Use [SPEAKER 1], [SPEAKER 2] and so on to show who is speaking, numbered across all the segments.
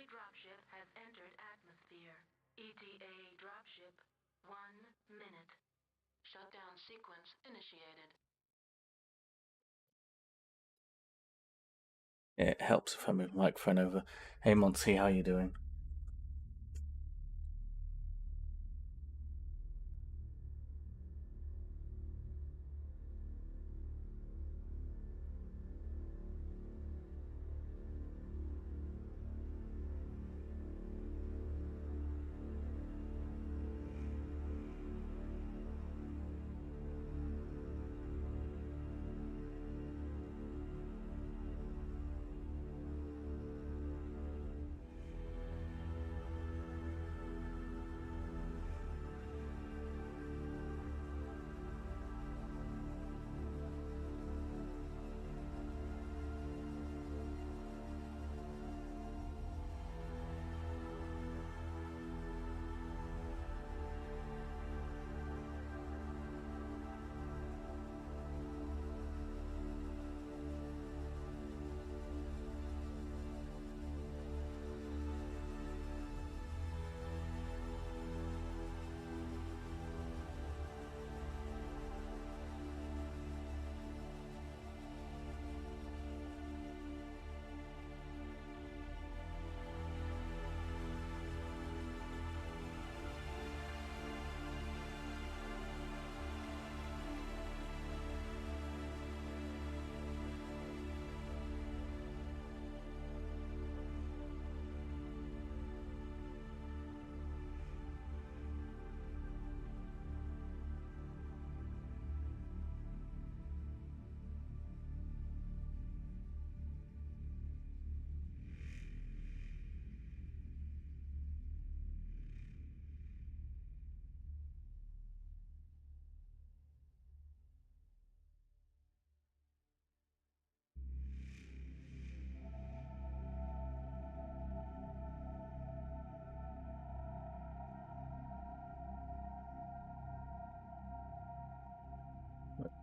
[SPEAKER 1] dropship has entered atmosphere. ETA dropship 1 minute. Shutdown sequence initiated.
[SPEAKER 2] It helps if I move the microphone over. Hey Monty, how you doing?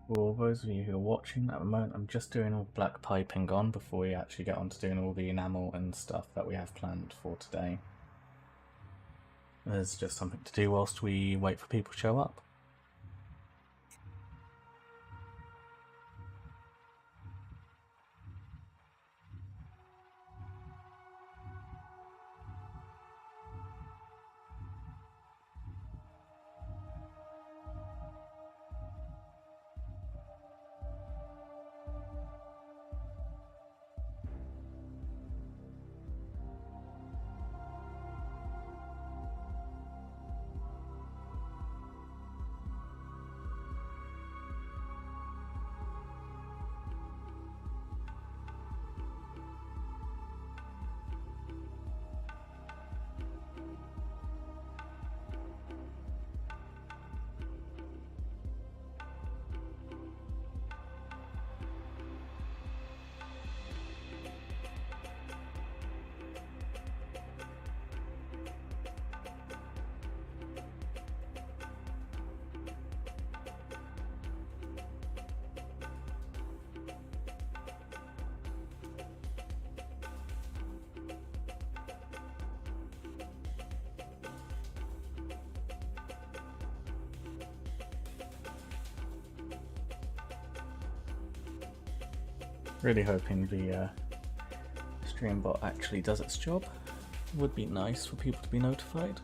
[SPEAKER 2] For all those of you who are watching at the moment, I'm just doing all black piping on before we actually get on to doing all the enamel and stuff that we have planned for today. There's just something to do whilst we wait for people to show up. Really hoping the stream bot actually does its job. Would be nice for people to be notified.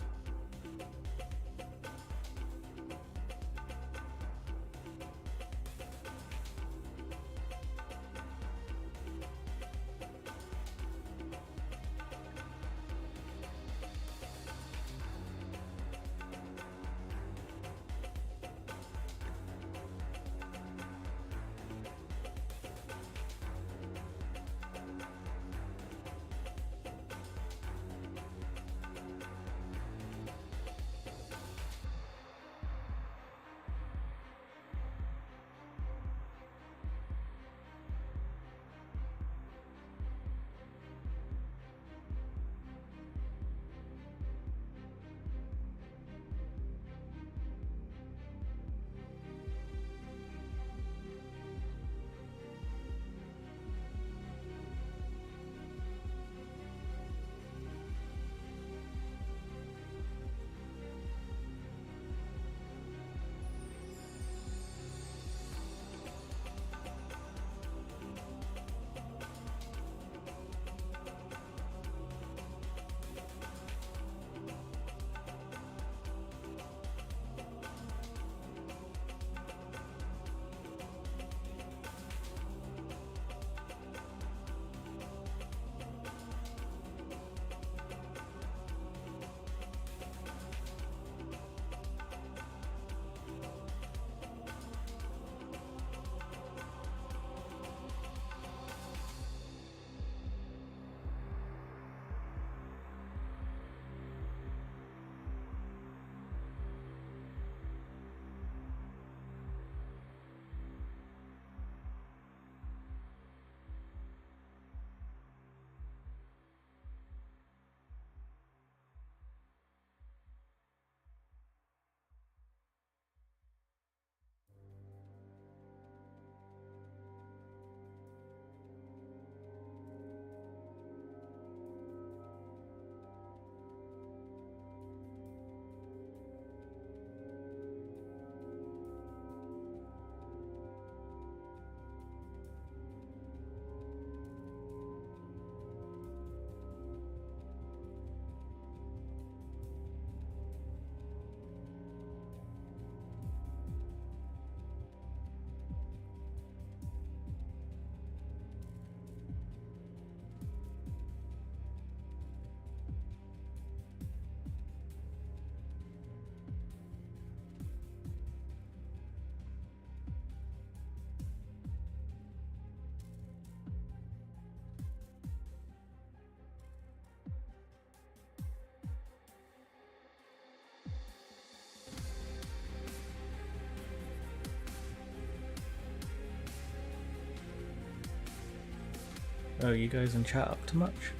[SPEAKER 2] Oh, you guys in chat up to much?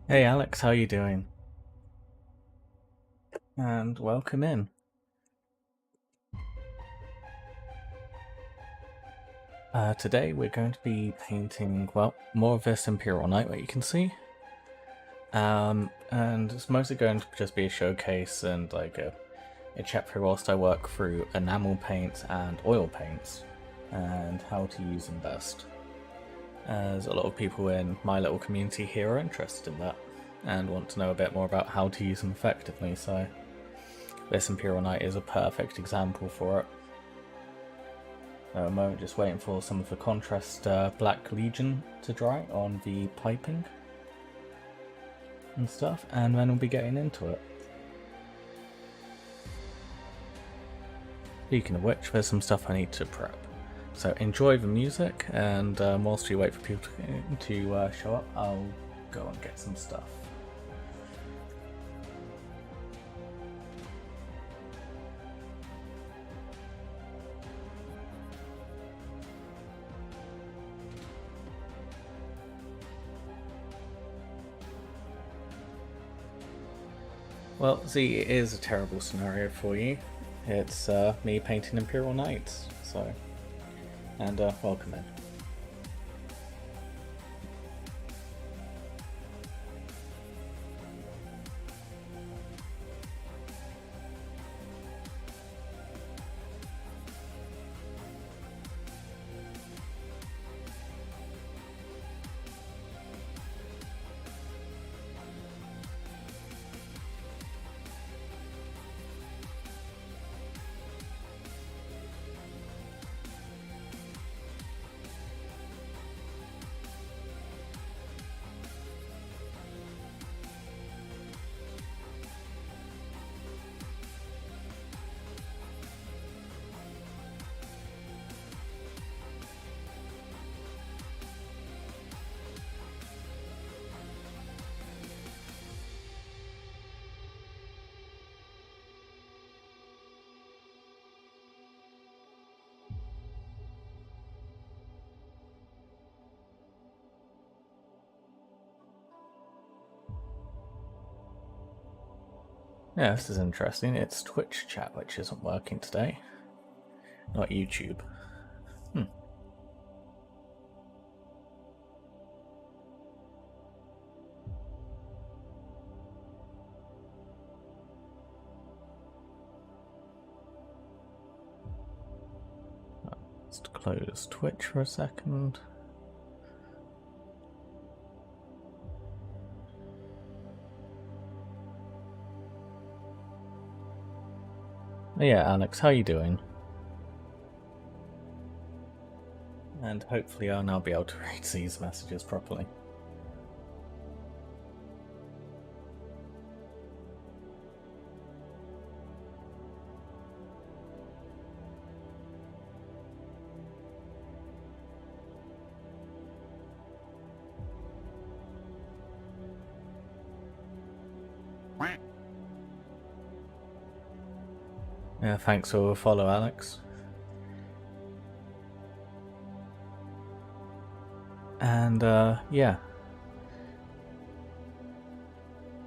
[SPEAKER 2] Hey Alex, how you doing? And welcome in. Today we're going to be painting, well, more of this Imperial Knight, what you can see. And it's mostly going to just be a showcase and like a chat through whilst I work through enamel paints and oil paints and how to use them best. As a lot of people in my little community here are interested in that and want to know a bit more about how to use them effectively, so this Imperial Knight is a perfect example for it. At the moment, just waiting for some of the contrast Black Legion to dry on the piping and stuff, and then we'll be getting into it. Speaking of which, there's some stuff I need to prep. So enjoy the music, and whilst we wait for people to show up, I'll go and get some stuff. Well, see, it is a terrible scenario for you. It's me painting Imperial Knights, so... And welcome in. Yeah, this is interesting. It's Twitch chat which isn't working today. Not YouTube. Let's close Twitch for a second. Yeah, Alex, how you doing? And hopefully I'll now be able to read these messages properly. Yeah, thanks for the follow, Alex. And yeah.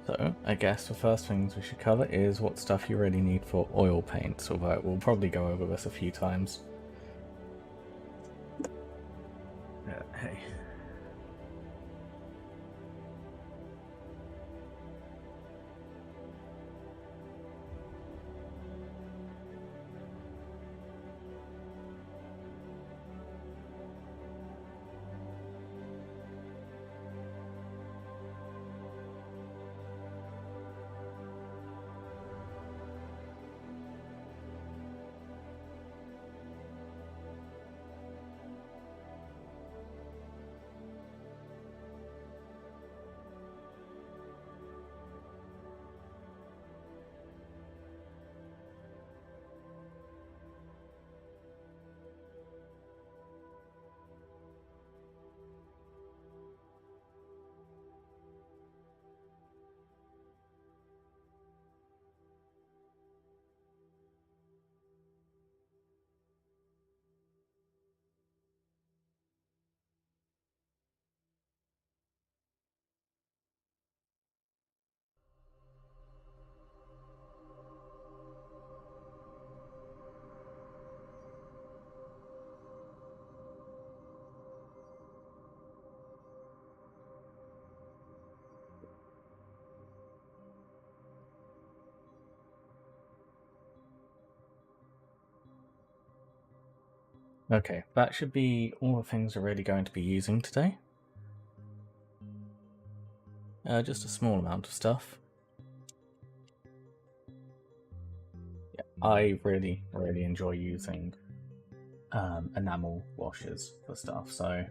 [SPEAKER 2] So, I guess the first things we should cover is what stuff you really need for oil paints, although we'll probably go over this a few times. Hey. Okay, that should be all the things we're really going to be using today. Just a small amount of stuff. Yeah, I really enjoy using enamel washes for stuff, so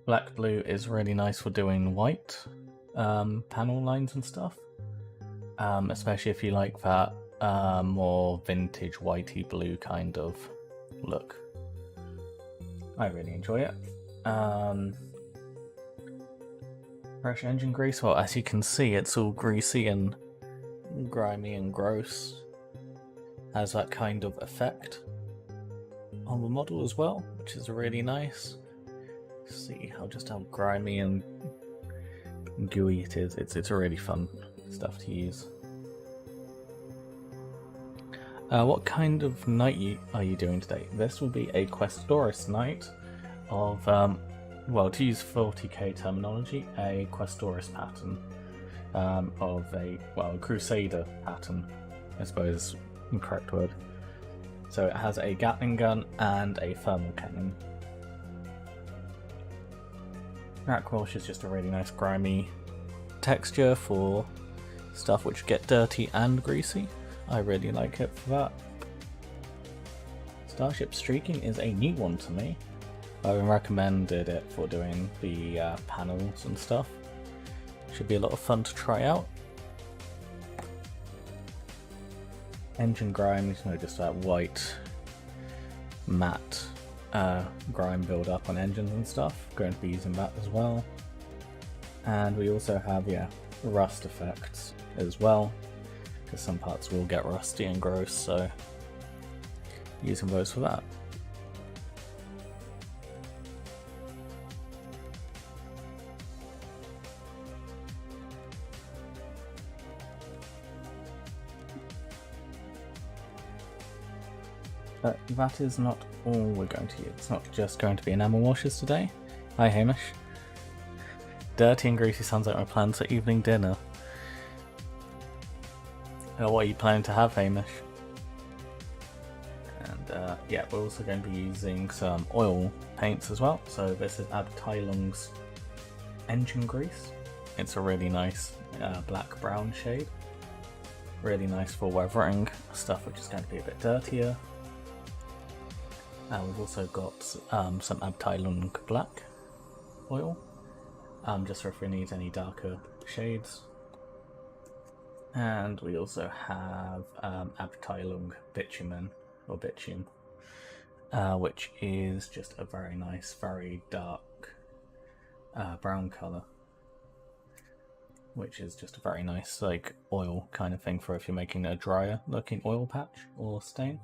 [SPEAKER 2] black blue is really nice for doing white panel lines and stuff, especially if you like that more vintage whitey blue kind of look. I really enjoy it. Fresh engine grease, well, as you can see, it's all greasy and grimy and gross. Has that kind of effect on the model as well, which is really nice. See how grimy and gooey it is. It's a really fun stuff to use. What kind of night are you doing today? This will be a Questoris night of, well, to use 40k terminology, a Questoris pattern of a Crusader pattern, I suppose is the correct word. So it has a Gatling gun and a thermal cannon. Rack wash is just a really nice grimy texture for stuff which get dirty and greasy. I really like it for that. Starship streaking is a new one to me. I recommended it for doing the panels and stuff. Should be a lot of fun to try out. Engine grime, just that white matte grime build up on engines and stuff. Going to be using that as well. And we also have, rust effects as well, because some parts will get rusty and gross, so using those for that. But that is not all we're going to use. It's not just going to be enamel washes today. Hi Hamish. Dirty and greasy sounds like my plans for evening dinner. What are you planning to have, Hamish? And we're also going to be using some oil paints as well. So this is Abteilung's engine grease. It's a really nice black-brown shade. Really nice for weathering stuff which is going to be a bit dirtier. We've also got some Abteilung black oil, just for if we need any darker shades. And we also have Abteilung bitumen, or bitume, which is just a very nice, very dark brown colour, which is just a very nice oil kind of thing for if you're making a drier looking oil patch or stain.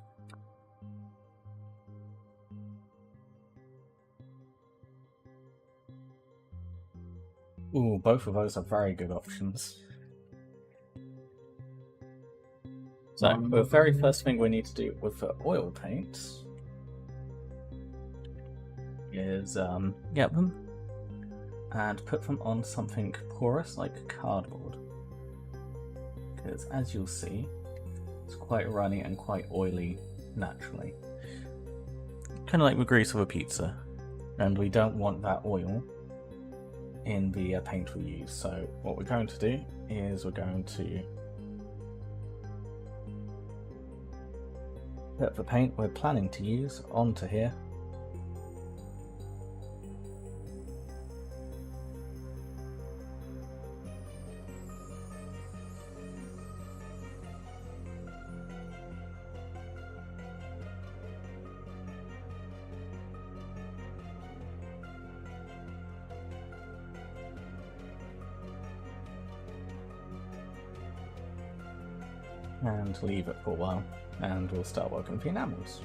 [SPEAKER 2] Ooh, both of those are very good options. So, the very first thing we need to do with the oil paints is get them and put them on something porous like cardboard. Because as you'll see, it's quite runny and quite oily naturally. Kind of like the grease of a pizza. And we don't want that oil in the paint we use. So what we're going to do is we're going to put the paint we're planning to use onto here. And leave it for a while, and we'll start working with the enamels.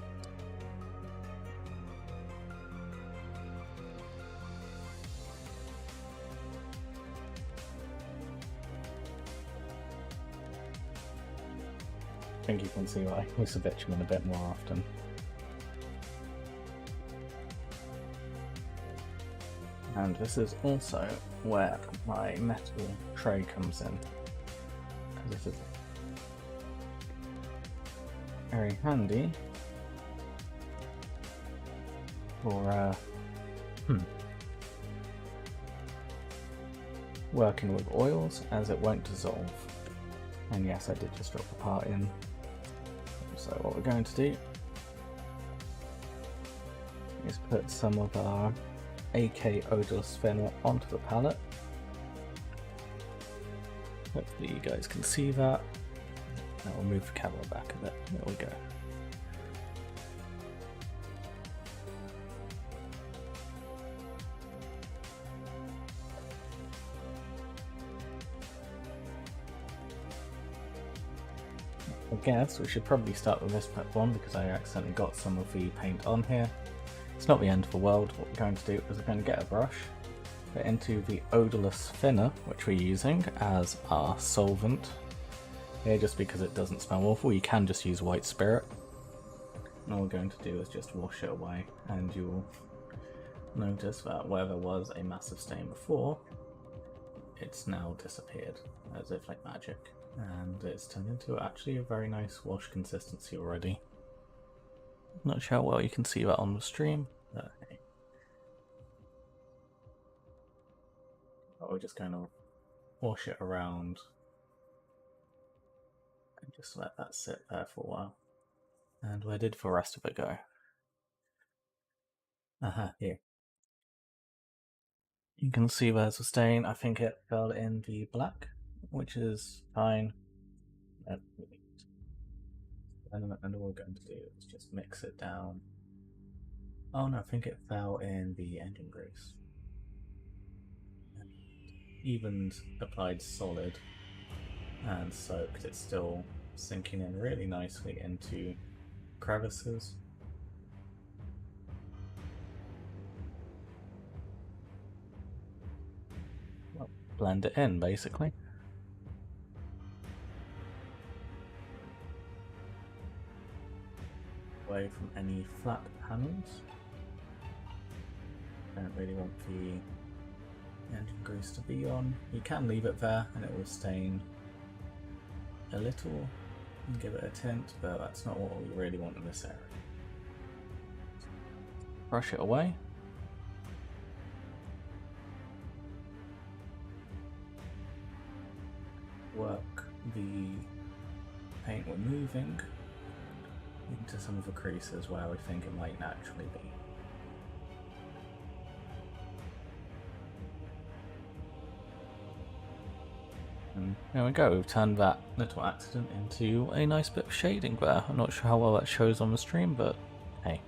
[SPEAKER 2] I think you can see why I use the bitumen a bit more often. And this is also where my metal tray comes in. This is very handy for working with oils, as it won't dissolve. And yes, I did just drop a part in. So what we're going to do is put some of our AK odorless thinner onto the palette. Hopefully you guys can see that. Now we'll move the camera back a bit. There we go. I guess we should probably start with this one because I accidentally got some of the paint on here. It's not the end of the world. What we're going to do is we're going to get a brush, put into the odorless thinner, which we're using as our solvent. Here, just because it doesn't smell awful, you can just use white spirit. And all we're going to do is just wash it away, and you'll notice that where there was a massive stain before, it's now disappeared, as if like magic. And it's turned into actually a very nice wash consistency already. Not sure how well you can see that on the stream, but hey. But we're just going to wash it around and just let that sit there for a while. And where did the rest of it go? Here. You can see there's a stain. I think it fell in the black, which is fine. And all we're going to do is just mix it down. Oh no, I think it fell in the engine grease. And even applied solid and soaked, it's still sinking in really nicely into crevices. Well, blend it in basically. Away from any flat panels. Don't really want the engine grease to be on. You can leave it there and it will stain a little and give it a tint, but that's not what we really want in this area. Brush it away. Work the paint we're moving into some of the creases where we think it might naturally be. And there we go, we've turned that little accident into a nice bit of shading there. I'm not sure how well that shows on the stream, but hey.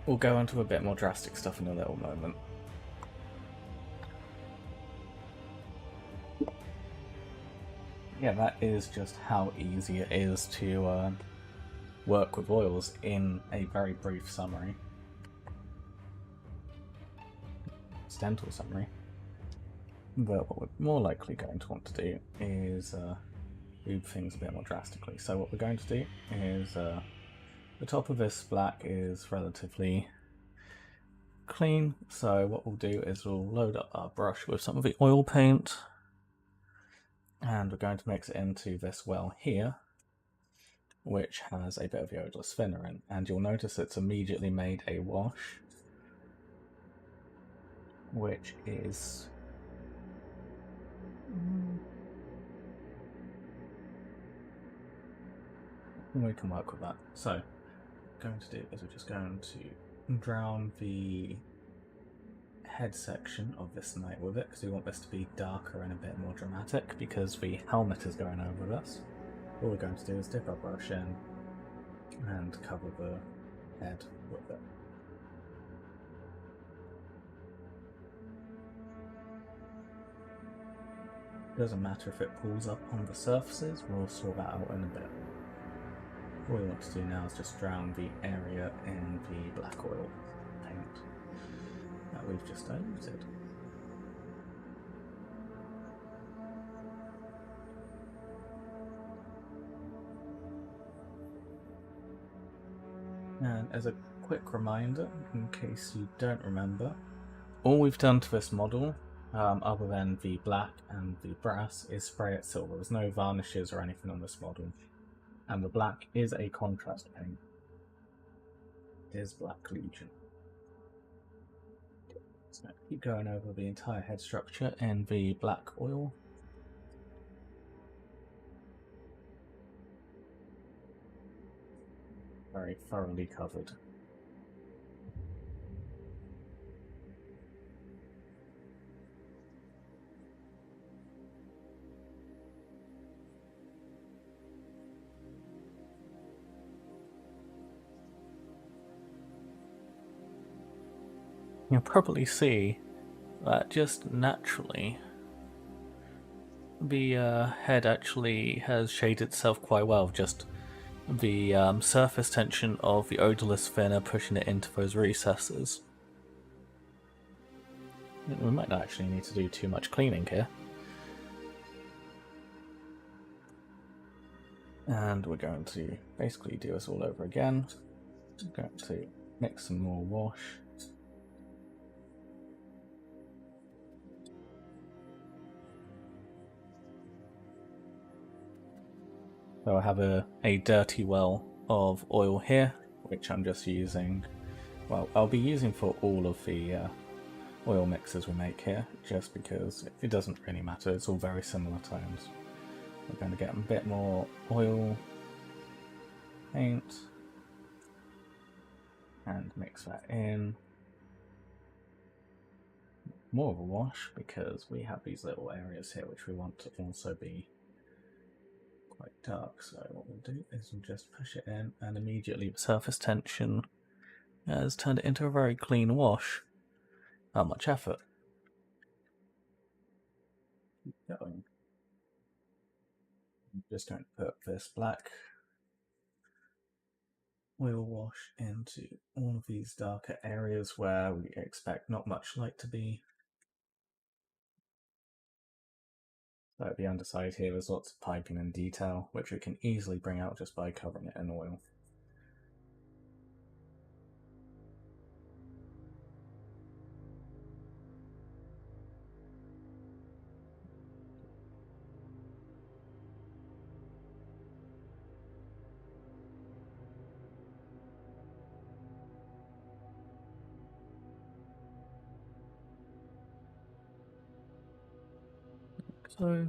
[SPEAKER 2] We'll go into a bit more drastic stuff in a little moment. Yeah, that is just how easy it is to work with oils in a very brief summary. Incidental summary. But what we're more likely going to want to do is move things a bit more drastically. So what we're going to do is the top of this black is relatively clean, so what we'll do is we'll load up our brush with some of the oil paint, and we're going to mix it into this well here, which has a bit of the odorless thinner in, and you'll notice it's immediately made a wash, which is we can work with that. So what we're going to do is we're just going to drown the head section of this knight with it, because we want this to be darker and a bit more dramatic, because the helmet is going over this. All we're going to do is dip our brush in and cover the head with it. It doesn't matter if it pulls up on the surfaces, we'll sort that out in a bit. All we want to do now is just drown the area in the black oil paint that we've just diluted. And as a quick reminder, in case you don't remember, all we've done to this model, other than the black and the brass, is spray it silver. There's no varnishes or anything on this model. And the black is a contrast paint. It is Black Legion. So keep going over the entire head structure in the black oil. Very thoroughly covered. You'll probably see that just naturally the head actually has shaded itself quite well, just the surface tension of the odorless thinner pushing it into those recesses. We might not actually need to do too much cleaning here. And we're going to basically do this all over again. We're going to mix some more wash. So I have a dirty well of oil here, which I'm just using, well, I'll be using for all of the oil mixes we make here, just because it doesn't really matter, it's all very similar tones. We're going to get a bit more oil paint and mix that in. More of a wash, because we have these little areas here which we want to also be quite dark, so what we'll do is we'll just push it in, and immediately the surface tension has turned it into a very clean wash. Not much effort. Keep going. I'm just going to put this black oil wash into all of these darker areas where we expect not much light to be. So at the underside here there's lots of piping and detail, which we can easily bring out just by covering it in oil. So,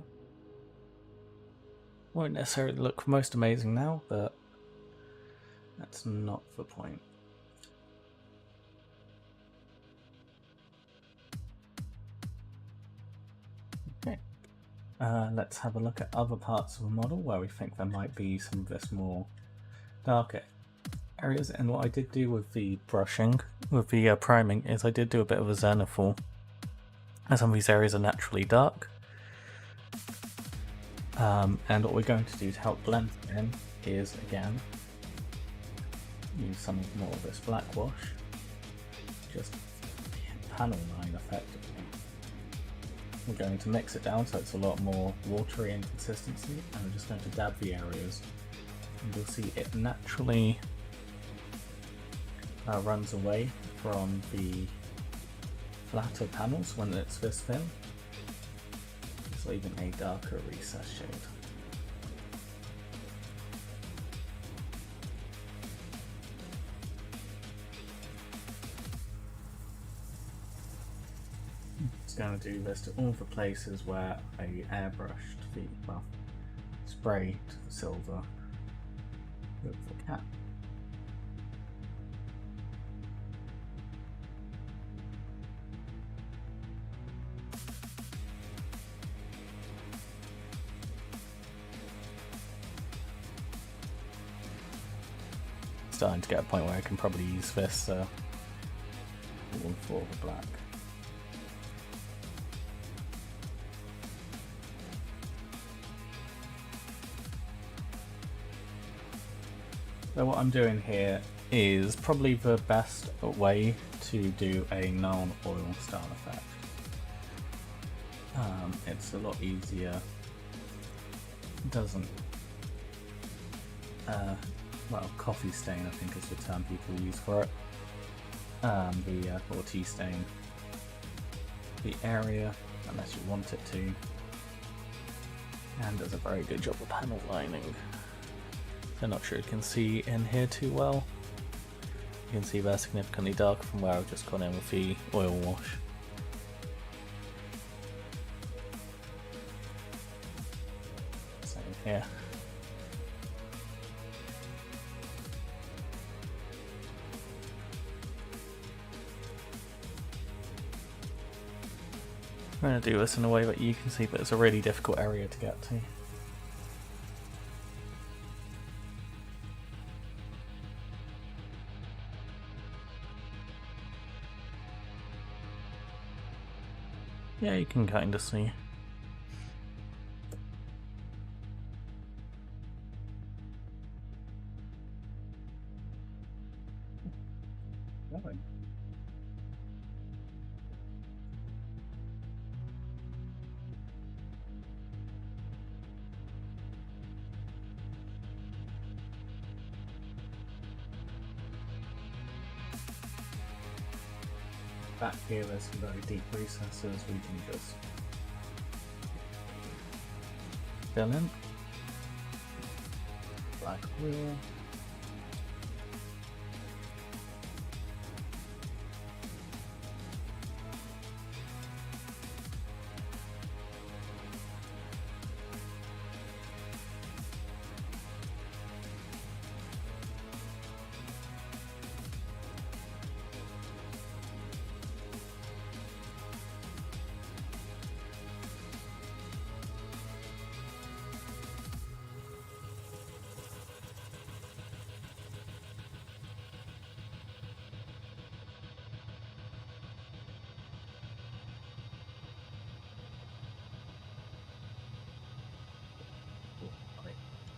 [SPEAKER 2] won't necessarily look most amazing now, but that's not the point. Okay, let's have a look at other parts of the model where we think there might be some of this more darker areas. And what I did do with the brushing, with the priming, is I did do a bit of a zenithal, as some of these areas are naturally dark. And what we're going to do to help blend it in is, again, use some more of this black wash, just panel line effectively. we're going to mix it down so it's a lot more watery in consistency, and I'm just going to dab the areas, and you'll see it naturally runs away from the flatter panels when it's this thin, just leaving a darker recessed shade. Going to do this to all the places where I airbrushed the spray to the silver with the cap. Starting to get a point where I can probably use this all for the black. So what I'm doing here is probably the best way to do a non-oil style effect. It's a lot easier. It doesn't, well, coffee stain I think is the term people use for it. Or tea stain the area unless you want it to, and does a very good job of panel lining. I'm not sure you can see in here too well. You can see they're significantly darker from where I've just gone in with the oil wash. Same here. I'm going to do this in a way that you can see, but it's a really difficult area to get to. Yeah, you can kind of see. Nothing. Back here there's some very deep recesses we can just fill in. Black oil.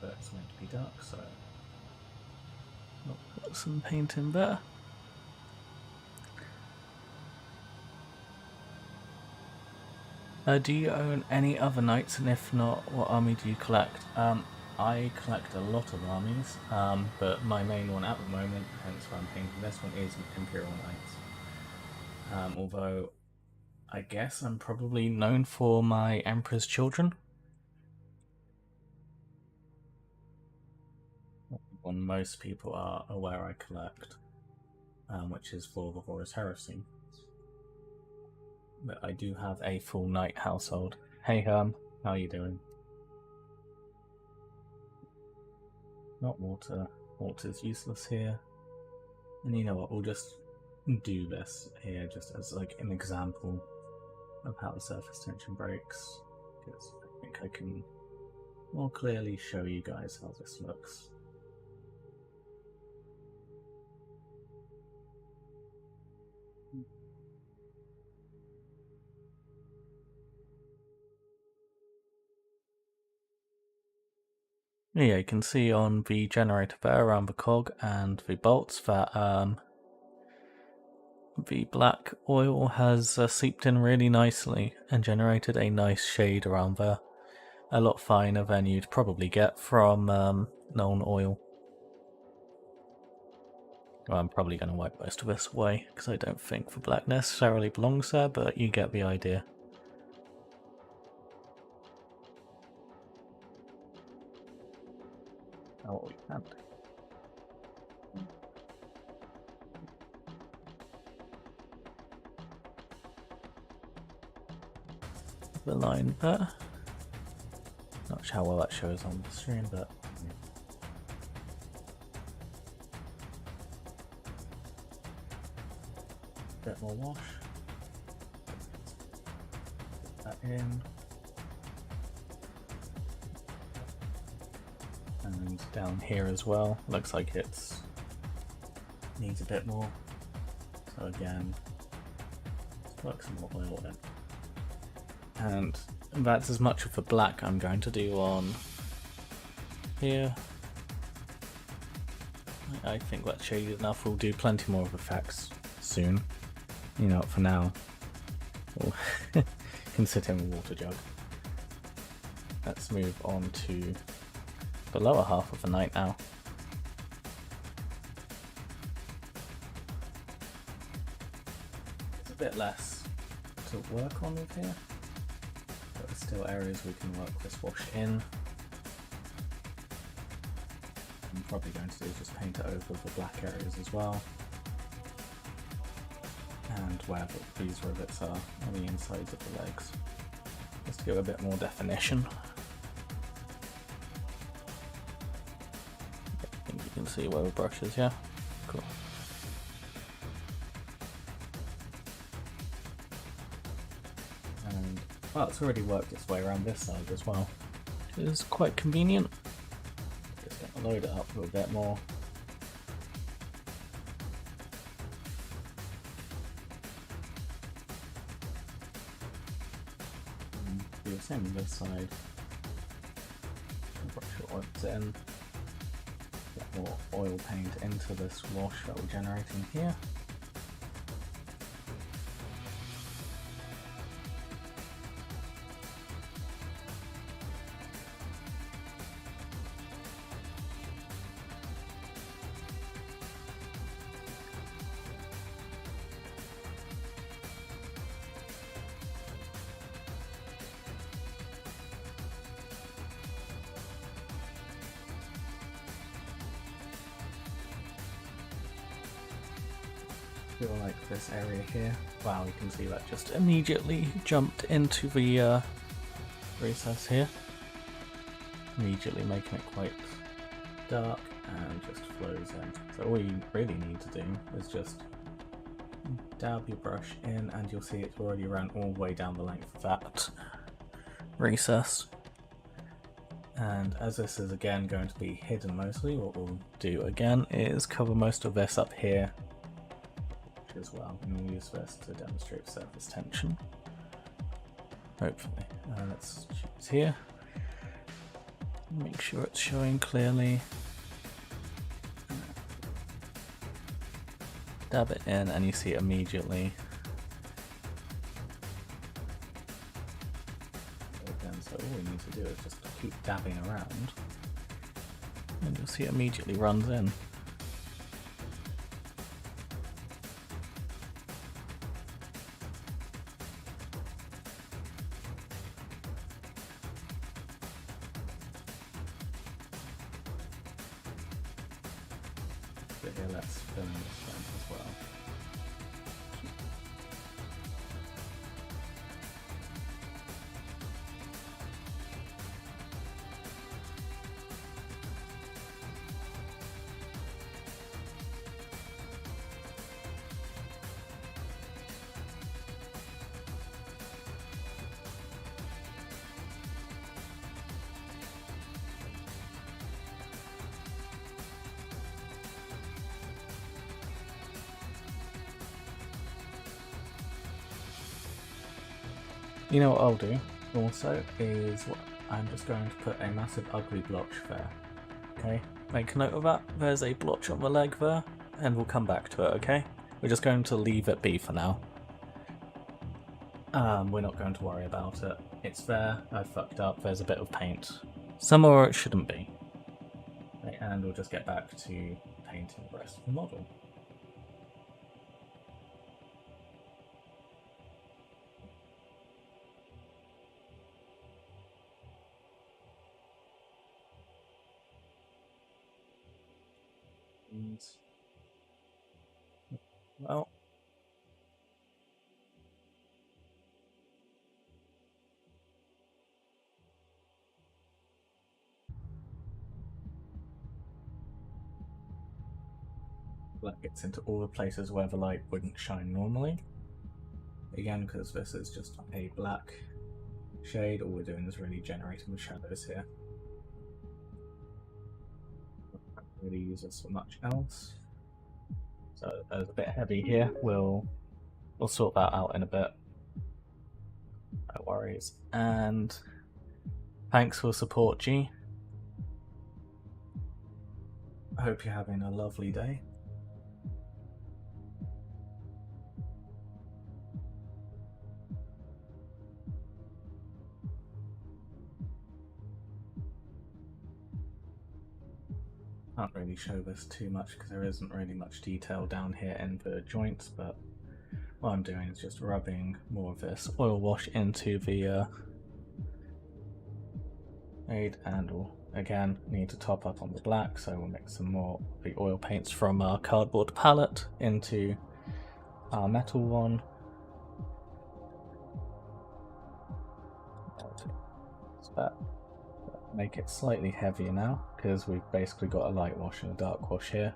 [SPEAKER 2] But it's meant to be dark, so I'll put some paint in there. Do you own any other knights, and if not, what army do you collect? I collect a lot of armies, but my main one at the moment, hence why I'm painting this one, is Imperial Knights. Although I guess I'm probably known for my Emperor's Children. One most people are aware I collect, which is for the Horus Heresy. But I do have a full knight household. Hey how are you doing? Not water. Water's useless here. And you know what, we'll just do this here just as like an example of how the surface tension breaks, because I think I can more clearly show you guys how this looks. Yeah, you can see on the generator there around the cog and the bolts that the black oil has seeped in really nicely and generated a nice shade around there. A lot finer than you'd probably get from known oil. Well, I'm probably going to wipe most of this away because I don't think the black necessarily belongs there, but you get the idea. Now what we can do. The line there. Not sure how well that shows on the stream, but a bit more wash. Put that in. And down here as well, looks like it's needs a bit more. So again, let's work some more oil in. And that's as much of the black I'm going to do on here. I think that's shaded enough. We'll do plenty more of effects soon. You know, for now, we'll can sit in the water jug. Let's move on to the lower half of the night now. It's a bit less to work on with here. But there's still areas we can work this wash in. I'm probably going to do is just paint it over the black areas as well. And where these rivets are on the insides of the legs. Just to give a bit more definition. I think you can see where the brush is, yeah? Cool. And well, it's already worked its way around this side as well, which is quite convenient. Just going to load it up a little bit more. And do the same on this side. Brush it once in. Get more oil paint into this wash that we're generating here. Feel like this area here. Wow, you can see that just immediately jumped into the recess here. Immediately making it quite dark and just flows in. So all you really need to do is just dab your brush in and you'll see it's already run all the way down the length of that recess. And as this is again going to be hidden mostly, what we'll do again is cover most of this up here as well, and we'll use this to demonstrate surface tension. Hopefully. Let's choose here. Make sure it's showing clearly. Dab it in and you see it immediately. Again, so all we need to do is just keep dabbing around and you'll see it immediately runs in. But here, let's fill in this one as well. You know what I'll do also is I'm just going to put a massive ugly blotch there. Okay, make a note of that. There's a blotch on the leg there, and we'll come back to it, okay? we're just going to leave it be for now. We're not going to worry about it. It's there, I fucked up, there's a bit of paint. Somewhere it shouldn't be. Okay, and we'll just get back to painting the rest of the model. And, well, that gets into all the places where the light wouldn't shine normally. Again, because this is just a black shade, all we're doing is really generating the shadows here. Don't really use this for much else. So there's a bit heavy here. We'll sort that out in a bit. No worries. And thanks for support, G. I hope you're having a lovely day. Can't really show this too much because there isn't really much detail down here in the joints, but what I'm doing is just rubbing more of this oil wash into the aid, and we'll again need to top up on the black, so we'll mix some more of the oil paints from our cardboard palette into our metal one. So that make it slightly heavier now because we've basically got a light wash and a dark wash here,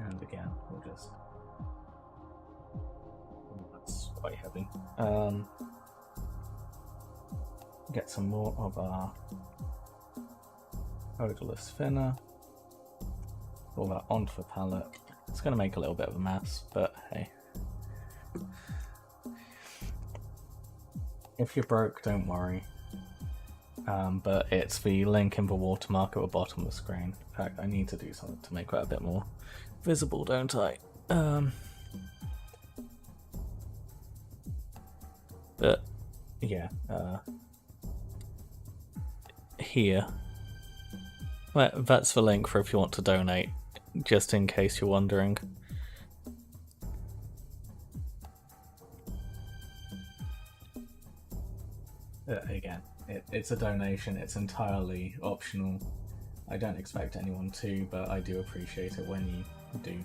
[SPEAKER 2] and again we'll just, that's quite heavy, get some more of our odorless thinner, pull that onto the palette. It's going to make a little bit of a mess, but hey, if you're broke, don't worry. But it's the link in the watermark at the bottom of the screen. In fact, I need to do something to make that a bit more visible, don't I? But yeah, here, well, that's the link for if you want to donate, just in case you're wondering. Again, it's a donation, it's entirely optional. I don't expect anyone to, but I do appreciate it when you do.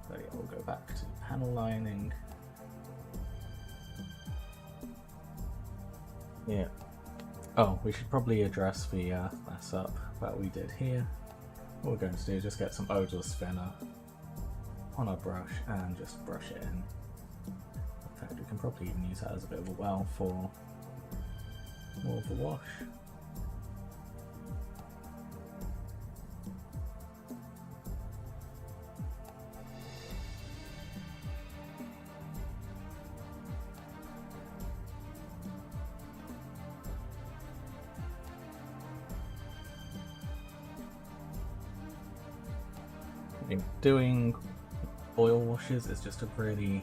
[SPEAKER 2] So yeah, we'll go back to panel lining. Yeah. Oh, we should probably address the mess up that we did here. What we're going to do is just get some odorless thinner on our brush and just brush it in. In fact, we can probably even use that as a bit of a well for more of the wash. Doing oil washes is just a really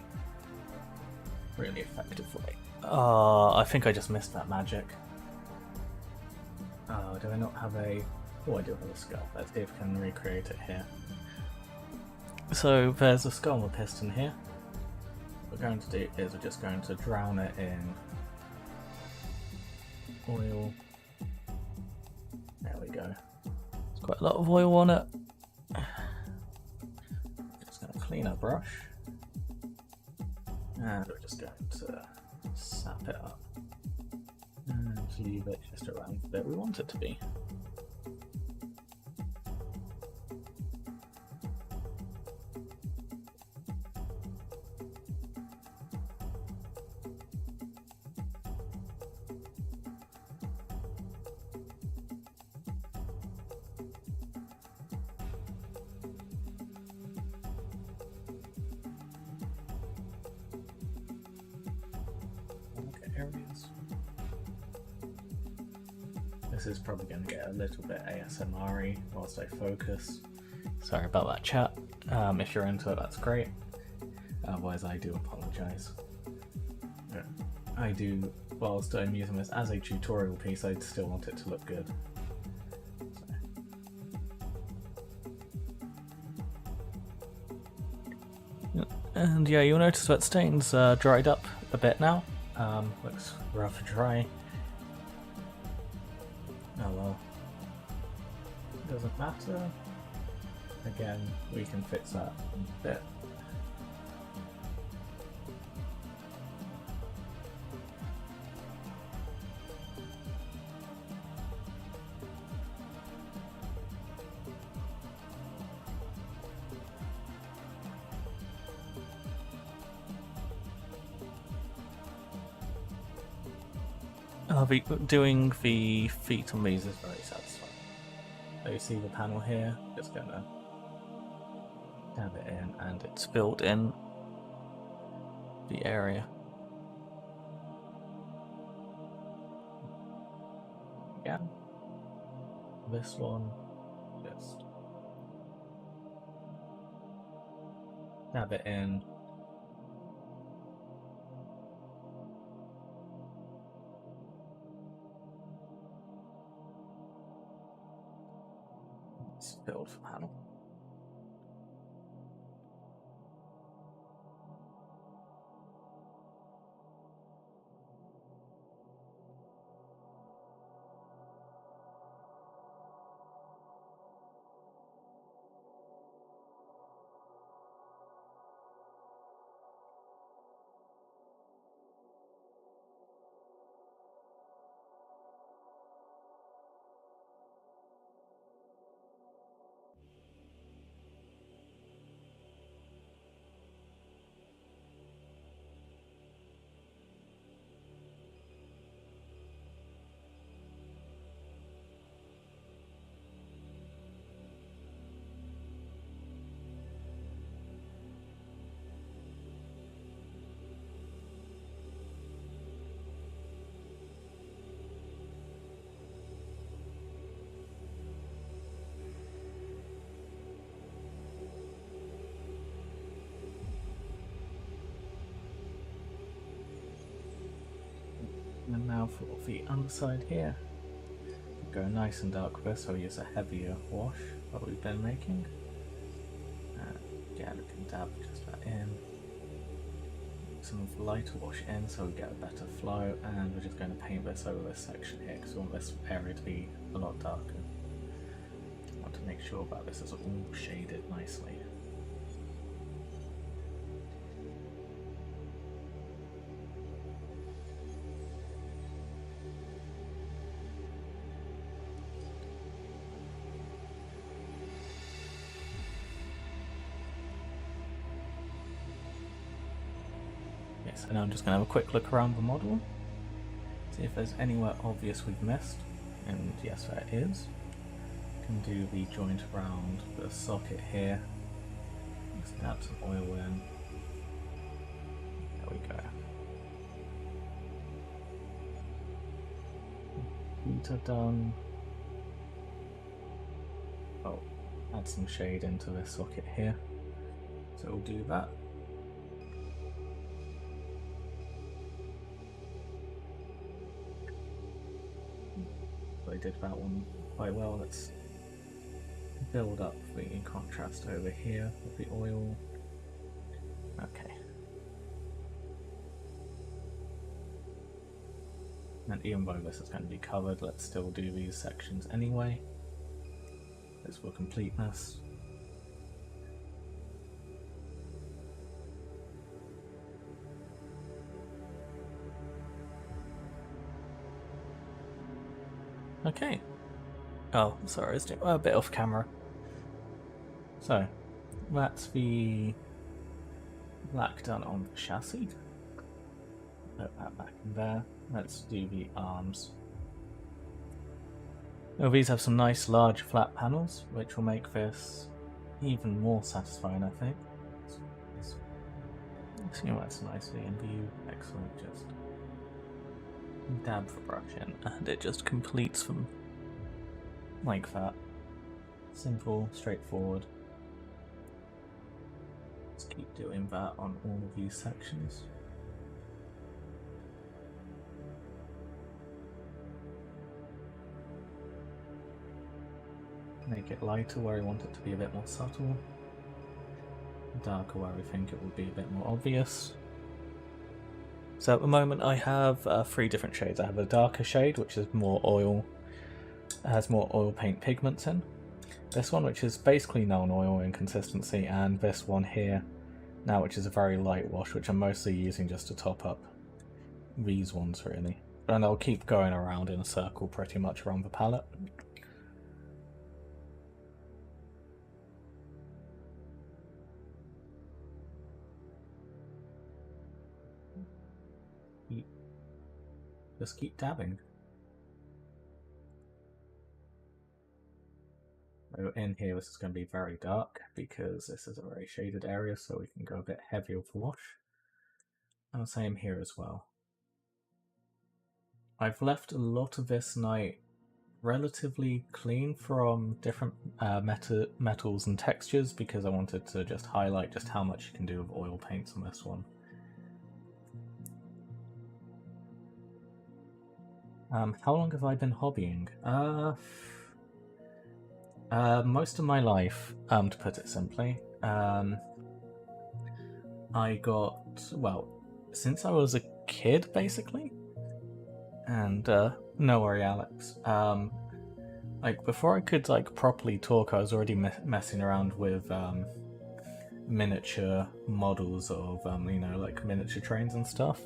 [SPEAKER 2] effective way. I think I just missed that magic. Do I not have a... Oh, I do have a skull. Let's see if I can recreate it here. So there's a skull and a piston here. What we're going to do is we're just going to drown it in oil. There we go. There's quite a lot of oil on it. Clean our brush, and we're just going to sap it up and leave it just around where we want it to be. Areas. This is probably going to get a little bit ASMR-y whilst I focus. Sorry about that, chat. If you're into it, that's great. Otherwise, I do apologise. Yeah. I do, whilst I'm using this as a tutorial piece, I'd still want it to look good. So. And yeah, you'll notice that stain's dried up a bit now. Looks rough dry. Oh well. Doesn't matter. Again, we can fix that in a bit. Doing the feet on these is very satisfying. So you see the panel here, just gonna dab it in and it's filled in the area. Again, this one, just dab it in. It's filled the panel. And now for the underside here, go nice and dark with this, so we use a heavier wash that we've been making. Again, we can dab just that in. Some of the lighter wash in so we get a better flow, and we're just going to paint this over this section here because we want this area to be a lot darker. I want to make sure that this is all shaded nicely. Yes, and now I'm just going to have a quick look around the model, see if there's anywhere obvious we've missed, and yes there is. Can do the joint around the socket here, just add some oil in, there we go. Feet are done. Oh, add some shade into this socket here, so we'll do that. I did that one quite well. Let's build up the contrast over here with the oil. Okay. And even though this is going to be covered, let's still do these sections anyway, just for completeness. Okay. Oh, sorry, I was doing a bit off camera. So, that's the black done on the chassis. Put that back in there. Let's do the arms. Oh, these have some nice large flat panels, which will make this even more satisfying, I think. See that's nicely in view. Excellent. Just dab the brush in, and it just completes them like that. Simple, straightforward. Let's keep doing that on all of these sections. Make it lighter where I want it to be a bit more subtle. Darker where I think it will be a bit more obvious. So at the moment I have 3 different shades. I have a darker shade, which is more oil, has more oil paint pigments in. This one, which is basically non-oil in consistency, and this one here, now, which is a very light wash, which I'm mostly using just to top up these ones, really. And I'll keep going around in a circle pretty much around the palette. Just keep dabbing. So in here this is going to be very dark because this is a very shaded area, so we can go a bit heavier with the wash. And the same here as well. I've left a lot of this night relatively clean from different metals and textures because I wanted to just highlight just how much you can do with oil paints on this one. How long have I been hobbying? Most of my life, to put it simply. I got, well, since I was a kid, basically. And, no worry, Alex. Like, before I could, like, properly talk, I was already messing around with, miniature models of, you know, like, miniature trains and stuff.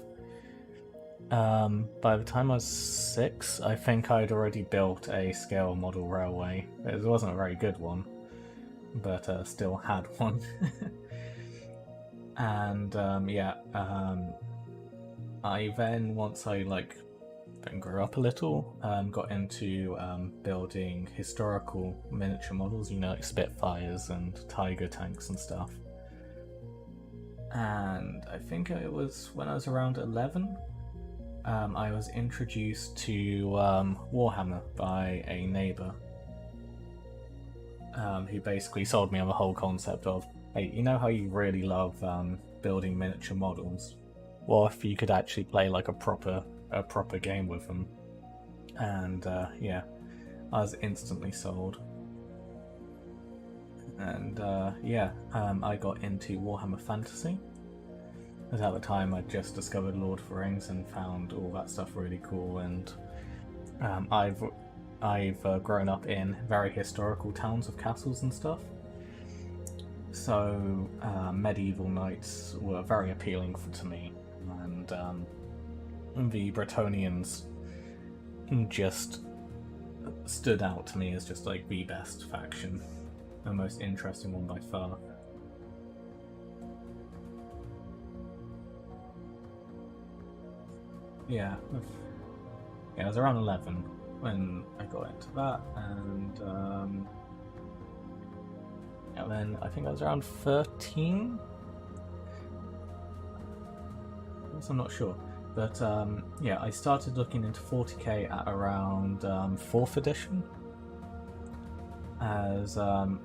[SPEAKER 2] By the time I was 6, I think I'd already built a scale model railway. It wasn't a very good one, but still had one. And yeah, I then, once I then grew up a little, got into building historical miniature models, you know, like Spitfires and Tiger tanks and stuff. And I think it was when I was around 11. I was introduced to Warhammer by a neighbour who basically sold me on the whole concept of, hey, you know how you really love building miniature models? Well, if you could actually play like a proper game with them. And yeah, I was instantly sold. And yeah, I got into Warhammer Fantasy. Because at the time I'd just discovered Lord of the Rings and found all that stuff really cool, and I've grown up in very historical towns with castles and stuff. So medieval knights were very appealing to me, and the Bretonnians just stood out to me as just like the best faction, the most interesting one by far. Yeah, I was around 11 when I got into that, and then I think I was around 13? I'm not sure. But yeah, I started looking into 40k at around 4th edition, as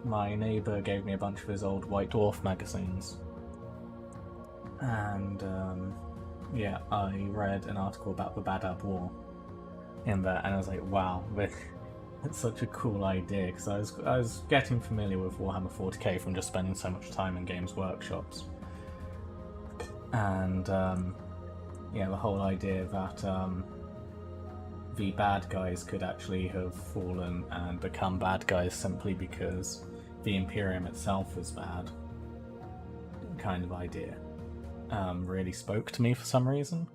[SPEAKER 2] my neighbour gave me a bunch of his old White Dwarf magazines. And yeah, I read an article about the Badab War in there, and I was like, wow, that's such a cool idea, because I was getting familiar with Warhammer 40k from just spending so much time in Games Workshops. And yeah, the whole idea that the bad guys could actually have fallen and become bad guys simply because the Imperium itself was bad, kind of idea. Really spoke to me for some reason,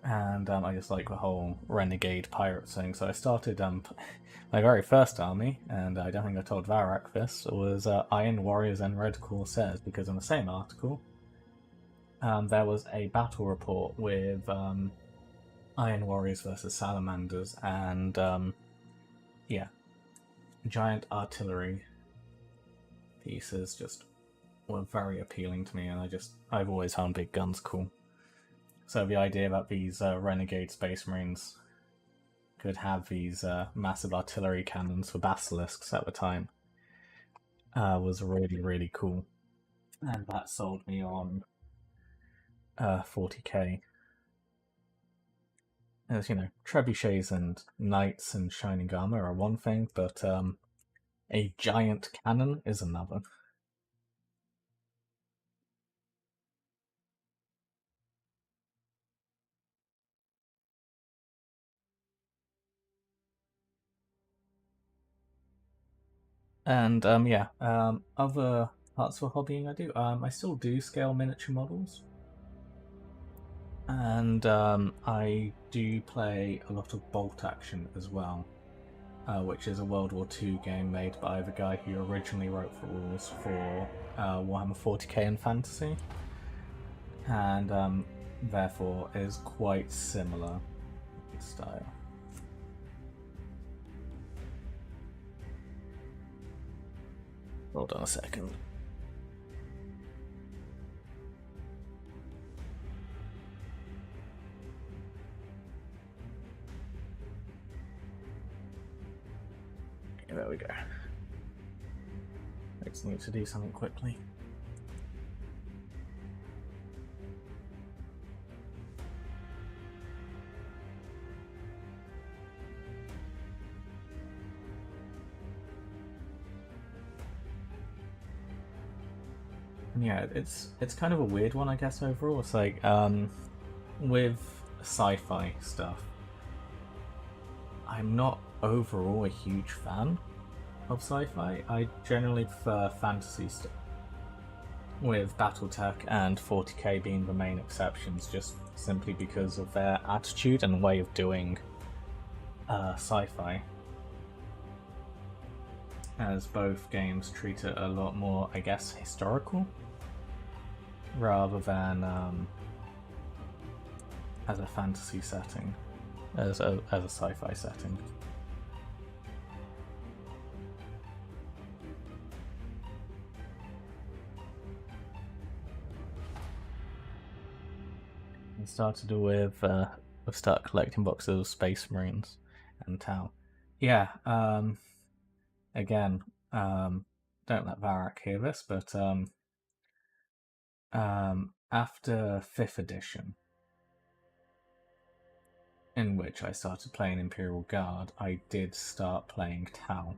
[SPEAKER 2] and I just like the whole renegade pirate thing. So I started my very first army, and I don't think I told Varak this, was Iron Warriors and Red Corsairs, because in the same article there was a battle report with Iron Warriors versus Salamanders, and yeah, giant artillery pieces just were very appealing to me, and I've always found big guns cool. So the idea that these renegade space marines could have these massive artillery cannons for basilisks at the time was really, really cool. And that sold me on 40k. As you know, trebuchets and knights and shining armor are one thing, but a giant cannon is another. And other parts for hobbying I do. I still do scale miniature models. And I do play a lot of Bolt Action as well, which is a World War II game made by the guy who originally wrote the rules for Warhammer 40k and Fantasy, and therefore is quite similar in style. Hold on a second. Okay, there we go. I just need to do something quickly. Yeah, it's kind of a weird one, I guess, overall. It's like, with sci-fi stuff, I'm not overall a huge fan of sci-fi. I generally prefer fantasy stuff, with Battletech and 40k being the main exceptions, just simply because of their attitude and way of doing sci-fi. As both games treat it a lot more, I guess, historical, rather than as a fantasy setting, as a sci-fi setting. I started with start collecting boxes of Space Marines and Tau. Yeah, again, don't let Varak hear this, but after 5th edition, in which I started playing Imperial Guard, I did start playing Tau.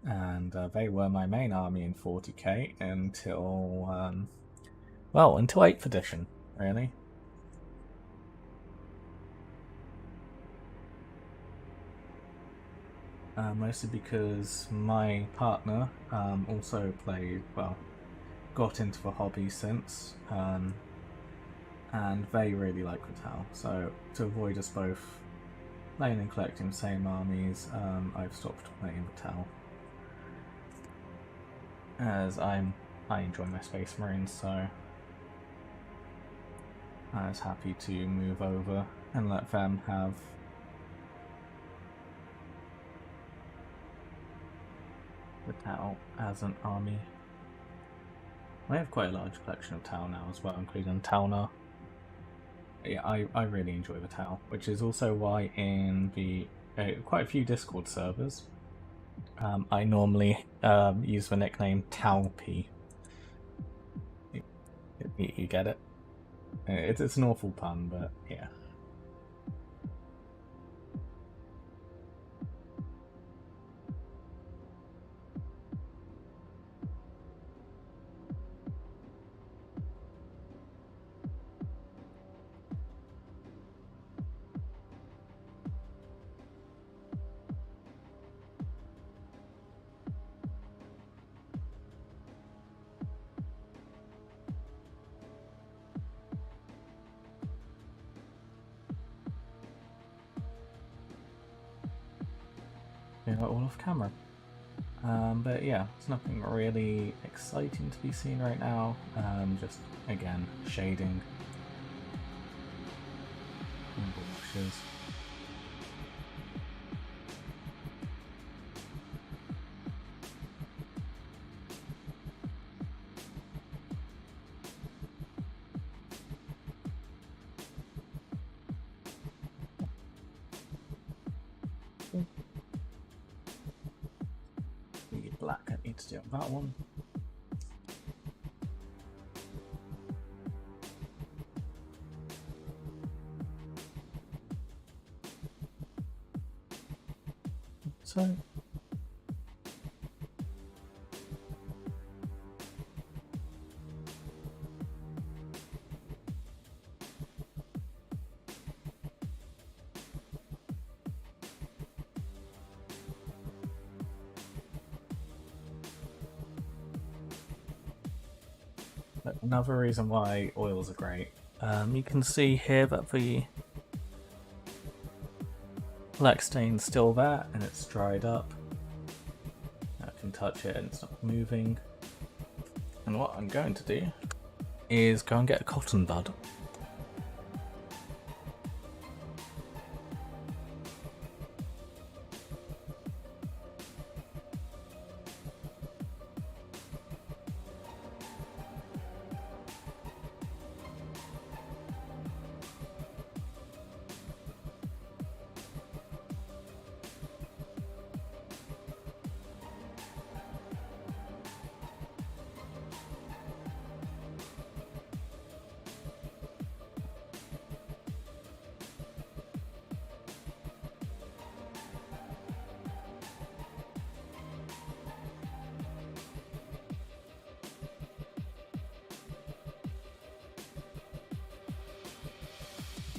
[SPEAKER 2] And they were my main army in 40k until, until 8th edition, really. Mostly because my partner also got into the hobby since, and they really like the Tau. So to avoid us both playing and collecting the same armies, I've stopped playing the Tau. As I enjoy my Space Marines, so I was happy to move over and let them have the Tau as an army. I have quite a large collection of Tau now as well, including Taunar. Yeah, I really enjoy the Tau, which is also why in the quite a few Discord servers, I normally use the nickname Tuppy. You get it? It's an awful pun, but yeah. All off camera. But yeah, it's nothing really exciting to be seen right now. Just, again, shading. Washes. careful. The black I need to do on that one. So another reason why oils are great. You can see here that the black stain's still there and it's dried up. I can touch it and it's not moving. And what I'm going to do is go and get a cotton bud.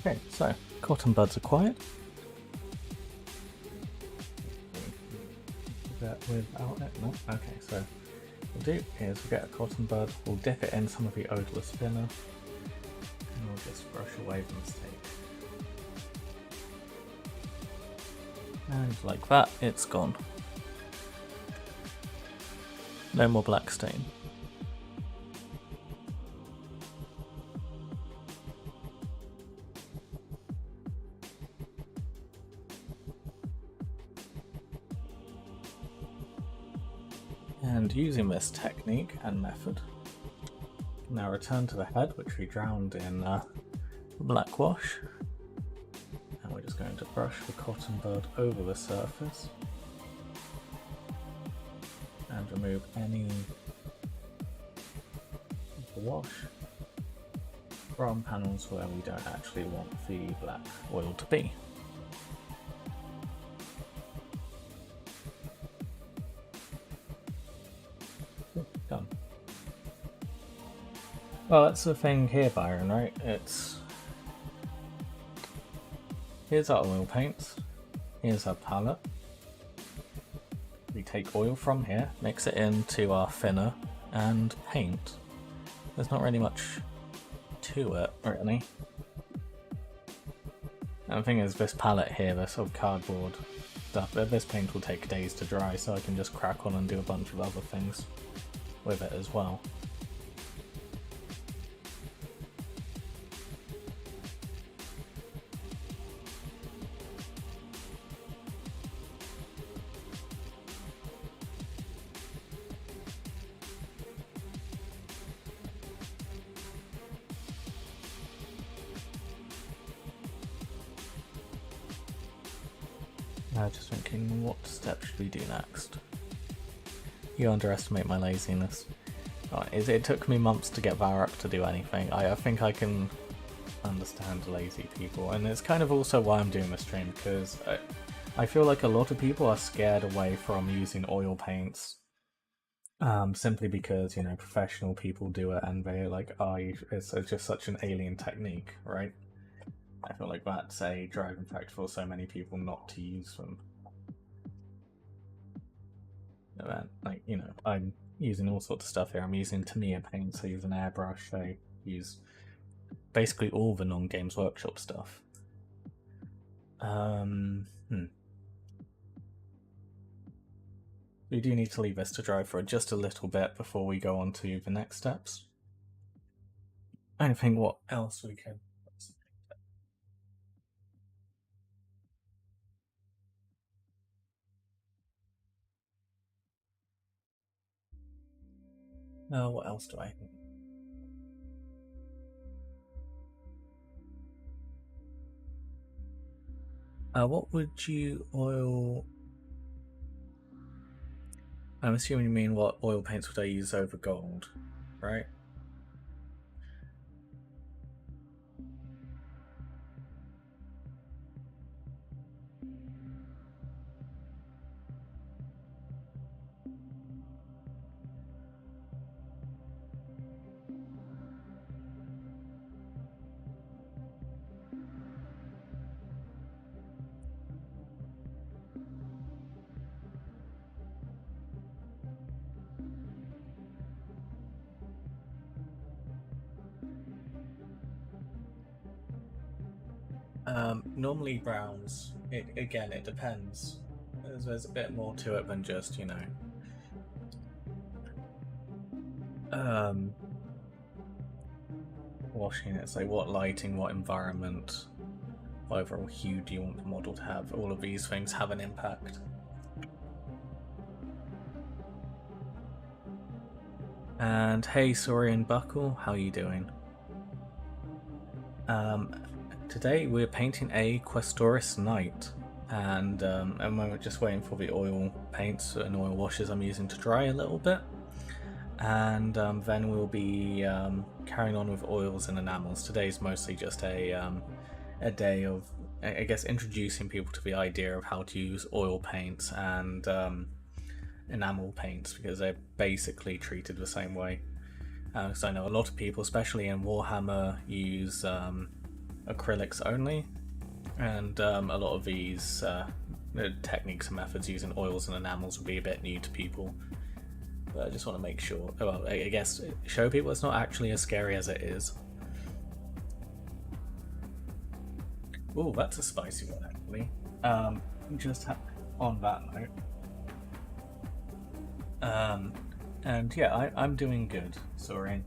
[SPEAKER 2] Okay, so cotton buds acquired. That without it? No. Okay, so what we'll do is we'll get a cotton bud, we'll dip it in some of the odorless thinner, and we'll just brush away the mistake. And like that, it's gone. No more black stain. And using this technique and method, now return to the head, which we drowned in black wash, and we're just going to brush the cotton bud over the surface and remove any of the wash from panels where we don't actually want the black oil to be. Done. Well, that's the thing here, Byron, right? Here's our oil paints, here's our palette. We take oil from here, mix it into our thinner, and paint. There's not really much to it, really. And the thing is, this palette here, this sort of cardboard stuff, this paint will take days to dry, so I can just crack on and do a bunch of other things with it as well. Now just thinking, what step should we do next? You underestimate my laziness. It took me months to get Varrock to do anything. I think I can understand lazy people, and it's kind of also why I'm doing this stream, because I feel like a lot of people are scared away from using oil paints, simply because, you know, professional people do it and they're like, oh, it's just such an alien technique, right? I feel like that's a driving factor for so many people not to use them. Like, you know, I'm using all sorts of stuff here. I'm using Tamiya paints, I use an airbrush, I use basically all the non-Games Workshop stuff. We do need to leave this to dry for just a little bit before we go on to the next steps. I think what else we can... what else do I think? What would you oil? I'm assuming you mean what oil paints would I use over gold, right? Normally browns. Again, it depends. There's a bit more to it than just, washing it. It's like what lighting, what environment, what overall hue do you want the model to have? All of these things have an impact. And hey, Saurian Buckle, how are you doing? Today we're painting a Questoris Knight, and at the moment just waiting for the oil paints and oil washes I'm using to dry a little bit, and then we'll be carrying on with oils and enamels. Today's mostly just a day of, I guess, introducing people to the idea of how to use oil paints and enamel paints, because they're basically treated the same way. Because I know a lot of people, especially in Warhammer, use acrylics only, and a lot of these techniques and methods using oils and enamels will be a bit new to people. But I just want to make sure, well, I guess show people it's not actually as scary as it is. Oh, that's a spicy one actually. Just on that note. And yeah, I'm doing good, Soren.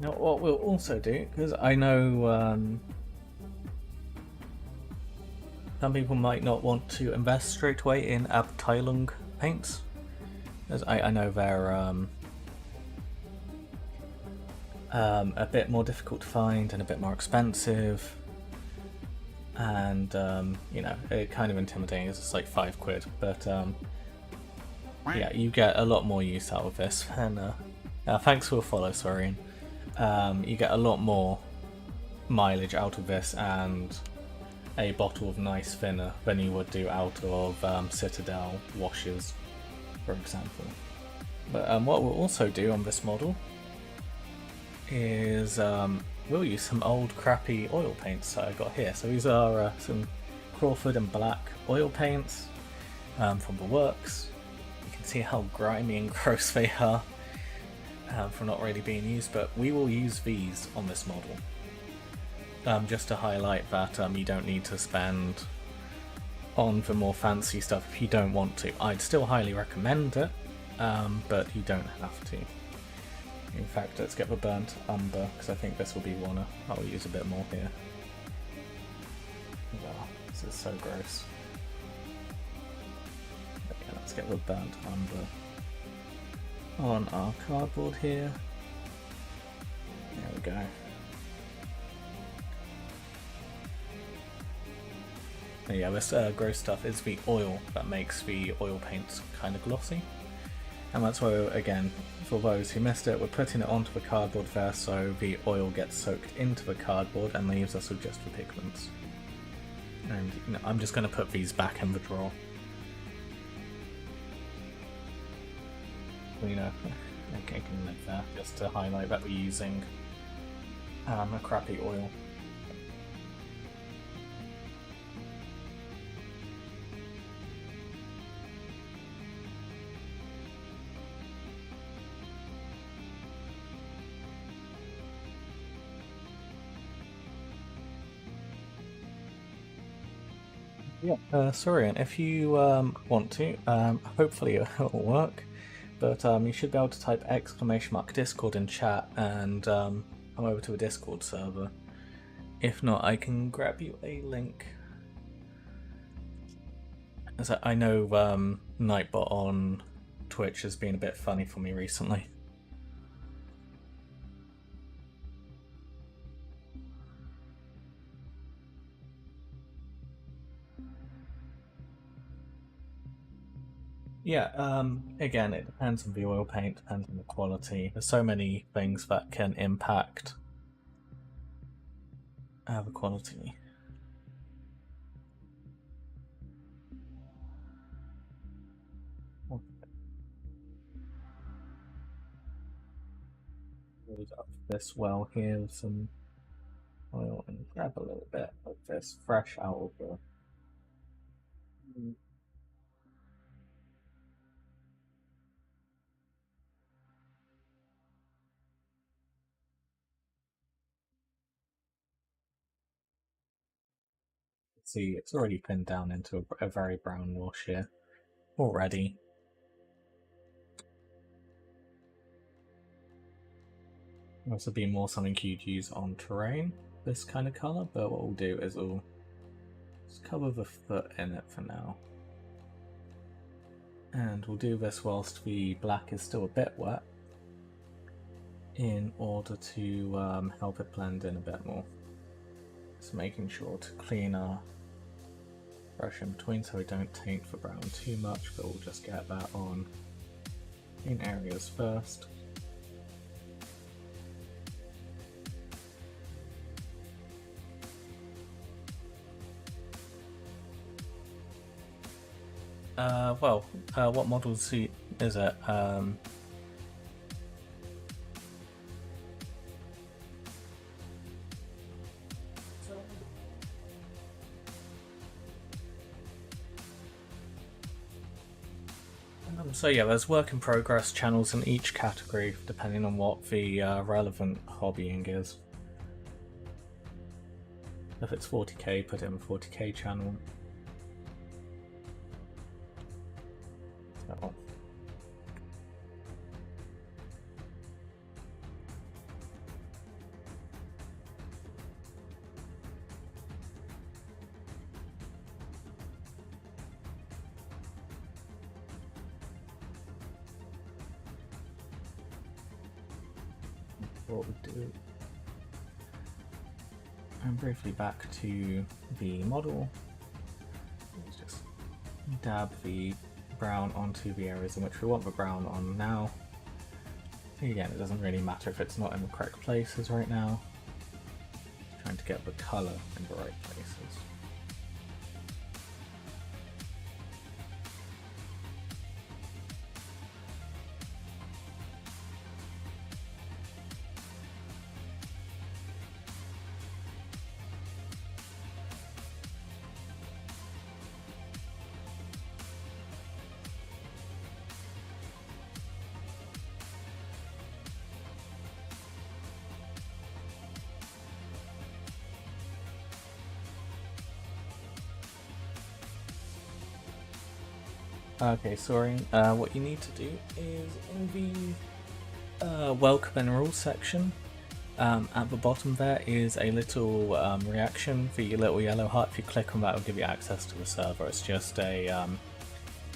[SPEAKER 2] Now, what we'll also do, because I know some people might not want to invest straight away in Abteilung paints, as I know they're a bit more difficult to find and a bit more expensive, and it kind of intimidating. It's like £5, but yeah, you get a lot more use out of this. And thanks for the follow, Sorian. You get a lot more mileage out of this and a bottle of nice thinner than you would do out of Citadel washes, for example. But what we'll also do on this model is we'll use some old crappy oil paints that I got here. So these are some Crawford and Black oil paints from the works. You can see how grimy and gross they are from not really being used, but we will use these on this model. Just to highlight that you don't need to spend on the more fancy stuff if you don't want to. I'd still highly recommend it, but you don't have to. In fact, let's get the burnt umber, because I think this will be one I'll use a bit more here. Oh, this is so gross. But yeah, let's get the burnt umber on our cardboard here. There we go. Yeah, this gross stuff is the oil that makes the oil paints kind of glossy. And that's why, again, for those who missed it, we're putting it onto the cardboard there so the oil gets soaked into the cardboard and leaves us with just the pigments. And I'm just going to put these back in the drawer. I can leave there just to highlight that we're using a crappy oil. Yeah, sorry, and if you want to, hopefully it will work, but you should be able to type !Discord in chat and come over to a Discord server. If not, I can grab you a link. As I know Nightbot on Twitch has been a bit funny for me recently. Yeah, again, it depends on the oil paint, depends on the quality. There's so many things that can impact the quality. Load up this well here with some oil and grab a little bit of this fresh out of the. See, it's already pinned down into a very brown wash here already. This would be more something you'd use on terrain, this kind of colour, but what we'll do is we'll just cover the foot in it for now. And we'll do this whilst the black is still a bit wet, in order to help it blend in a bit more. Just making sure to clean our brush in between so we don't taint the brown too much, but we'll just get that on in areas first. What model suit is it? So yeah, there's work in progress channels in each category, depending on what the relevant hobbying is. If it's 40k, put it in the 40k channel. So. What we'll do, and briefly back to the model, let's just dab the brown onto the areas in which we want the brown on now. Again, it doesn't really matter if it's not in the correct places right now. Trying to get the colour in the right places. Okay, sorry. What you need to do is in the welcome and rules section, at the bottom there is a little reaction, the little yellow heart. If you click on that, it'll give you access to the server. It's just a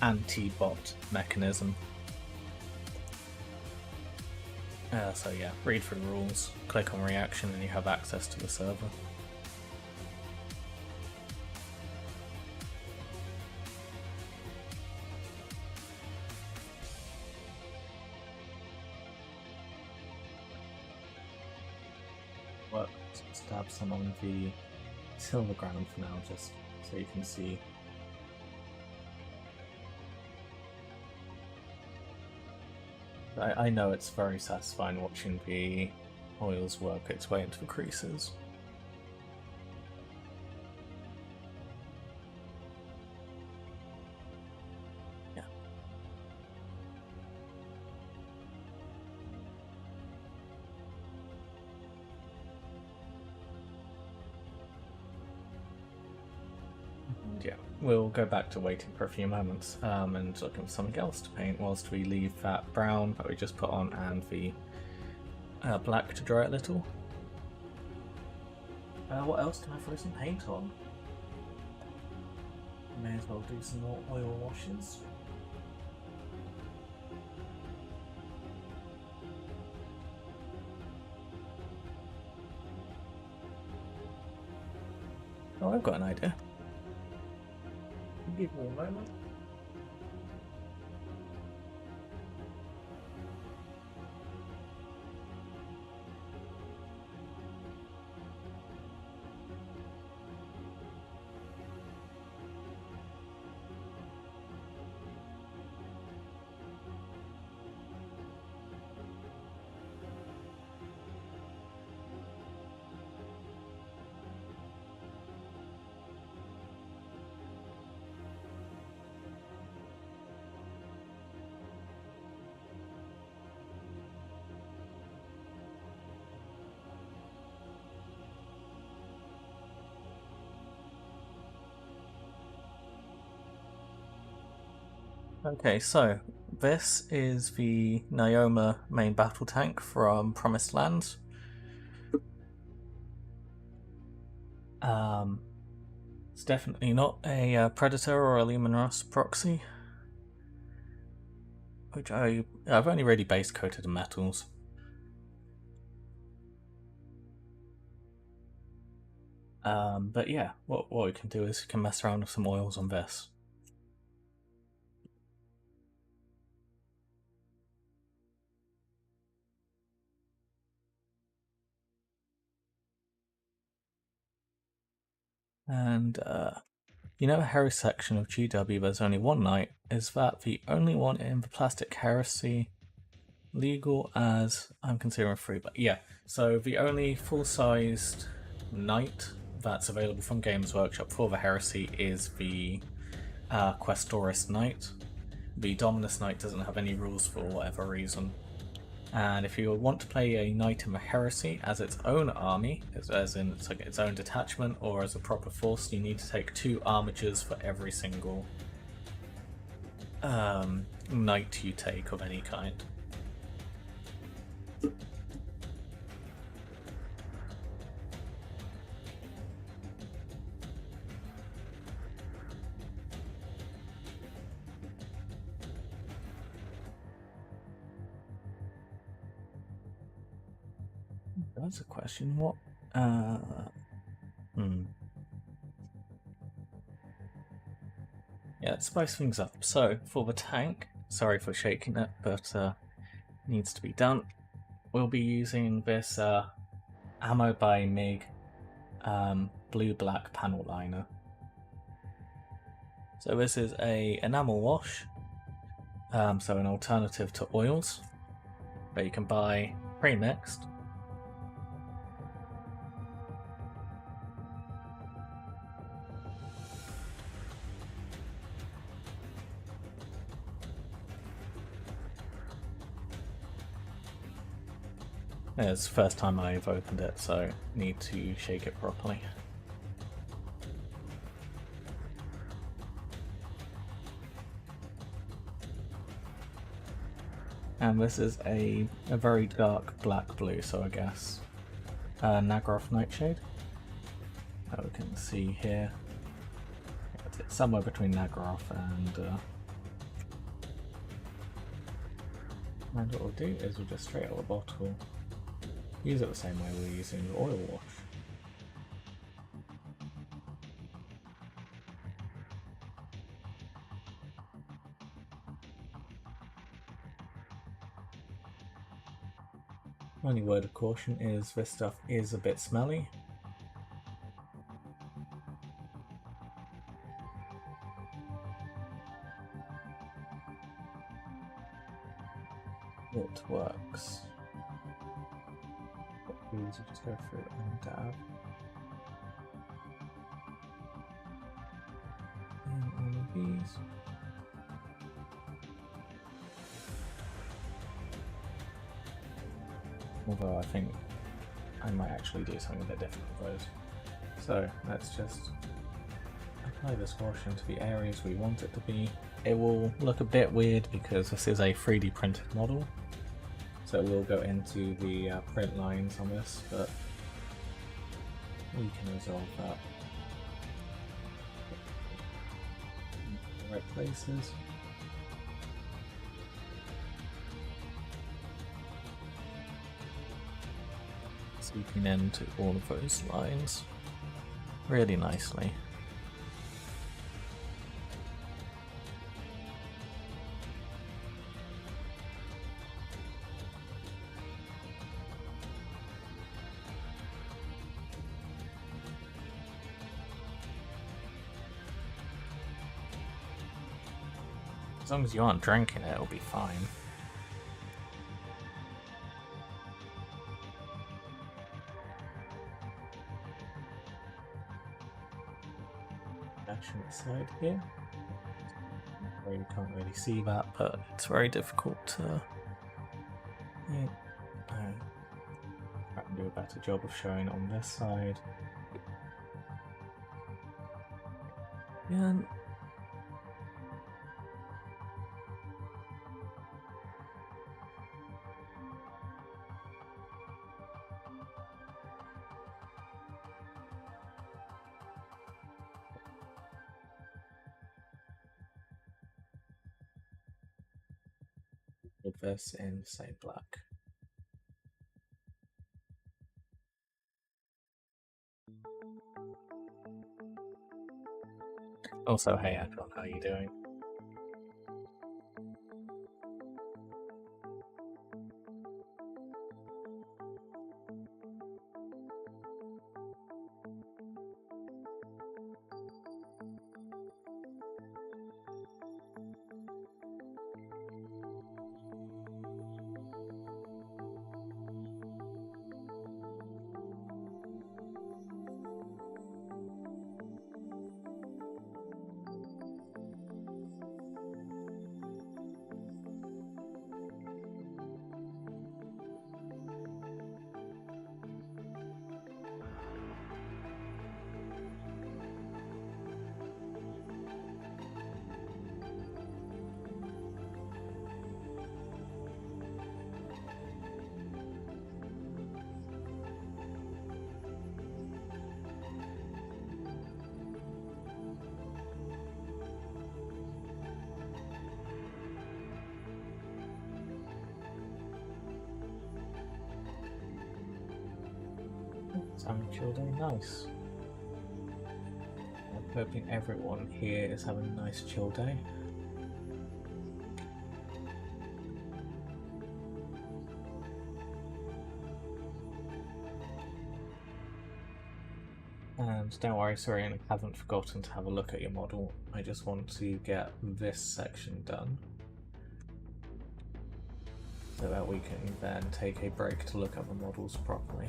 [SPEAKER 2] anti-bot mechanism. So yeah, read through rules, click on reaction, and you have access to the server. Dab some on the silver ground for now, just so you can see. I know it's very satisfying watching the oils work its way into the creases. Yeah. Yeah, we'll go back to waiting for a few moments and looking for something else to paint whilst we leave that brown that we just put on and the black to dry a little. What else can I throw some paint on? May as well do some more oil washes. Oh, I've got an idea. Give me a moment. Okay, so this is the Naoma main battle tank from Promised Land. It's definitely not a Predator or a Lehman Russ proxy, which I've only really base coated in metals. But yeah, what we can do is we can mess around with some oils on this. And you know, a Heresy section of GW, there's only one knight. Is that the only one in the Plastic Heresy? Legal as I'm considering free, but yeah. So the only full-sized knight that's available from Games Workshop for the Heresy is the Questoris Knight. The Dominus Knight doesn't have any rules for whatever reason. And if you want to play a knight in the Heresy as its own army, as in it's like its own detachment or as a proper force, you need to take 2 armatures for every single knight you take of any kind. That's a question. What? Yeah, let's spice things up. So, for the tank, sorry for shaking it, but needs to be done. We'll be using this Ammo by MiG blue-black panel liner. So this is a enamel wash, so an alternative to oils, that you can buy pre-mixed. It's the first time I've opened it, so need to shake it properly. And this is a very dark black blue, so I guess Naggaroth Nightshade. We can see here, it's somewhere between Naggaroth and what we'll do is we'll just straight out the bottle, use it the same way we're using the oil wash. Only word of caution is this stuff is a bit smelly. It works. These will just go through and dab. And all of these. Although I think I might actually do something a bit different with those. So let's just apply this wash into the areas we want it to be. It will look a bit weird because this is a 3D printed model, so we'll go into the print lines on this, but we can resolve that in the right places. Sweeping into all of those lines really nicely. As long as you aren't drinking it, it'll be fine. Action side here. You can't really see that, but it's very difficult to I can do a better job of showing it on this side. Yeah. With this in, say, black. Also, hey Adron, how are you doing? Having a chill day, nice. I'm hoping everyone here is having a nice chill day. And don't worry, sorry, I haven't forgotten to have a look at your model. I just want to get this section done, so that we can then take a break to look at the models properly.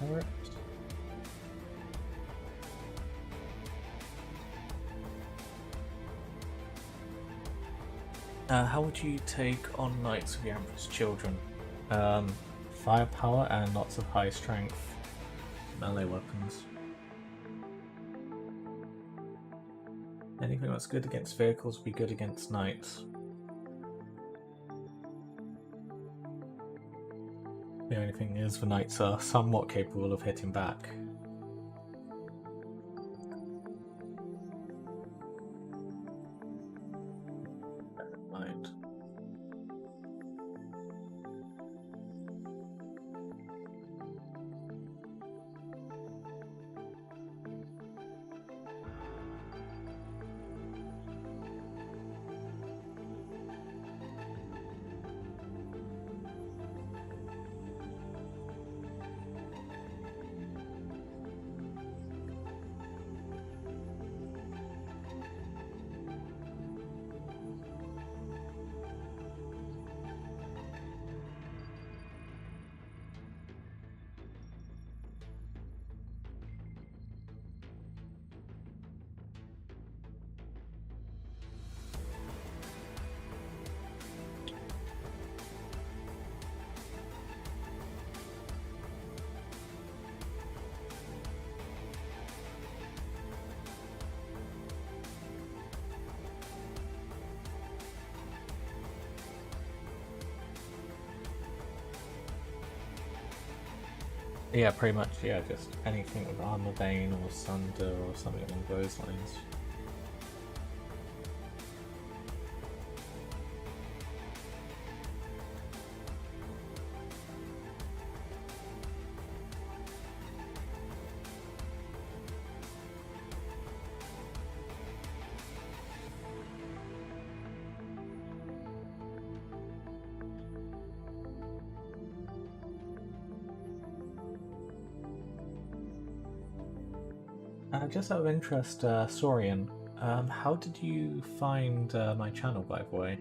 [SPEAKER 2] Alright. How would you take on knights with your Emperor's children? Firepower and lots of high strength melee weapons. Anything that's good against vehicles will be good against knights. The only thing is, the knights are somewhat capable of hitting back. Yeah, pretty much, yeah, just anything with Armor Bane or Sunder or something along those lines. Just out of interest, Saurian, how did you find my channel, by the way?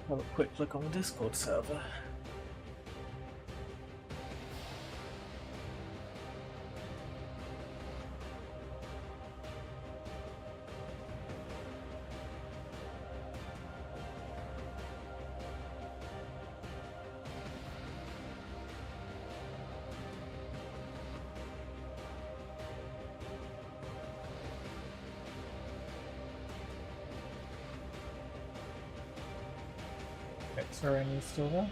[SPEAKER 2] Have a quick look on the Discord server. Okay, Saurian, you still there?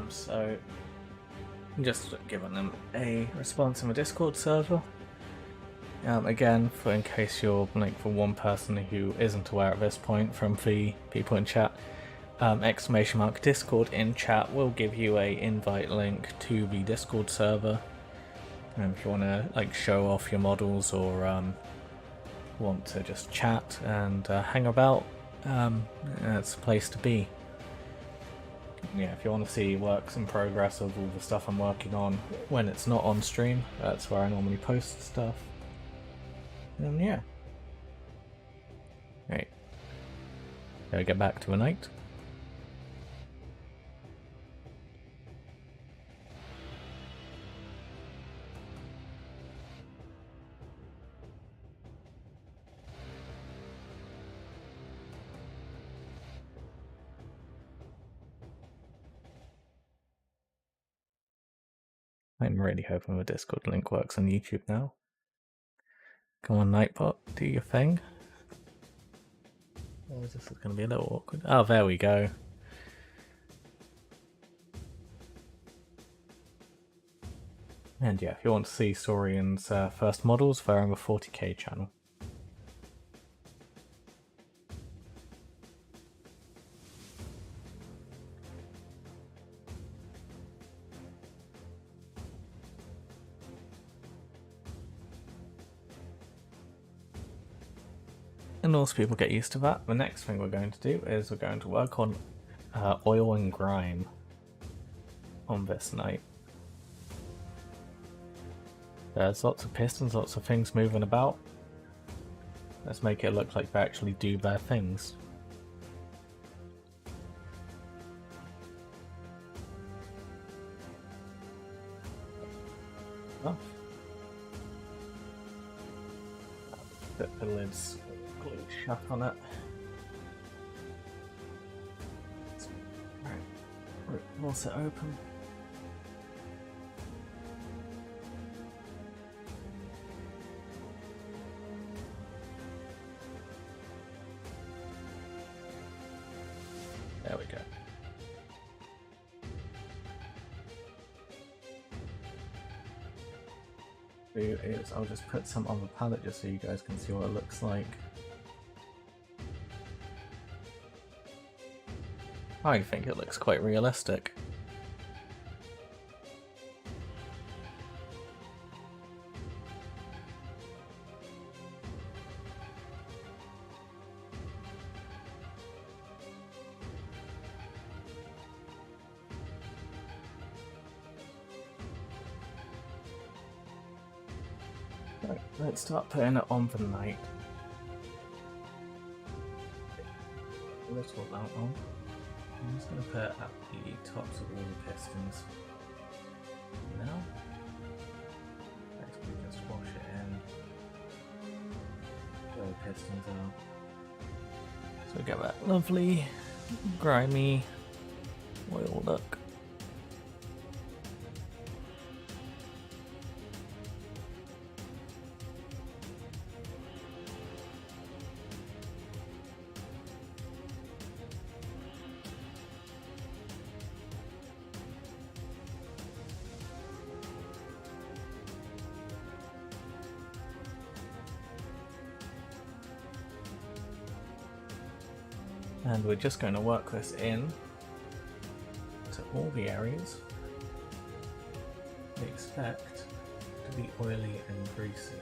[SPEAKER 2] So just giving them a response in the Discord server. Again, in case you're for one person who isn't aware at this point from the people in chat, !Discord in chat will give you a invite link to the Discord server. And if you want to show off your models or want to just chat and hang about, it's a place to be. Yeah, if you want to see works in progress of all the stuff I'm working on when it's not on stream, that's where I normally post stuff. And yeah. Right. Shall we get back to a night? I'm really hoping the Discord link works on YouTube now. Come on, Nightbot, do your thing. Oh, this is going to be a little awkward. Oh, there we go. And yeah, if you want to see Saurian's first models, they're on the 40k channel. And also people get used to that. The next thing we're going to do is we're going to work on oil and grime on this night. There's lots of pistons, lots of things moving about. Let's make it look like they actually do their things. Oh. Put the lid's glued shut on it. Right, force it open. There we go. Is I'll just put some on the palette just so you guys can see what it looks like. I think it looks quite realistic. Right, let's start putting it on the night. A little amount on. I'm just going to put it at the tops of all the pistons. Now, basically just wash it in where the pistons are. So we get that lovely, grimy oil look. And we're just going to work this in to all the areas we expect to be oily and greasy.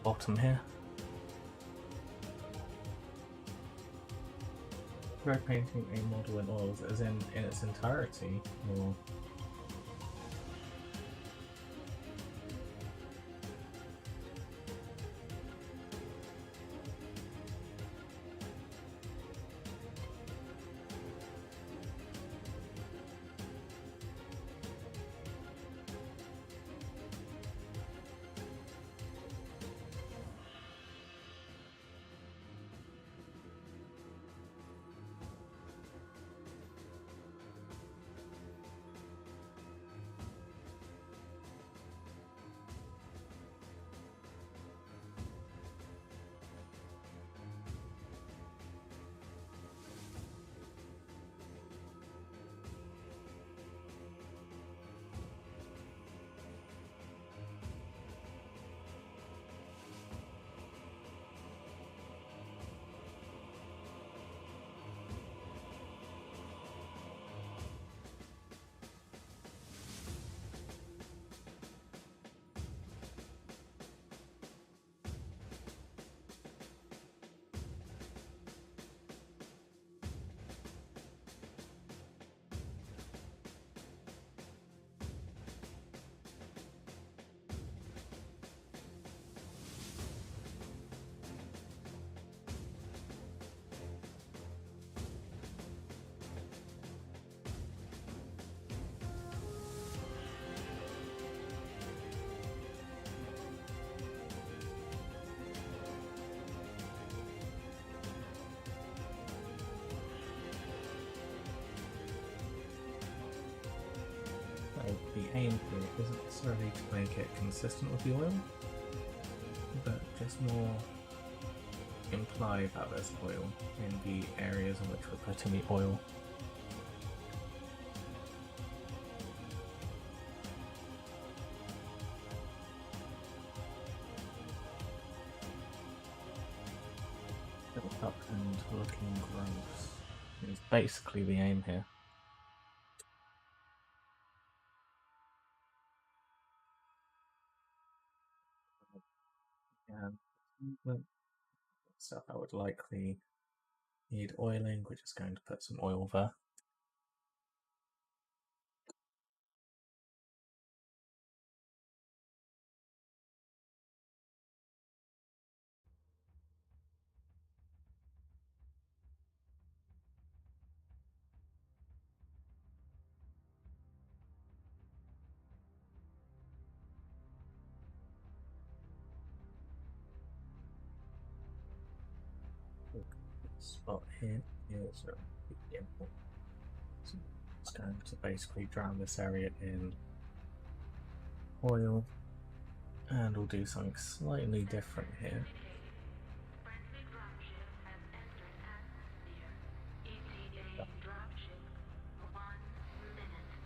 [SPEAKER 2] Bottom here. Try painting a model in oils as in its entirety, or aim here isn't necessarily to make it consistent with the oil, but just more imply that there's oil in the areas in which we're putting the oil. Built up and looking gross is basically the aim here. And stuff I would likely need oiling, we're just going to put some oil there. Spot here is the input. So it's going to basically drown this area in oil, and we'll do something slightly different here.
[SPEAKER 1] Friendly dropship has entered atmosphere. ETA dropship 1 minute.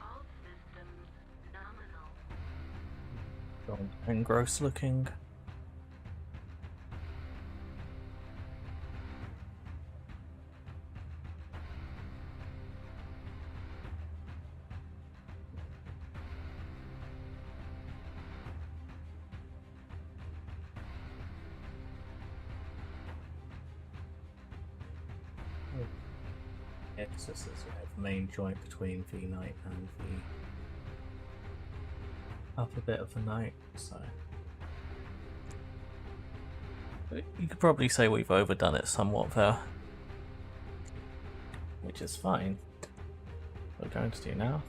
[SPEAKER 1] All systems nominal.
[SPEAKER 2] And gross looking. It's just this main joint between V night and the upper bit of the night, so you could probably say we've overdone it somewhat there, which is fine. What we're going to do now,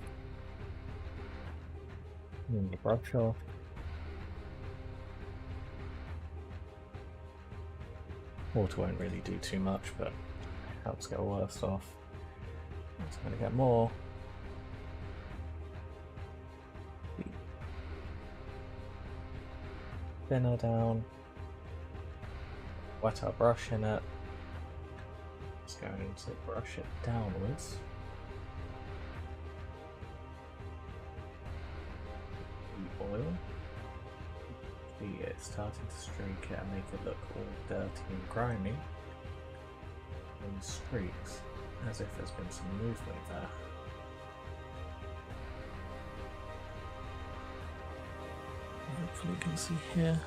[SPEAKER 2] move the brush off. Water won't really do too much, but it helps get worse off. It's going to get more. Thinner down. Wet our brush in it. Just going to brush it downwards. The oil. It's starting to streak it and make it look all dirty and grimy. In streaks, as if there's been some movement there. Hopefully you can see here.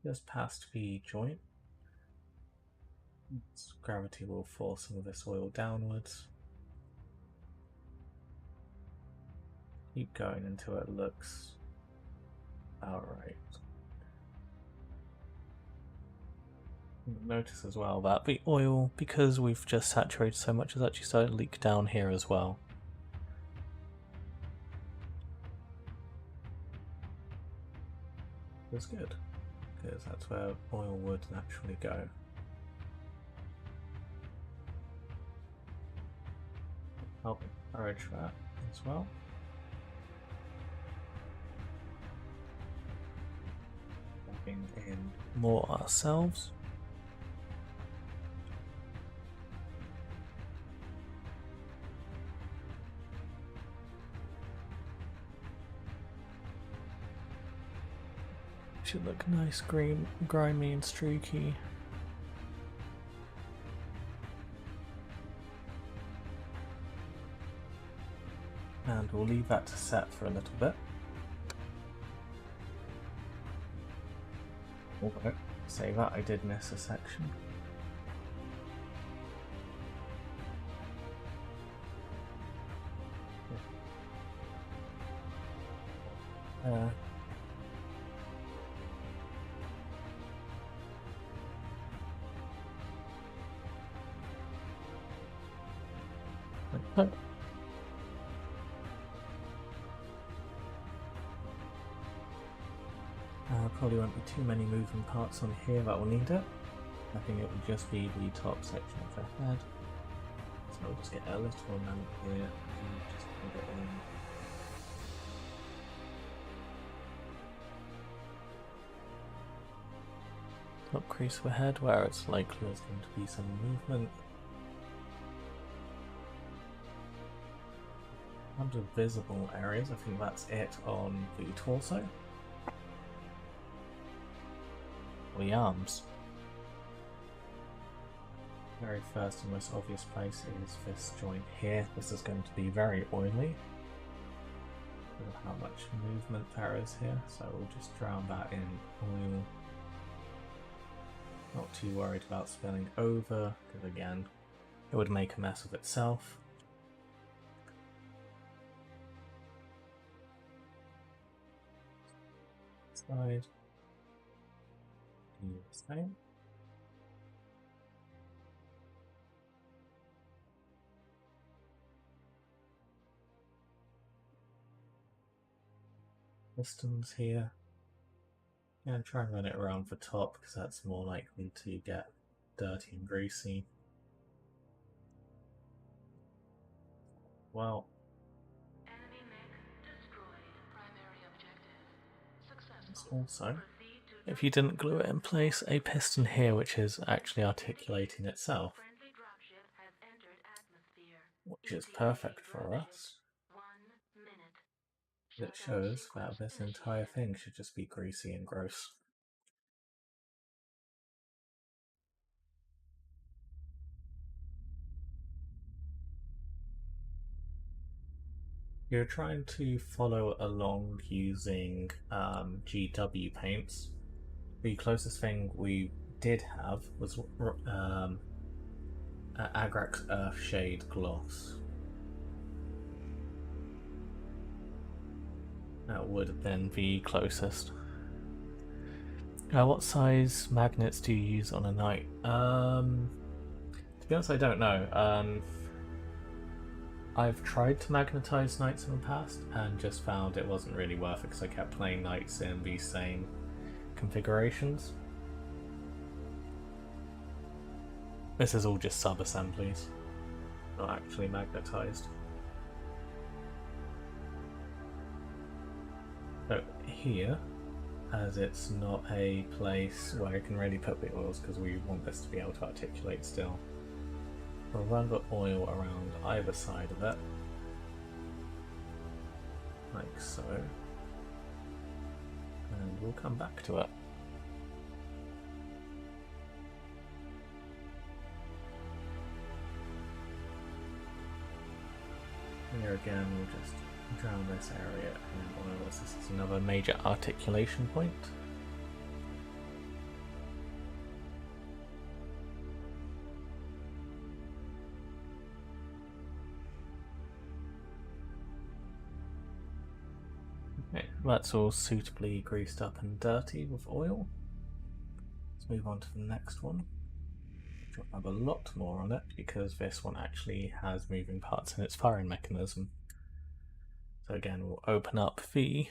[SPEAKER 2] Just past the joint. Gravity will force some of this oil downwards. Keep going until it looks about right. Notice as well that the oil, because we've just saturated so much, has actually started to leak down here as well. That's good, because that's where oil would naturally go. Help encourage that as well. Bring in more ourselves. Should look nice, green, grimy and streaky. And we'll leave that to set for a little bit. Okay, say that I did miss a section. Oh. Probably won't be too many moving parts on here that will need it. I think it would just be the top section of the head. So we'll just get a little amount here and just put it in. Top crease of the head where it's likely there's going to be some movement. In terms of visible areas, I think that's it on the torso. Or the arms. Very first and most obvious place is this joint here. This is going to be very oily. Look at how much movement there is here, so we'll just drown that in oil. Not too worried about spilling over, because again, it would make a mess of itself. Side. Do the same. Pistons here. And try and run it around the top because that's more likely to get dirty and greasy. Well,
[SPEAKER 1] Enemy mech destroyed. Primary objective
[SPEAKER 2] there's
[SPEAKER 1] successful.
[SPEAKER 2] also,
[SPEAKER 1] Proceed to
[SPEAKER 2] if you didn't glue it in place, a piston here which is actually articulating itself,
[SPEAKER 1] friendly dropship has entered atmosphere.
[SPEAKER 2] which is perfect for us.
[SPEAKER 1] 1 minute.
[SPEAKER 2] It
[SPEAKER 1] Shutdown
[SPEAKER 2] shows
[SPEAKER 1] sequence
[SPEAKER 2] that this entire thing should just be greasy and gross. You're trying to follow along using GW paints. The closest thing we did have was Agrax Earth Shade Gloss. That would have been the closest. What size magnets do you use on a knight? To be honest, I don't know. I've tried to magnetize knights in the past and just found it wasn't really worth it because I kept playing knights in the same configurations. This is all just sub-assemblies, not actually magnetized. So here, as it's not a place where I can really put the oils because we want this to be able to articulate still, we'll run the oil around either side of it, like so, and we'll come back to it. Here again, we'll just drown this area in oil as this is another major articulation point. Okay, that's all suitably greased up and dirty with oil. Let's move on to the next one. Which will have a lot more on it because this one actually has moving parts in its firing mechanism. So again, we'll open up the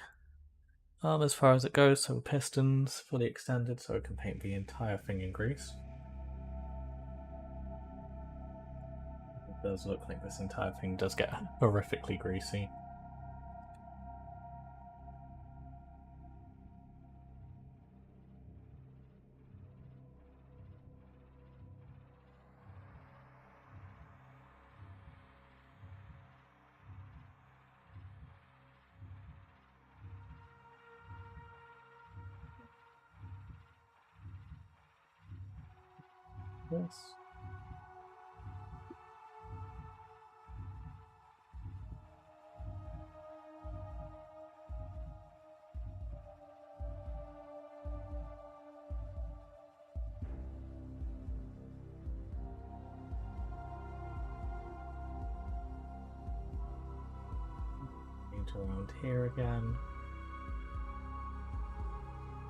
[SPEAKER 2] arm as far as it goes, so the pistons fully extended so it can paint the entire thing in grease. It does look like this entire thing does get horrifically greasy. Yes. Paint around here again.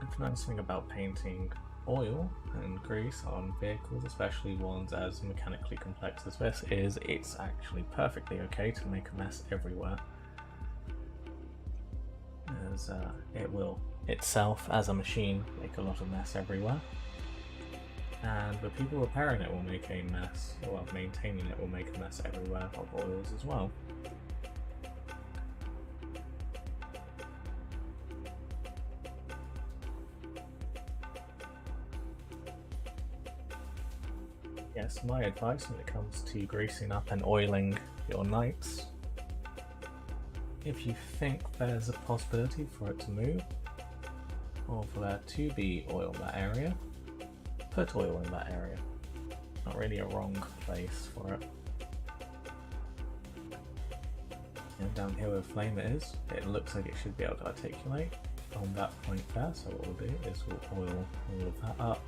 [SPEAKER 2] If you know anything about painting, oil and grease on vehicles, especially ones as mechanically complex as this, is it's actually perfectly okay to make a mess everywhere. As it will itself, as a machine, make a lot of mess everywhere. And the people repairing it will make a mess, or maintaining it will make a mess everywhere of oils as well. Yes, my advice when it comes to greasing up and oiling your knights, if you think there's a possibility for it to move, or for there to be oil in that area, put oil in that area. Not really a wrong place for it. And down here where the flame is, it looks like it should be able to articulate on that point there, so what we'll do is we'll oil all of that up.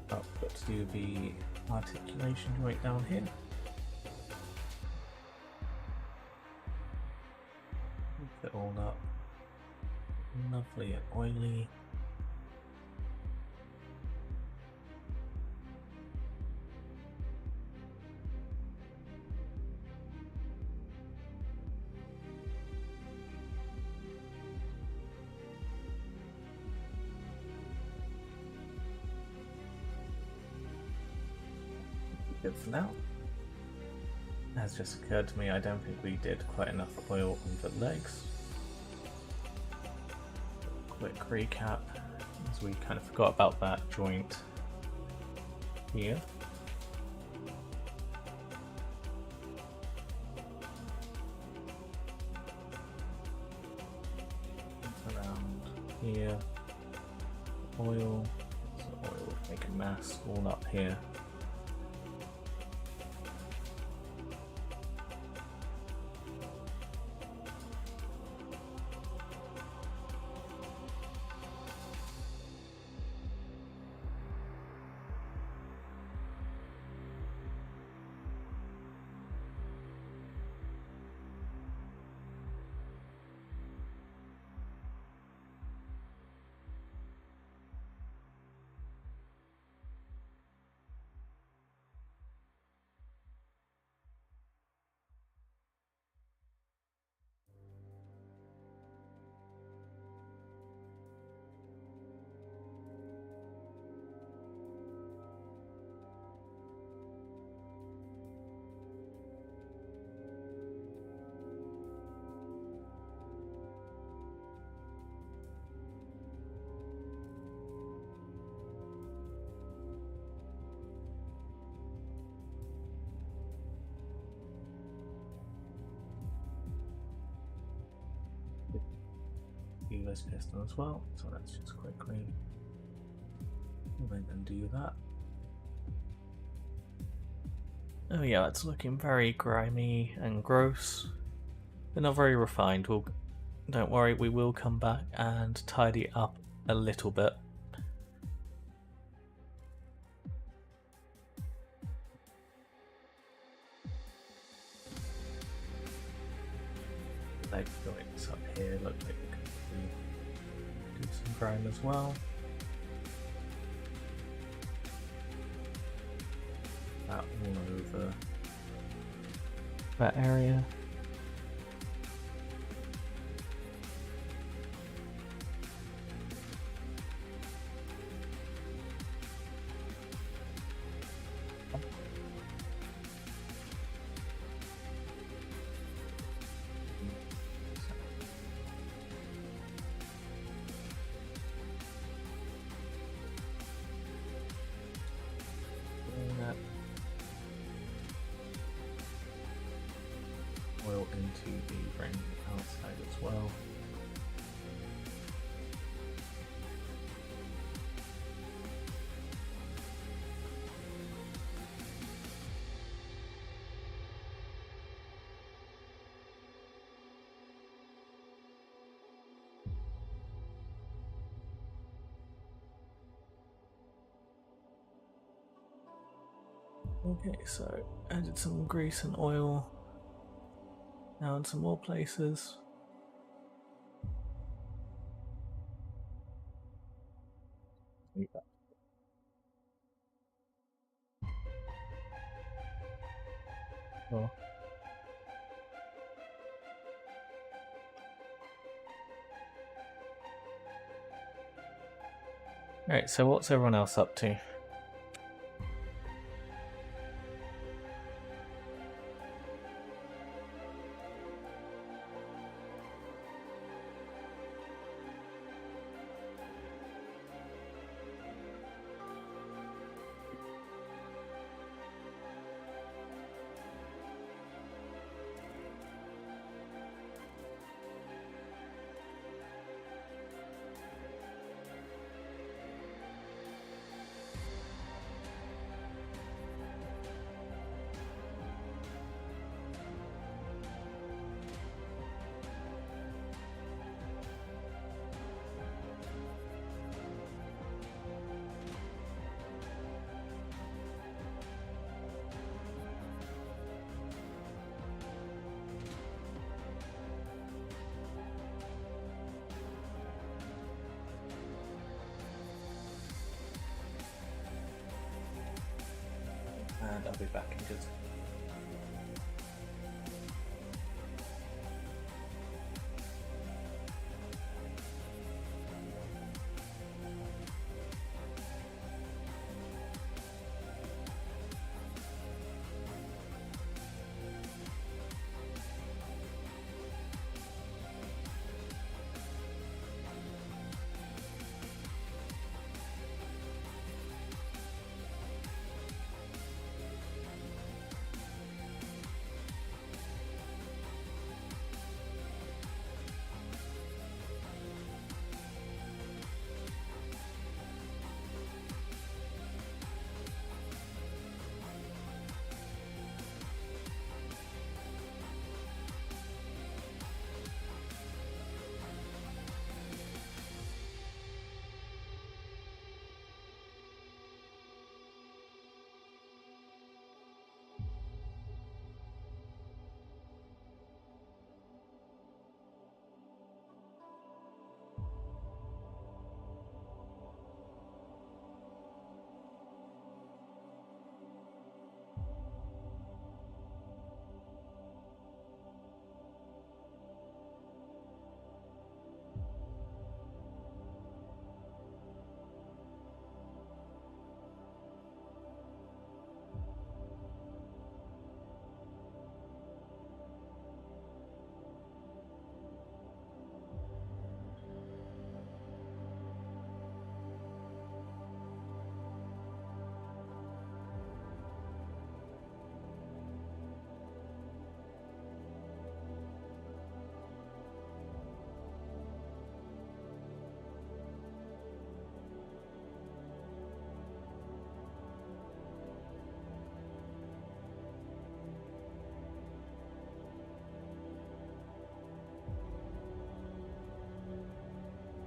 [SPEAKER 2] Up, let's do the articulation joint down here. Mix it all up. Lovely and oily. Good for now. Has just occurred to me, I don't think we did quite enough oil on the legs. Quick recap, as we kind of forgot about that joint here. Around here, oil, so oil would make a mass all up here. Do this piston as well, so let's just quickly move in and do that. Oh yeah, it's looking very grimy and gross, but not very refined. Don't worry, we will come back and tidy it up a little bit. Leg joints up here look like we could do some grime as well. That all over that area. Oil into the ring outside as well. Okay, so added some grease and oil. Now in some more places. Oh. Alright, so what's everyone else up to? And I'll be back in just.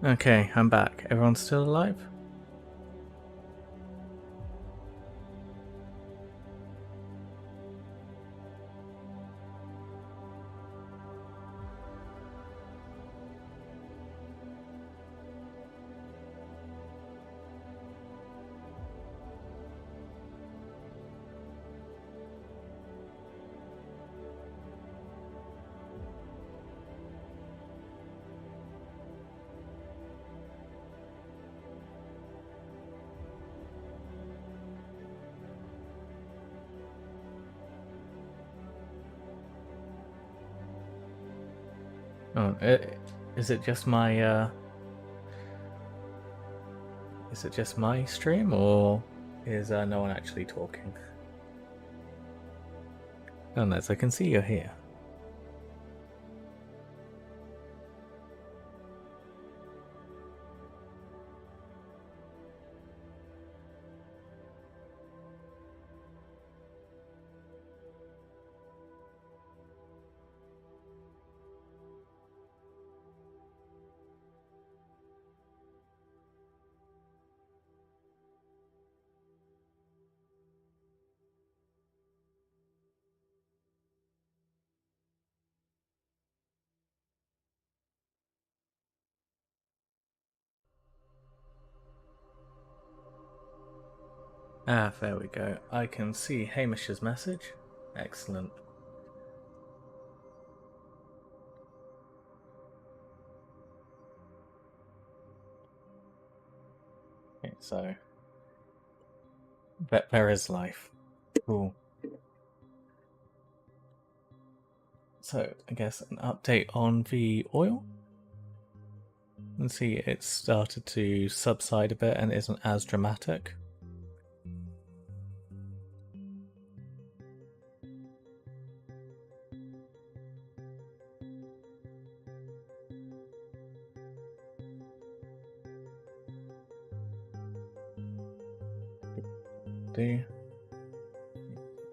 [SPEAKER 2] Okay, I'm back. Everyone's still alive? Oh, is it just my is it just my stream, or is no one actually talking? Oh, nice. I can see you're here. Ah, there we go. I can see Hamish's message. Excellent. Okay, so there is life. Cool. So I guess an update on the oil. You can see it's started to subside a bit and isn't as dramatic.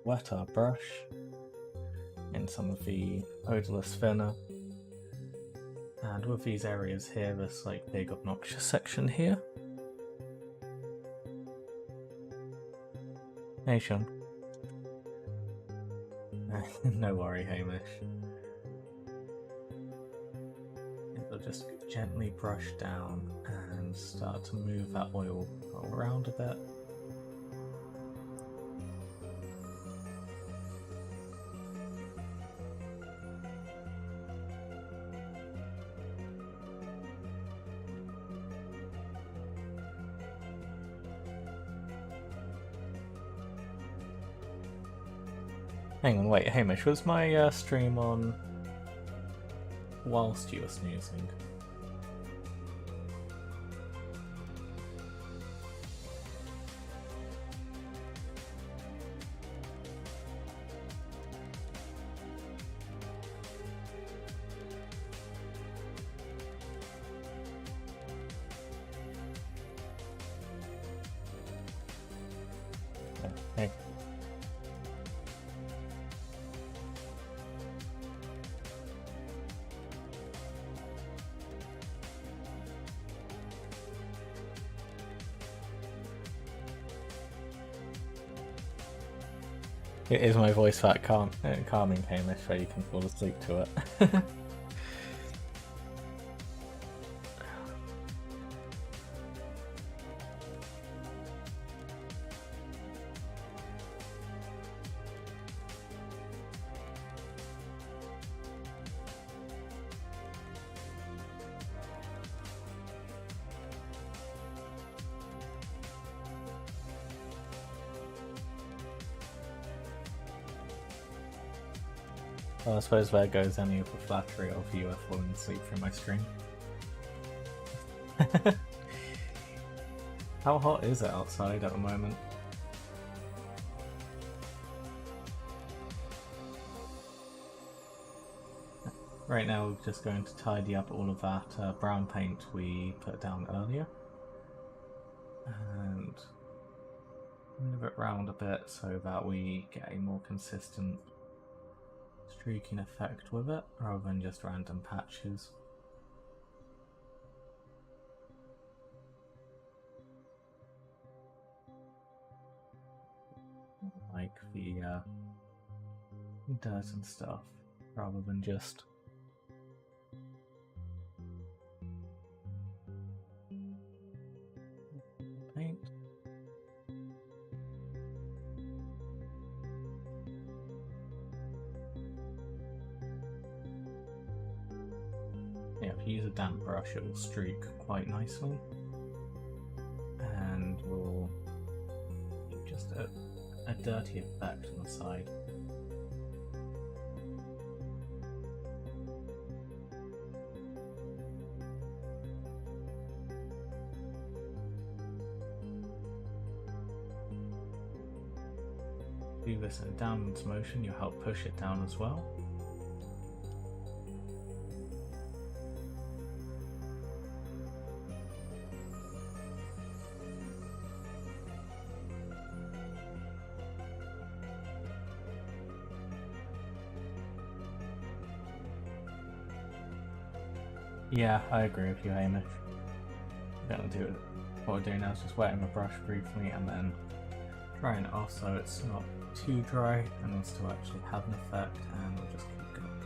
[SPEAKER 2] Wet our brush in some of the odorless thinner, and with these areas here, this like big obnoxious section here. Hey Sean. No worry, Hamish. It'll just gently brush down and start to move that oil around a bit. Hang on, wait, Hamish, was my stream on whilst you were snoozing? Hey. It is my voice that calming, Hamish, so you can fall asleep to it. Well, I suppose there goes any of the flattery of you falling asleep through my stream. How hot is it outside at the moment? Right now we're just going to tidy up all of that brown paint we put down earlier. And move it round a bit so that we get a more consistent streaking effect with it, rather than just random patches. Like the dirt and stuff, rather than just paint. Yeah, if you use a damp brush it will streak quite nicely, and will give just a dirty effect on the side. Do this in a downwards motion, you'll help push it down as well. Yeah, I agree with you, Hamish. What we're doing now is just wetting the brush briefly and then drying it off so it's not too dry and will still actually have an effect, and we'll just keep going.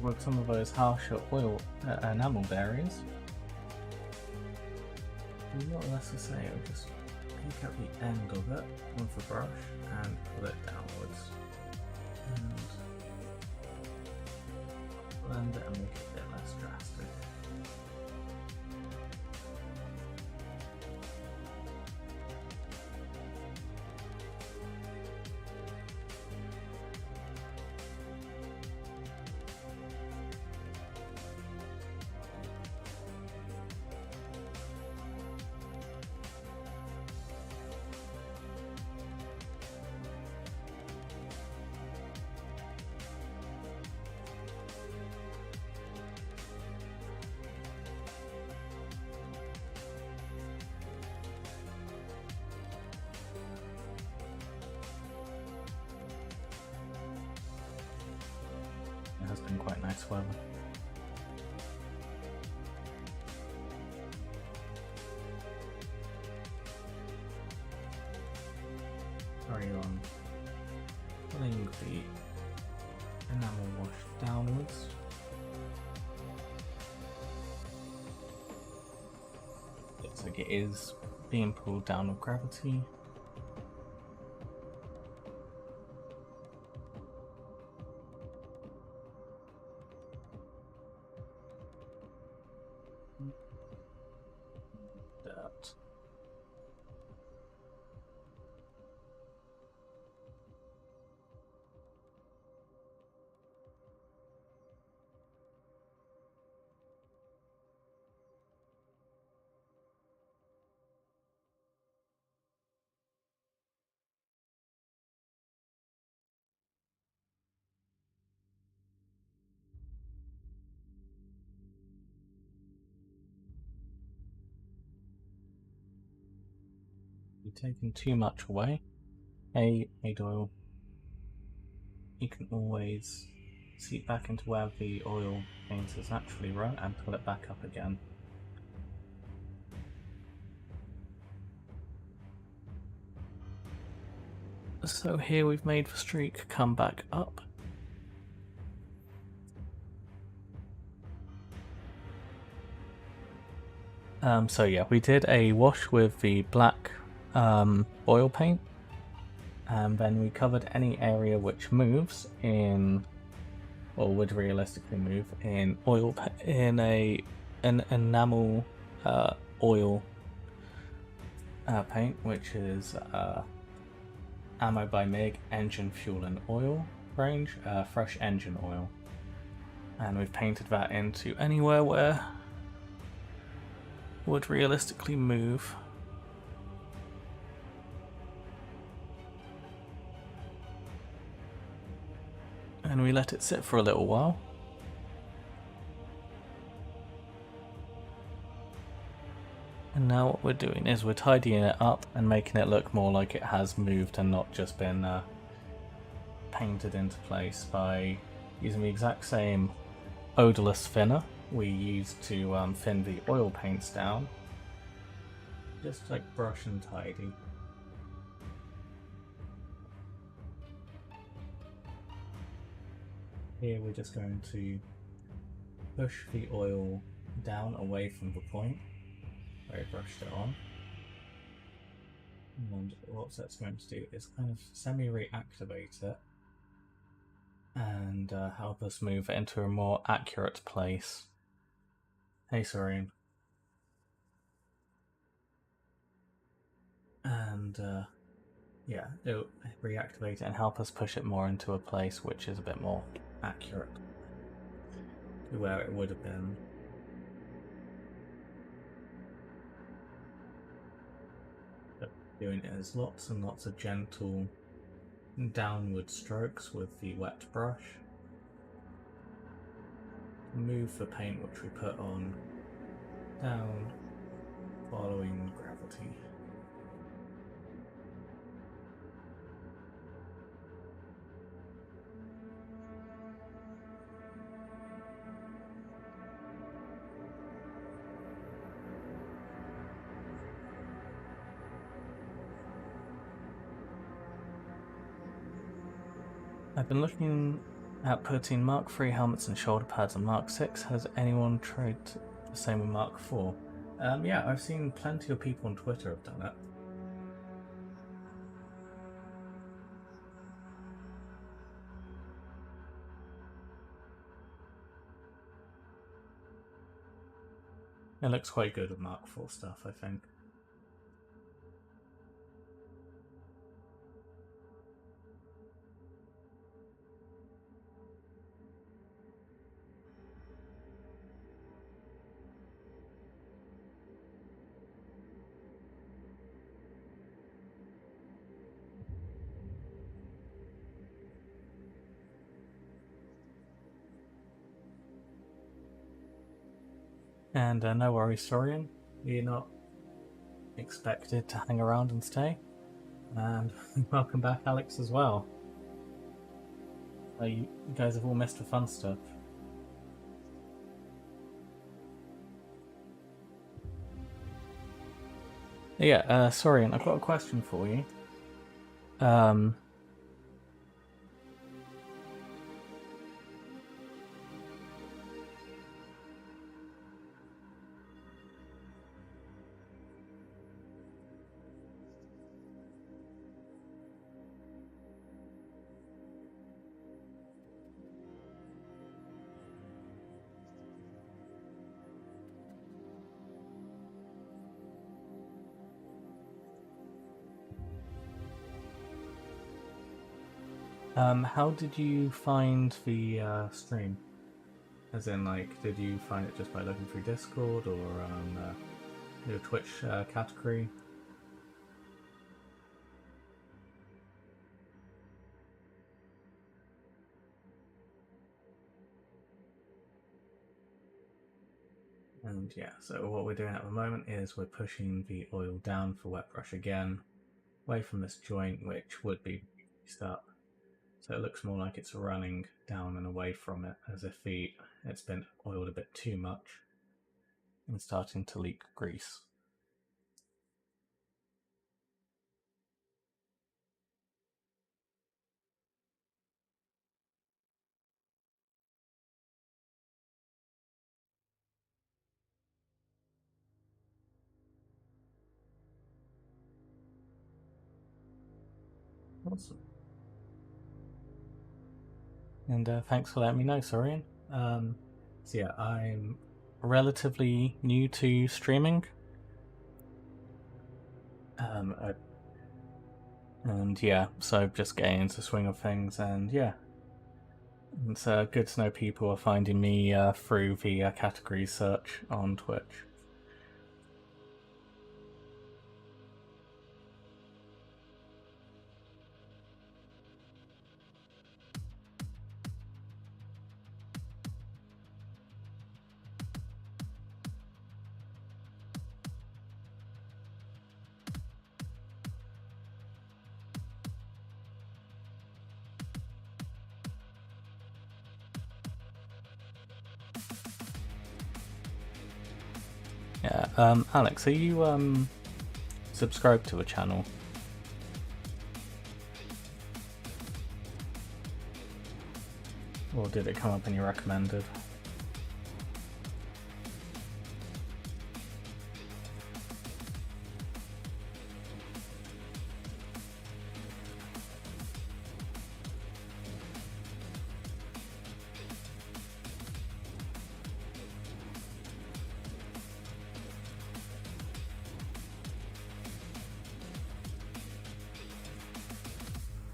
[SPEAKER 2] With some of those harsher oil enameled areas, Not less to say, I'll just pick up the end of it with the brush and pull it downwards. And blend it and make it a bit less drastic. It has been quite nice weather. Carry on pulling the enamel wash downwards. Looks like it is being pulled down with gravity. That. You're taking too much away. Hey Doyle, you can always seep back into where the oil paint is naturally run and pull it back up again. So here we've made the streak come back up. So yeah, we did a wash with the black oil paint, and then we covered any area which moves in, or would realistically move in oil in an enamel oil paint, which is Ammo by MiG engine fuel and oil range, fresh engine oil, and we've painted that into anywhere where would realistically move. And we let it sit for a little while. And now what we're doing is we're tidying it up and making it look more like it has moved and not just been painted into place by using the exact same odorless thinner we used to thin the oil paints down. Just like brush and tidy. Here we're just going to push the oil down away from the point where I brushed it on. And what that's going to do is kind of semi-reactivate it and help us move it into a more accurate place. Hey Serene. And yeah, it'll reactivate it and help us push it more into a place which is a bit more accurate to where it would have been. But doing it as lots and lots of gentle downward strokes with the wet brush. Move the paint which we put on down, following gravity. I've been looking at putting Mark III helmets and shoulder pads on Mark VI. Has anyone tried the same with Mark IV? Yeah, I've seen plenty of people on Twitter have done it. It looks quite good with Mark IV stuff, I think. And no worries, Sorian. You're not expected to hang around and stay. And welcome back, Alex, as well. You guys have all missed the fun stuff. Yeah, Sorian, I've got a question for you. How did you find the stream? As in, like, did you find it just by looking through Discord or your Twitch category? And yeah, so what we're doing at the moment is we're pushing the oil down for wet brush again, away from this joint, which would be greased up. So it looks more like it's running down and away from it, as if it's been oiled a bit too much and starting to leak grease. Awesome. And thanks for letting me know, Sorian. So yeah, I'm relatively new to streaming. And yeah, so just getting into the swing of things, and yeah, it's good to know people are finding me through the category search on Twitch. Yeah, Alex, are you subscribed to a channel? Or did it come up in your recommended?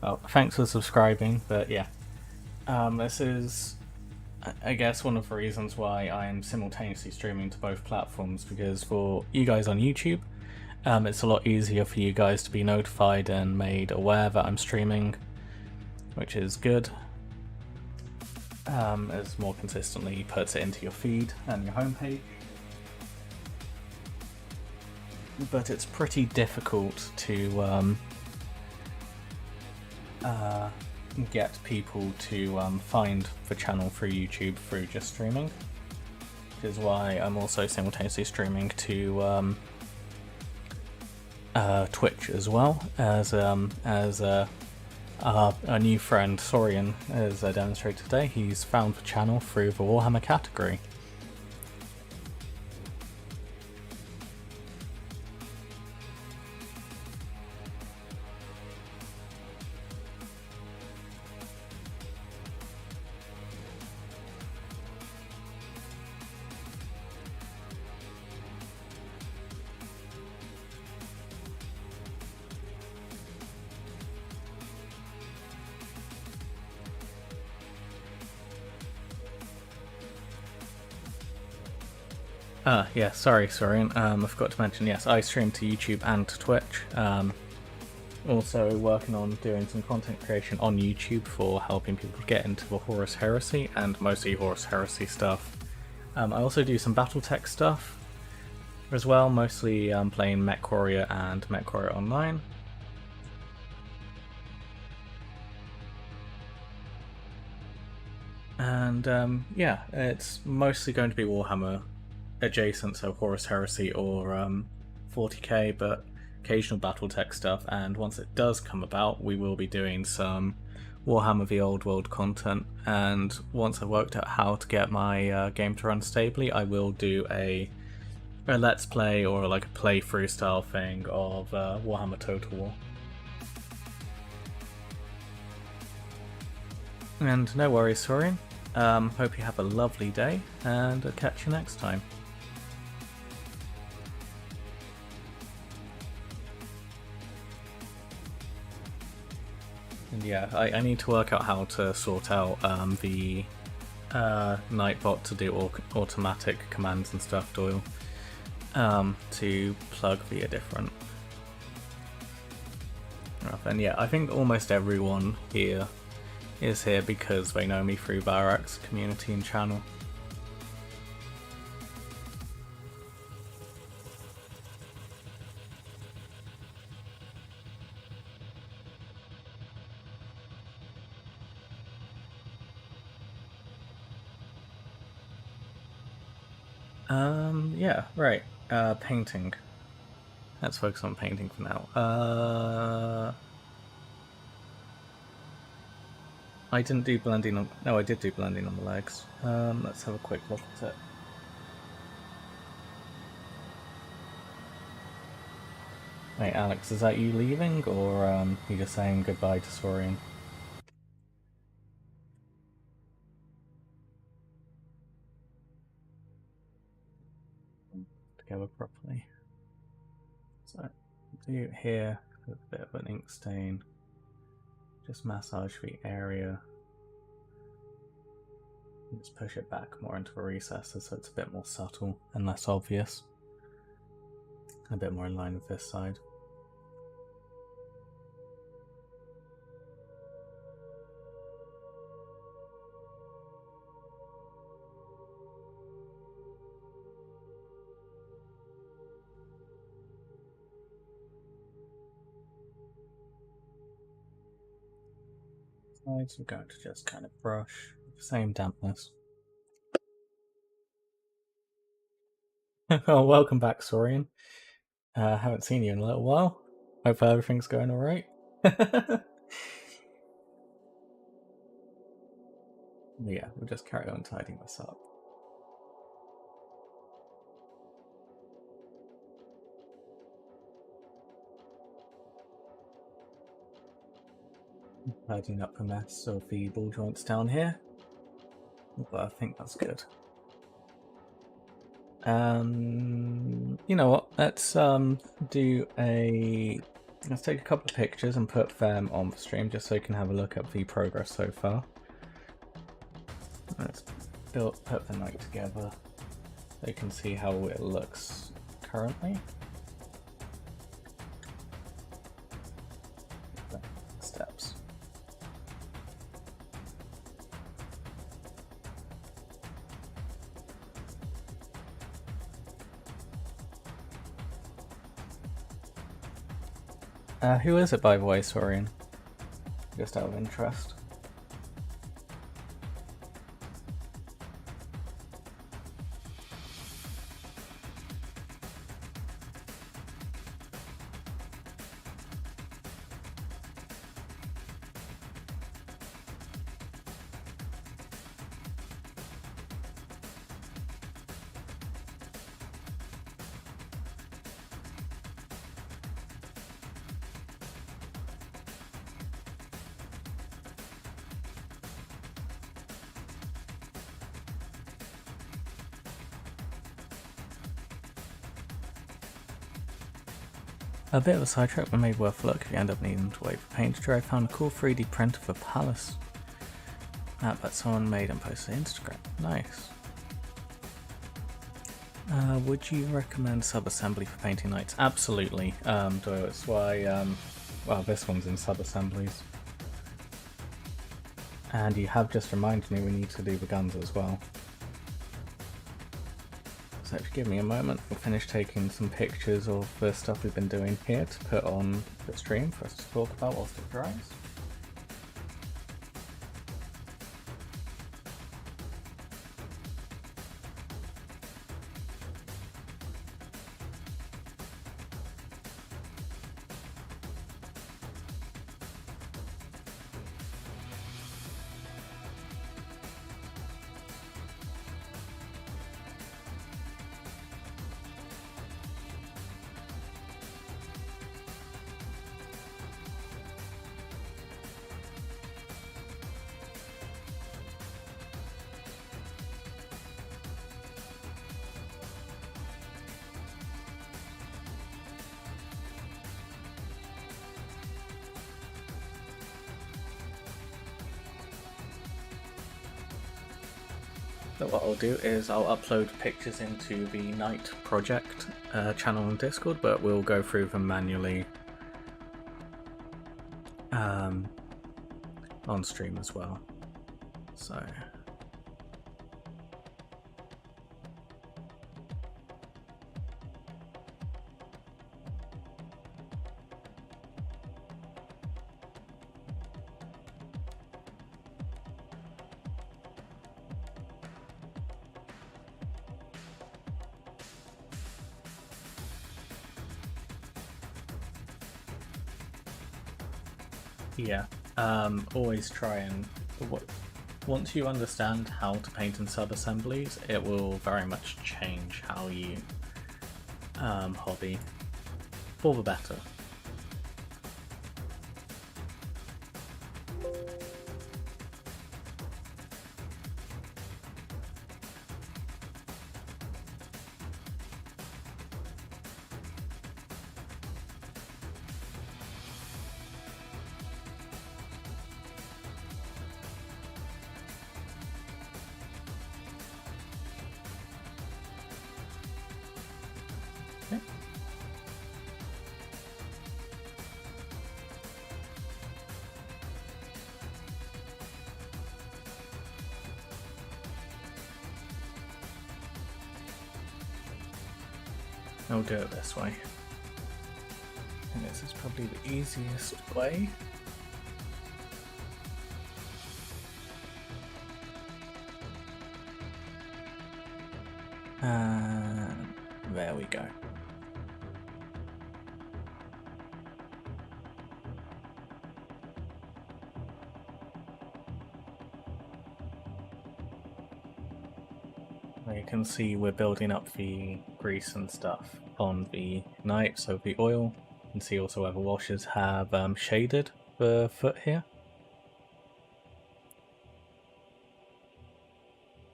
[SPEAKER 2] Well, thanks for subscribing, but yeah. This is, I guess, one of the reasons why I am simultaneously streaming to both platforms, because for you guys on YouTube, it's a lot easier for you guys to be notified and made aware that I'm streaming, which is good. As more consistently puts it into your feed and your homepage. But it's pretty difficult to get people to find the channel through YouTube through just streaming, which is why I'm also simultaneously streaming to Twitch as well, as a new friend Sorian has demonstrated today. He's found the channel through the Warhammer category. Yeah, sorry, Sorian. I forgot to mention, yes, I stream to YouTube and to Twitch. Also working on doing some content creation on YouTube for helping people get into the Horus Heresy, and mostly Horus Heresy stuff. I also do some Battletech stuff as well, mostly playing MechWarrior and MechWarrior Online. And yeah, it's mostly going to be Warhammer adjacent, so Horus Heresy or 40k, but occasional Battletech stuff. And once it does come about, we will be doing some Warhammer the Old World content. And once I've worked out how to get my game to run stably, I will do a let's play or like a playthrough style thing of Warhammer Total War. And no worries, Sorian. Hope you have a lovely day, and I'll catch you next time. And yeah, I need to work out how to sort out the Nightbot to do automatic commands and stuff, Doyle, to plug via different. And yeah, I think almost everyone here is here because they know me through Barak's community and channel. Yeah, right. Painting. Let's focus on painting for now. I didn't do blending on... No, I did do blending on the legs. Let's have a quick look at it. Wait, Alex, is that you leaving, or you just saying goodbye to Sorian? Together properly. So, do here with a bit of an ink stain. Just massage the area. And just push it back more into the recesses so it's a bit more subtle and less obvious. A bit more in line with this side. Sides, we're going to just kind of brush with the same dampness. Oh, welcome back, Sorian. Haven't seen you in a little while. Hope everything's going alright. Yeah, we'll just carry on tidying this up. Tidying up a mess of the ball joints down here. But I think that's good. You know what? Let's let's take a couple of pictures and put them on the stream just so you can have a look at the progress so far. Let's put the night together so you can see how it looks currently. Steps. Who is it, by the way, Sorian? Just out of interest. A bit of a sidetrack, but maybe worth a look if you end up needing to wait for paint to dry. I found a cool 3D print of a palace that someone made and posted to Instagram. Nice. Would you recommend sub-assembly for painting nights? Absolutely. That's why, well, this one's in sub-assemblies. And you have just reminded me we need to do the guns as well. So if you give me a moment, we'll finish taking some pictures of the stuff we've been doing here to put on the stream for us to talk about whilst it dries. So what I'll do is I'll upload pictures into the Night Project channel on Discord, but we'll go through them manually on stream as well. So yeah, always try and once you understand how to paint in sub-assemblies, it will very much change how you hobby for the better. I'll do it this way. And this is probably the easiest way. And there we go. You can see we're building up the grease and stuff on the knight, so the oil. You can see also where the washers have shaded the foot here.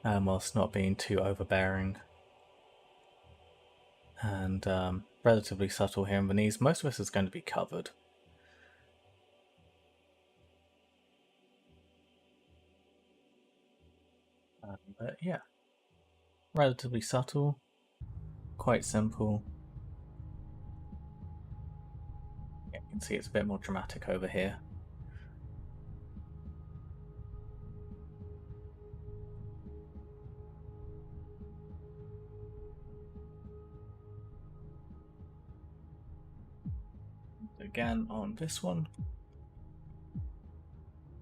[SPEAKER 2] Whilst not being too overbearing. And relatively subtle here in the knees. Most of this is going to be covered. But yeah. Relatively subtle, quite simple. Yeah, you can see it's a bit more dramatic over here. Again on this one,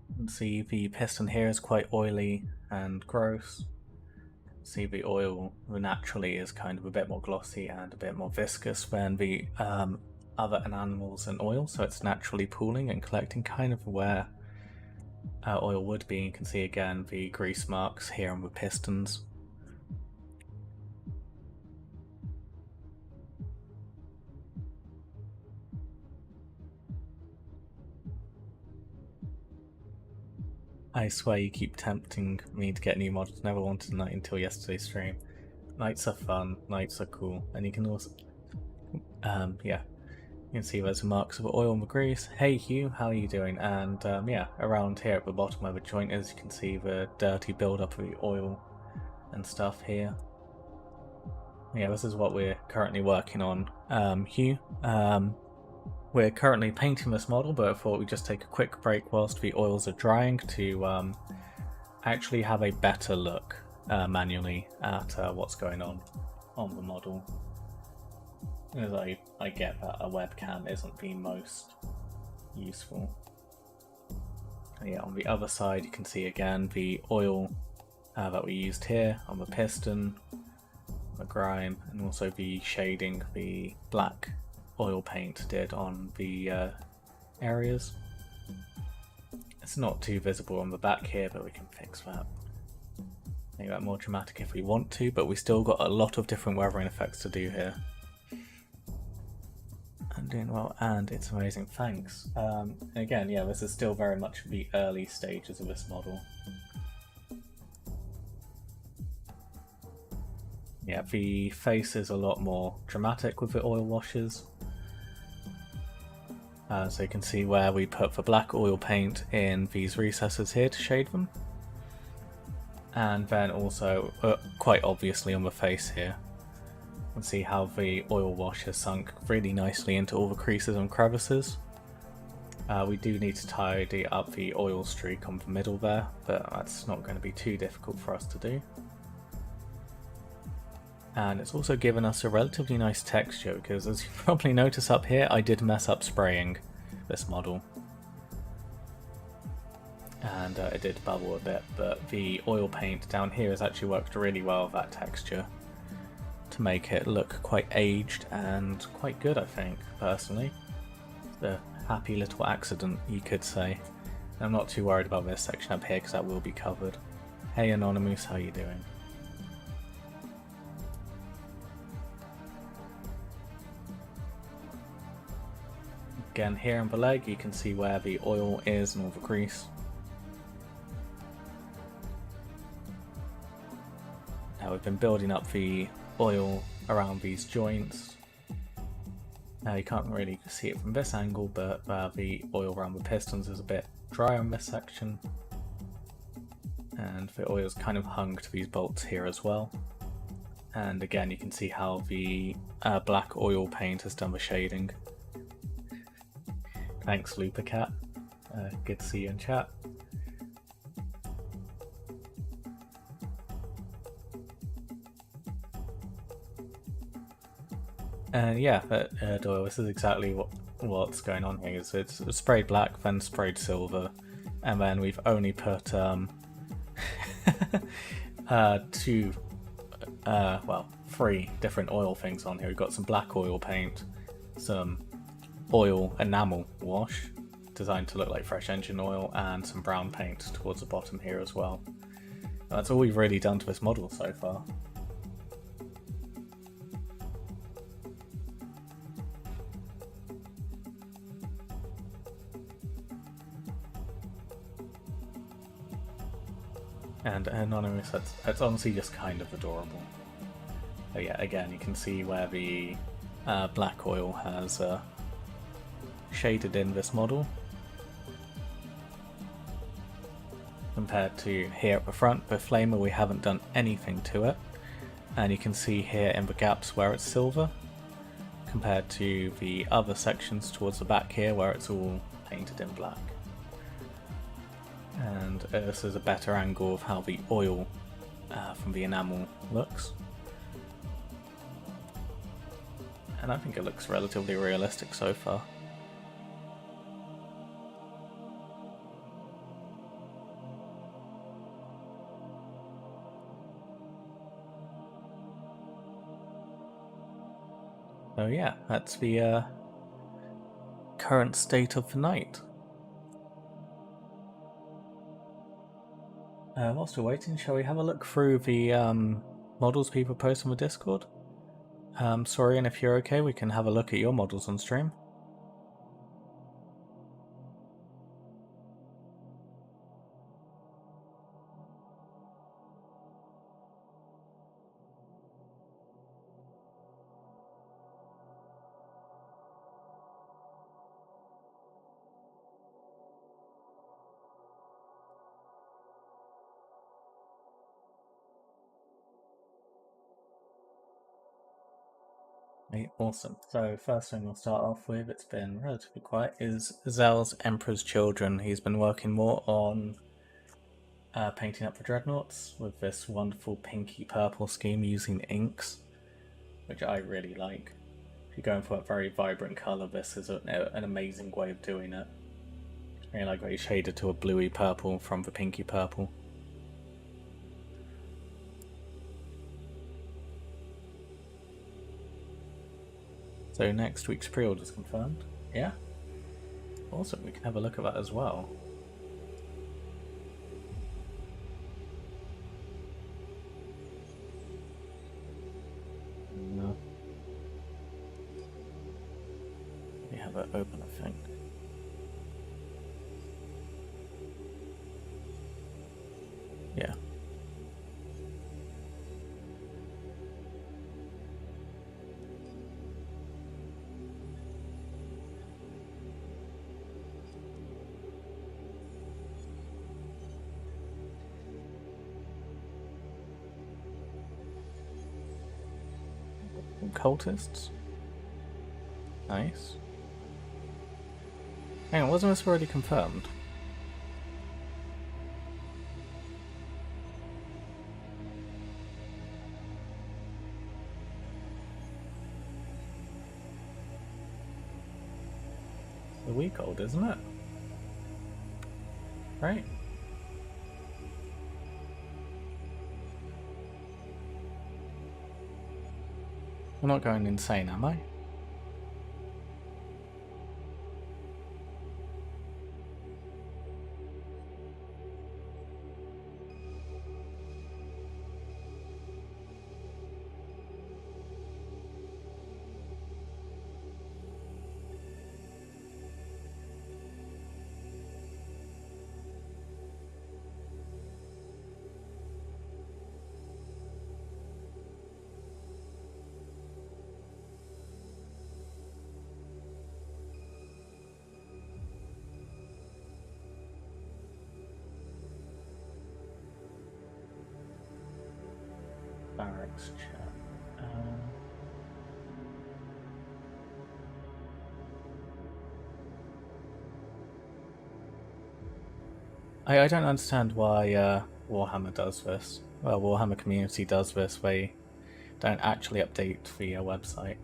[SPEAKER 2] you can see the piston here is quite oily and gross. See the oil naturally is kind of a bit more glossy and a bit more viscous than the other animals and oil, so it's naturally pooling and collecting kind of where oil would be. You can see again the grease marks here on the pistons. I swear you keep tempting me to get new mods. Never wanted a night until yesterday's stream. Nights are fun, nights are cool, and you can also, yeah, you can see there's marks of oil and the grease. Hey Hugh, how are you doing? And yeah, around here at the bottom where the joint is, you can see the dirty build-up of the oil and stuff here. Yeah, this is what we're currently working on. Hugh, we're currently painting this model, but I thought we'd just take a quick break whilst the oils are drying to actually have a better look manually at what's going on the model. As I get that a webcam isn't the most useful. Yeah, on the other side you can see again the oil that we used here on the piston, the grime, and also the shading the black oil paint did on the areas. It's not too visible on the back here, but we can fix that. Make that more dramatic if we want to, but we still got a lot of different weathering effects to do here. I'm doing well, and it's amazing, thanks. Again, yeah, this is still very much the early stages of this model. Yeah, the face is a lot more dramatic with the oil washes. So you can see where we put the black oil paint in these recesses here to shade them. And then also, quite obviously on the face here, you can see how the oil wash has sunk really nicely into all the creases and crevices. We do need to tidy up the oil streak on the middle there, but that's not going to be too difficult for us to do. And it's also given us a relatively nice texture, because as you probably notice up here, I did mess up spraying this model. And it did bubble a bit, but the oil paint down here has actually worked really well with that texture to make it look quite aged and quite good, I think, personally. The happy little accident, you could say. I'm not too worried about this section up here because that will be covered. Hey Anonymous, how you doing? Again, here on the leg you can see where the oil is and all the grease. Now we've been building up the oil around these joints. Now you can't really see it from this angle, but the oil around the pistons is a bit dry on this section. And the oil is kind of hung to these bolts here as well. And again, you can see how the black oil paint has done the shading. Thanks, Lupercat. Good to see you in chat. Yeah, Doyle, this is exactly what's going on here. So it's sprayed black, then sprayed silver, and then we've only put three different oil things on here. We've got some black oil paint, some oil enamel wash designed to look like fresh engine oil, and some brown paint towards the bottom here as well. That's all we've really done to this model so far. And Anonymous, that's honestly just kind of adorable. But yeah, again, you can see where the black oil has shaded in this model. Compared to here at the front, the flamer we haven't done anything to it. And you can see here in the gaps where it's silver, compared to the other sections towards the back here where it's all painted in black. And this is a better angle of how the oil from the enamel looks. And I think it looks relatively realistic so far. So yeah, that's the current state of the night. Whilst we're waiting, shall we have a look through the models people post on the Discord? Sorry, and if you're okay, we can have a look at your models on stream. Right, awesome. So first thing we'll start off with, it's been relatively quiet, is Zell's Emperor's Children. He's been working more on painting up the dreadnoughts with this wonderful pinky purple scheme using inks, which I really like. If you're going for a very vibrant colour, this is an amazing way of doing it. I really like how he shaded to a bluey purple from the pinky purple. So next week's pre-order's confirmed. Yeah? Awesome, we can have a look at that as well. No. We have it open, I think. Yeah. Cultists. Nice. Hang on, wasn't this already confirmed? A week old, isn't it? Right? I'm not going insane, am I? Barracks chat. I don't understand why Warhammer does this. Well, Warhammer community does this. They don't actually update the website.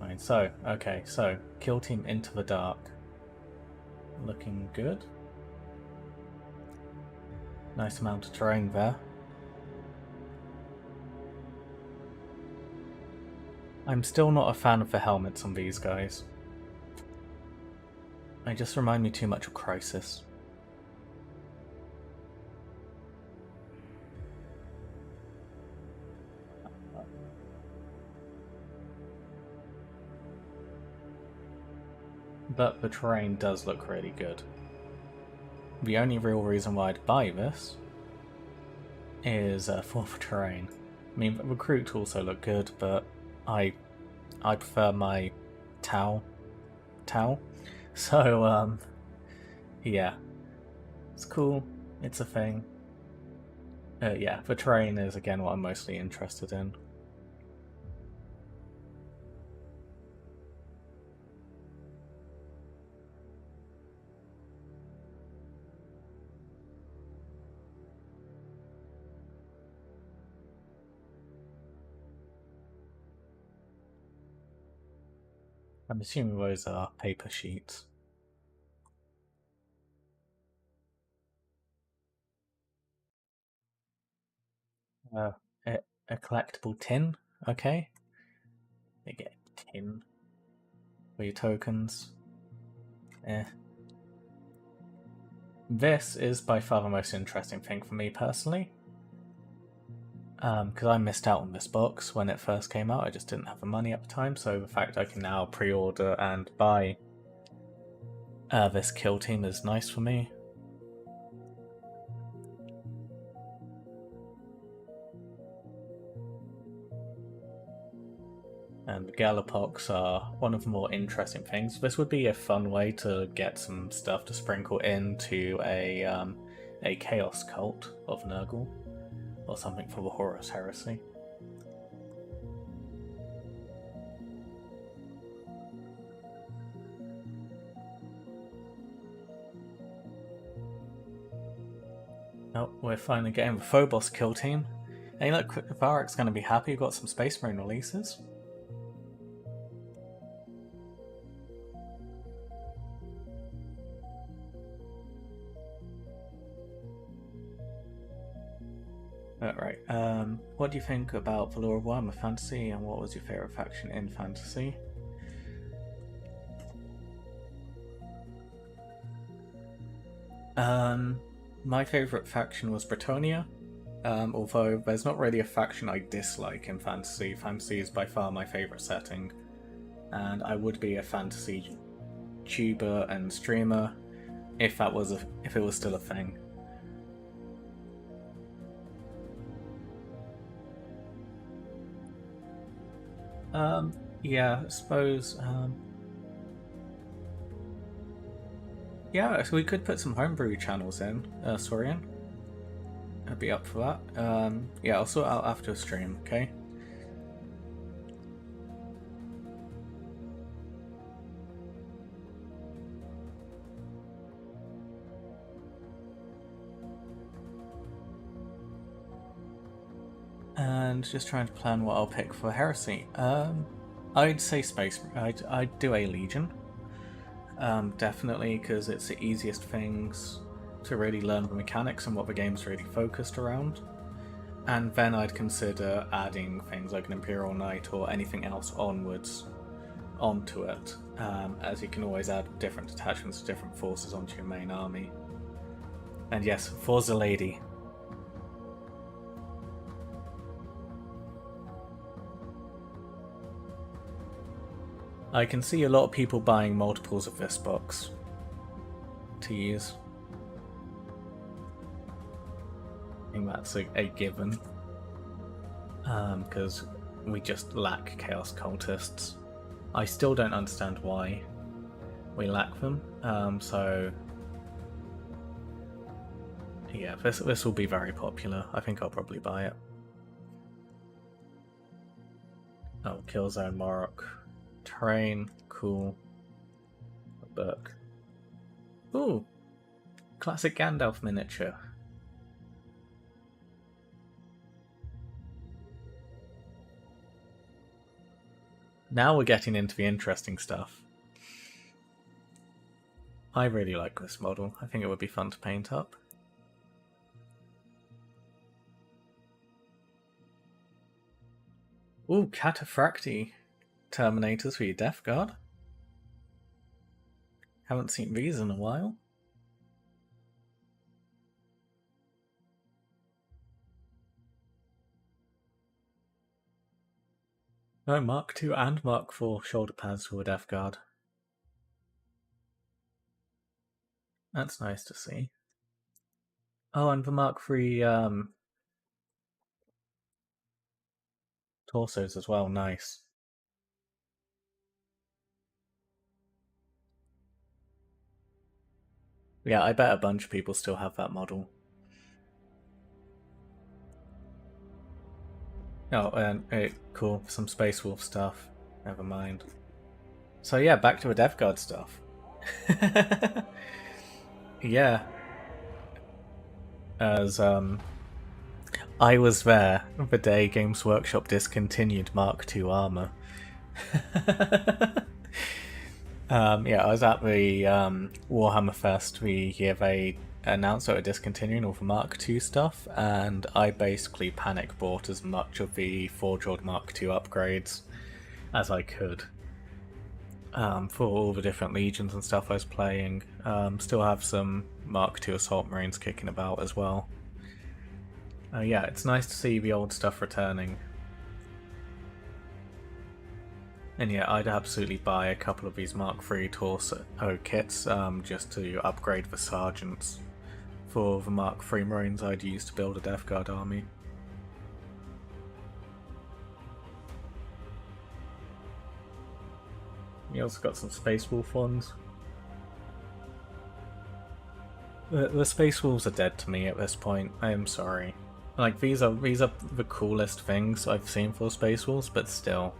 [SPEAKER 2] Right, so, okay, so, Kill Team Into the Dark. Looking good. Nice amount of terrain there. I'm still not a fan of the helmets on these guys. They just remind me too much of Crisis. But the terrain does look really good. The only real reason why I'd buy this is for the terrain. I mean, the recruit also look good, but I prefer my Tau. So, yeah. It's cool. It's a thing. Yeah, the terrain is, again, what I'm mostly interested in. I'm assuming those are paper sheets. A, a collectible tin, okay. They get a tin for your tokens. This is by far the most interesting thing for me personally. Because I missed out on this box when it first came out. I just didn't have the money at the time, so the fact I can now pre-order and buy this kill team is nice for me. And the Galapox are one of the more interesting things. This would be a fun way to get some stuff to sprinkle into a Chaos Cult of Nurgle, or something for the Horus Heresy. Oh, we're finally getting the Phobos kill team. Hey look, Varek's gonna be happy, got some Space Marine releases. Alright, what do you think about Valor of Warhammer Fantasy, and what was your favourite faction in Fantasy? My favourite faction was Bretonia, although there's not really a faction I dislike in Fantasy. Fantasy is by far my favourite setting, and I would be a Fantasy tuber and streamer if it was still a thing. Yeah, I suppose, yeah, so we could put some homebrew channels in, Sorian. I'd be up for that. Yeah, I'll sort it out after a stream, okay? And just trying to plan what I'll pick for Heresy. I'd say Space. I'd do a Legion. Definitely, because it's the easiest things to really learn the mechanics and what the game's really focused around. And then I'd consider adding things like an Imperial Knight or anything else onto it, as you can always add different detachments, different forces onto your main army. And yes, Forza Lady. I can see a lot of people buying multiples of this box to use. I think that's a given. Because we just lack Chaos Cultists. I still don't understand why we lack them. So yeah, this will be very popular. I think I'll probably buy it. Oh, Killzone Morok. Terrain, cool. A book. Ooh! Classic Gandalf miniature. Now we're getting into the interesting stuff. I really like this model. I think it would be fun to paint up. Ooh, Cataphracti Terminators for your Death Guard. Haven't seen these in a while. Oh, Mark II and Mark IV shoulder pads for a Death Guard. That's nice to see. Oh, and the Mark III torsos as well, nice. Yeah, I bet a bunch of people still have that model. Oh, and cool, some Space Wolf stuff. Never mind. So yeah, back to the Death Guard stuff. Yeah. As I was there the day Games Workshop discontinued Mark II armor. Yeah, I was at the Warhammer Fest the year they announced that they were discontinuing all the Mark II stuff, and I basically panic bought as much of the Forge World Mark II upgrades as I could for all the different legions and stuff I was playing. Still have some Mark II Assault Marines kicking about as well. Yeah, it's nice to see the old stuff returning. And yeah, I'd absolutely buy a couple of these Mark III torso kits just to upgrade the sergeants for the Mark III Marines I'd use to build a Death Guard army. You also got some Space Wolf ones. The Space Wolves are dead to me at this point. I am sorry. Like, these are the coolest things I've seen for Space Wolves, but still.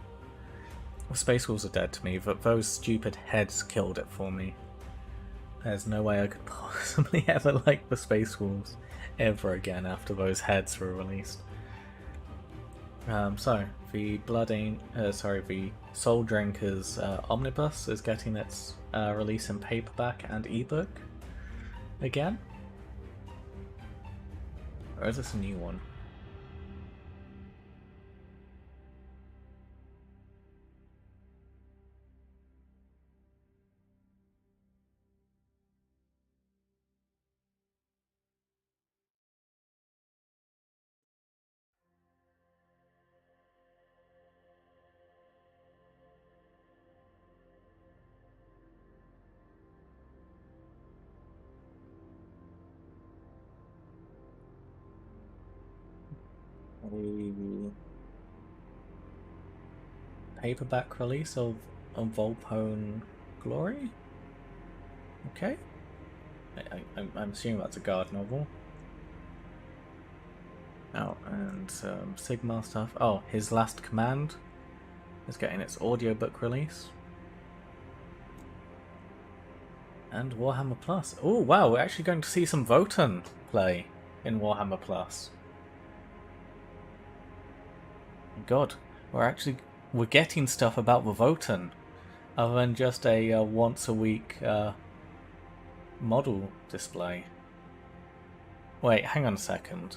[SPEAKER 2] Space Wolves are dead to me, but those stupid heads killed it for me. There's no way I could possibly ever like the Space Wolves ever again after those heads were released. So the the Soul Drinkers Omnibus is getting its release in paperback and ebook again. Or is this a new one? A paperback release of Volpone Glory? Okay. I'm assuming that's a guard novel. Oh, and Sigma stuff. Oh, His Last Command is getting its audiobook release. And Warhammer Plus. Oh, wow, we're actually going to see some Votan play in Warhammer Plus. God, we're getting stuff about the Votan, other than just a once a week model display. Wait, hang on a second.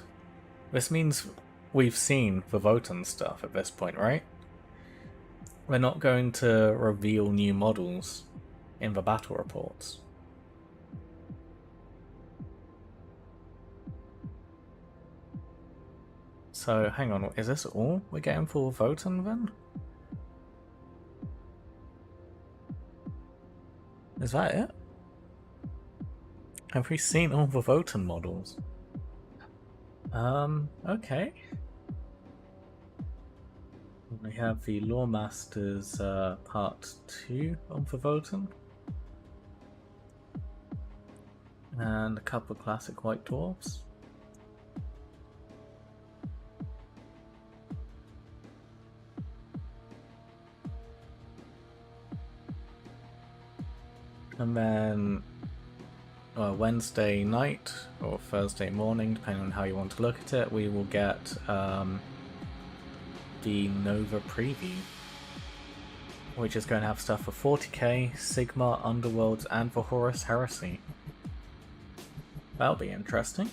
[SPEAKER 2] This means we've seen the Votan stuff at this point, right? We're not going to reveal new models in the battle reports. So, hang on, is this all we're getting for Votan then? Is that it? Have we seen all the Votan models? Okay. We have the Lawmasters Part 2 of the Votan. And a couple of classic White Dwarfs. And then Wednesday night or Thursday morning, depending on how you want to look at it, we will get the Nova preview, which is going to have stuff for 40k, Sigma, Underworlds, and for Horus Heresy. That'll be interesting.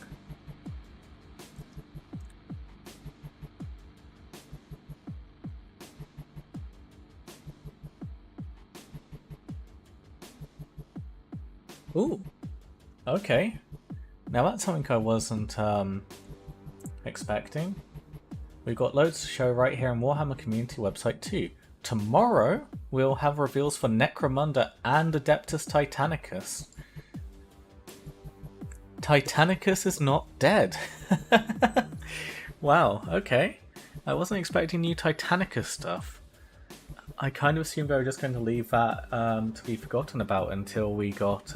[SPEAKER 2] Ooh, okay. Now that's something I wasn't expecting. We've got loads to show right here on Warhammer Community website too. Tomorrow we'll have reveals for Necromunda and Adeptus Titanicus. Titanicus is not dead. Wow, okay. I wasn't expecting new Titanicus stuff. I kind of assumed they were just going to leave that to be forgotten about until we got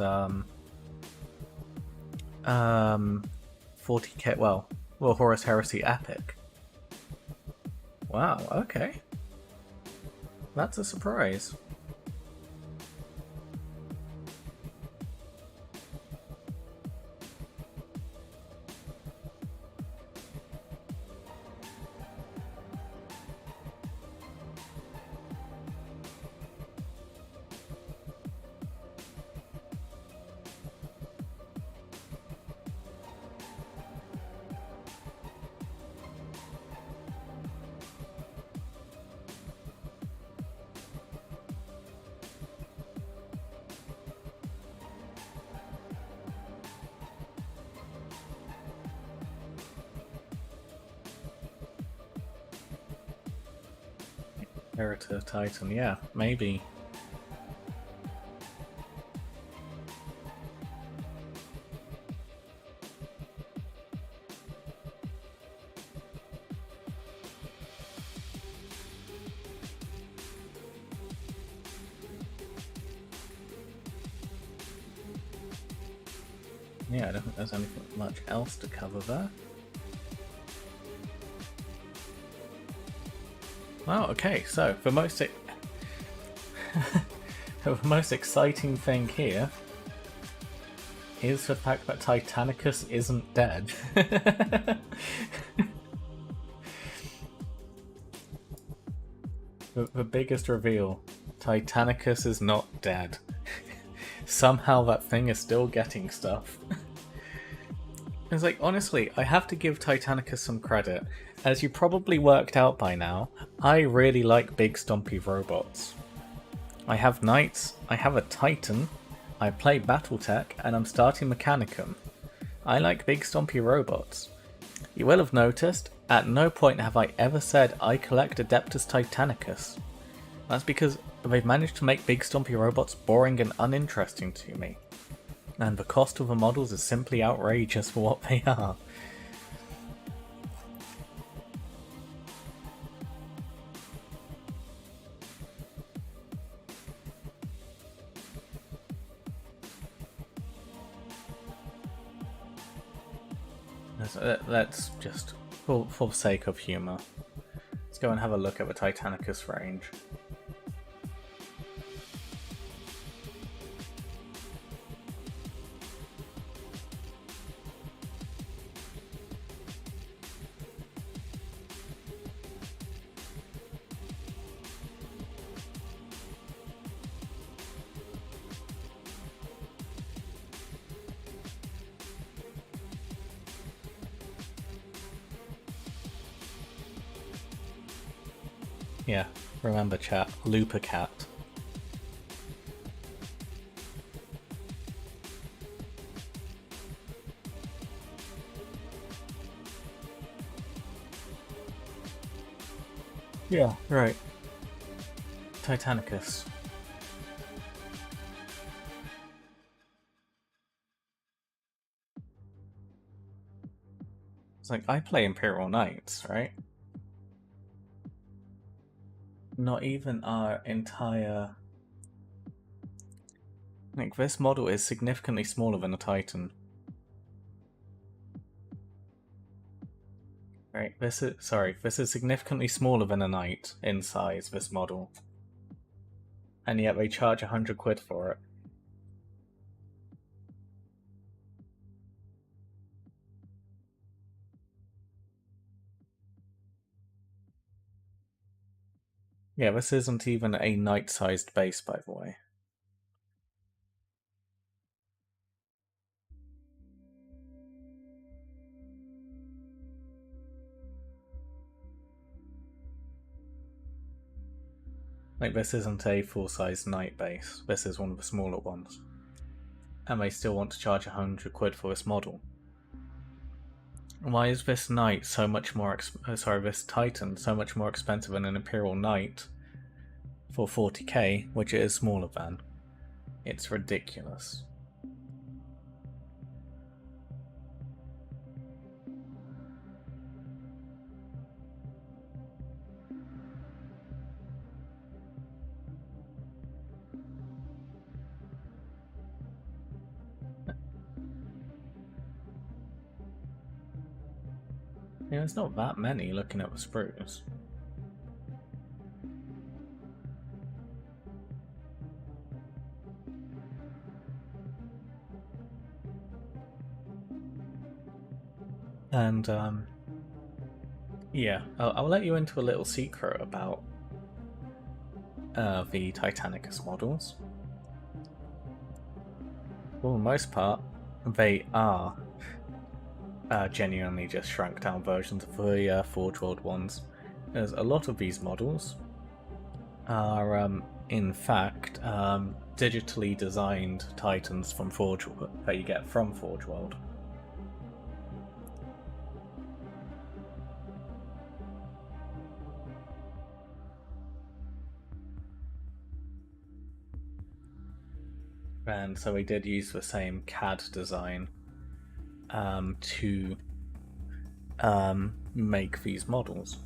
[SPEAKER 2] 40k, well, Horus Heresy Epic. Wow, okay. That's a surprise. Imperator Titan, yeah, maybe. Yeah, I don't think there's anything much else to cover there. Wow, okay, so the most exciting thing here is the fact that Titanicus isn't dead. The biggest reveal, Titanicus is not dead. Somehow that thing is still getting stuff. It's like, honestly, I have to give Titanicus some credit. As you probably worked out by now, I really like big stompy robots. I have knights, I have a titan, I play Battletech, and I'm starting Mechanicum. I like big stompy robots. You will have noticed, at no point have I ever said I collect Adeptus Titanicus. That's because they've managed to make big stompy robots boring and uninteresting to me. And the cost of the models is simply outrageous for what they are. Let's just, for the sake of humour, let's go and have a look at the Titanicus range. Yeah, remember chat, Looper Cat. Yeah, right. Titanicus. It's like, I play Imperial Knights, right? Not even our entire... Like, this model is significantly smaller than a Titan. Right, this is significantly smaller than a Knight in size, this model. And yet they charge 100 quid for it. Yeah, this isn't even a Knight-sized base, by the way. Like, this isn't a full-size Knight base, this is one of the smaller ones. And they still want to charge 100 quid for this model. Why is this Knight so much more this Titan so much more expensive than an Imperial Knight for 40k, which it is smaller than? It's ridiculous. Yeah, there's not that many looking at the sprues. And, yeah, I'll let you into a little secret about the Titanicus models. For the most part, they are genuinely just shrunk down versions of the Forge World ones. As a lot of these models are, in fact, digitally designed Titans from Forge that you get from Forge World. And so we did use the same CAD design to make these models.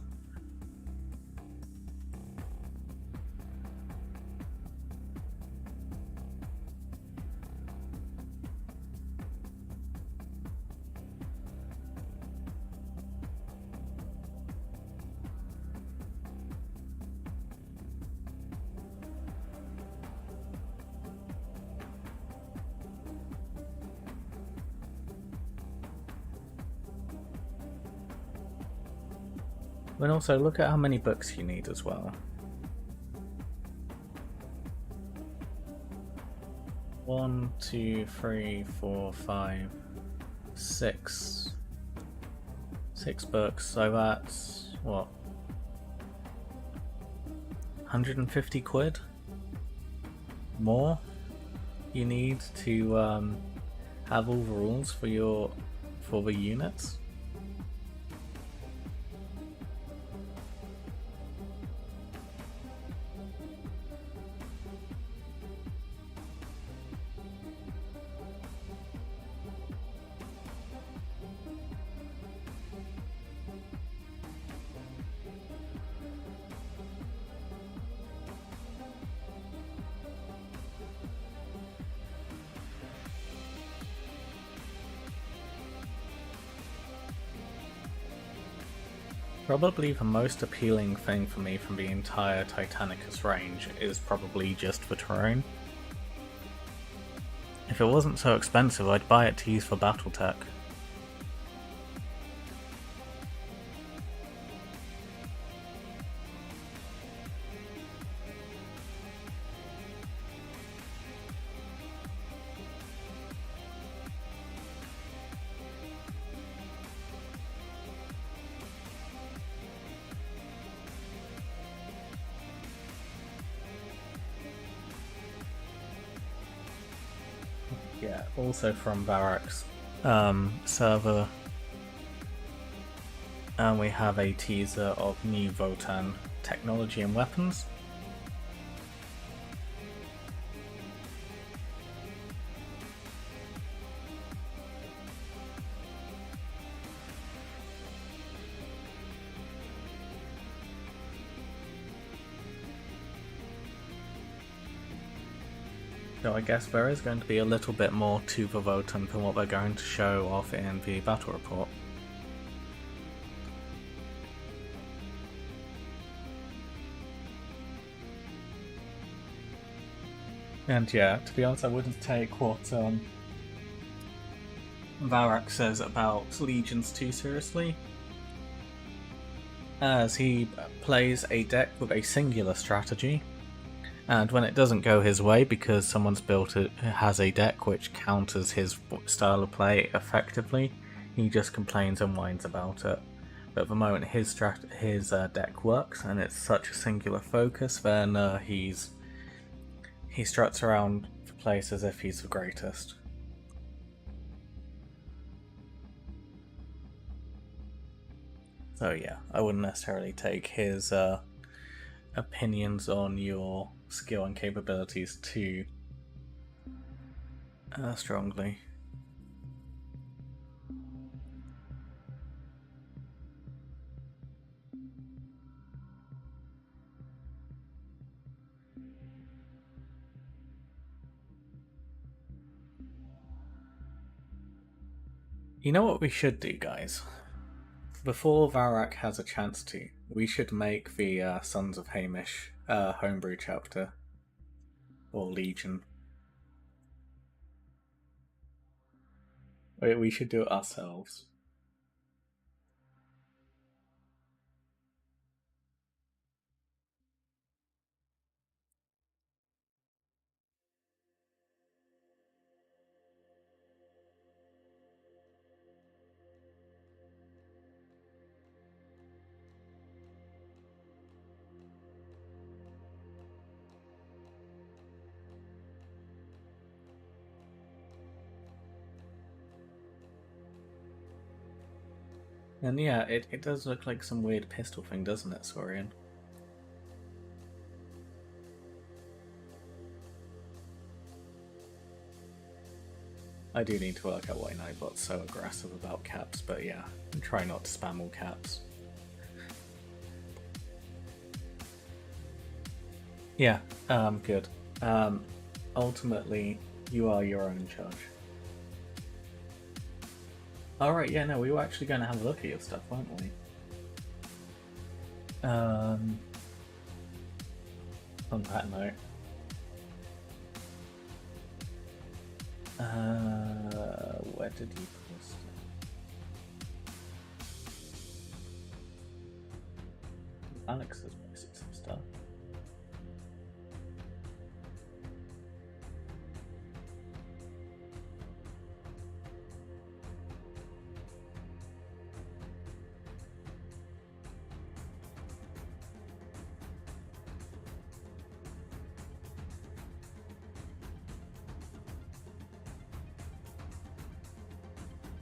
[SPEAKER 2] And also look at how many books you need as well. 1, 2, 3, 4, 5, 6. 6 books, so that's what? 150 quid? More you need to have all the rules for the units. Probably the most appealing thing for me from the entire Titanicus range is probably just the terrain. If it wasn't so expensive, I'd buy it to use for Battletech. Yeah, also from Varroc's server, and we have a teaser of new Votan technology and weapons. So I guess there is going to be a little bit more to the Votan than what they're going to show off in the battle report. And yeah, to be honest, I wouldn't take what Varroc says about Legions too seriously, as he plays a deck with a singular strategy, and when it doesn't go his way because someone's built it has a deck which counters his style of play effectively, he just complains and whines about it. But the moment his deck works and it's such a singular focus, then he struts around the place as if he's the greatest. So yeah, I wouldn't necessarily take his opinions on your skill and capabilities too strongly. You know what we should do, guys? Before Varroc has a chance to, we should make the Sons of Hamish homebrew chapter. Or Legion. We should do it ourselves. And yeah, it does look like some weird pistol thing, doesn't it, Saurian? I do need to work out why Nightbot's so aggressive about caps, but yeah, try not to spam all caps. Yeah, good. Ultimately, you are your own judge. Alright, yeah, no, we were actually going to have a look at your stuff, weren't we? On that note. Where did you post it? Alex is missing some stuff.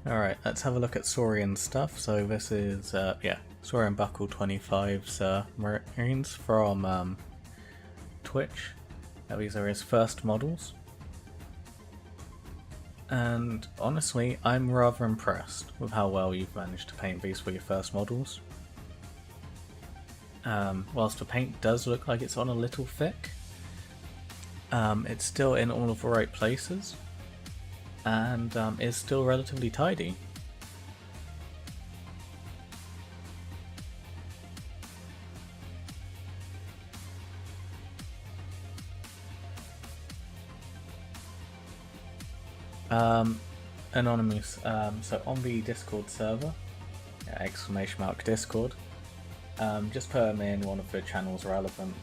[SPEAKER 2] Alright, let's have a look at Saurian's stuff. So this is, Saurian Buckle 25's Marines from Twitch. These are his first models. And honestly, I'm rather impressed with how well you've managed to paint these for your first models. Whilst the paint does look like it's on a little thick, it's still in all of the right places, and is still relatively tidy. Anonymous, so on the Discord server, !Discord, just put them in one of the channels relevant.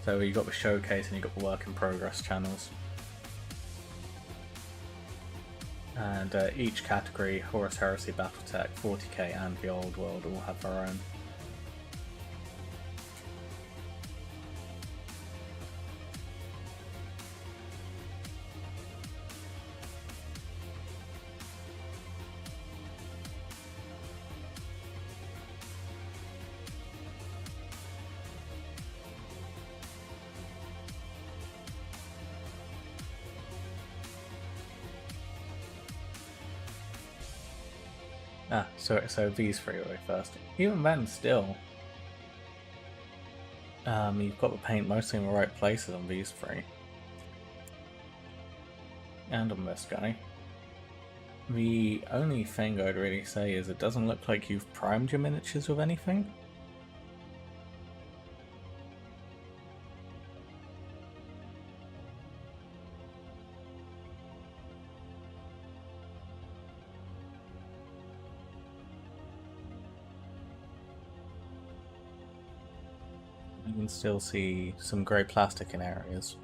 [SPEAKER 2] So you've got the showcase and you've got the work in progress channels. And each category, Horus Heresy, Battletech, 40k and the Old World, all have their own. So these three were first. Even then, still, you've got the paint mostly in the right places on these three. And on this guy. The only thing I'd really say is it doesn't look like you've primed your miniatures with anything. You can still see some grey plastic in areas.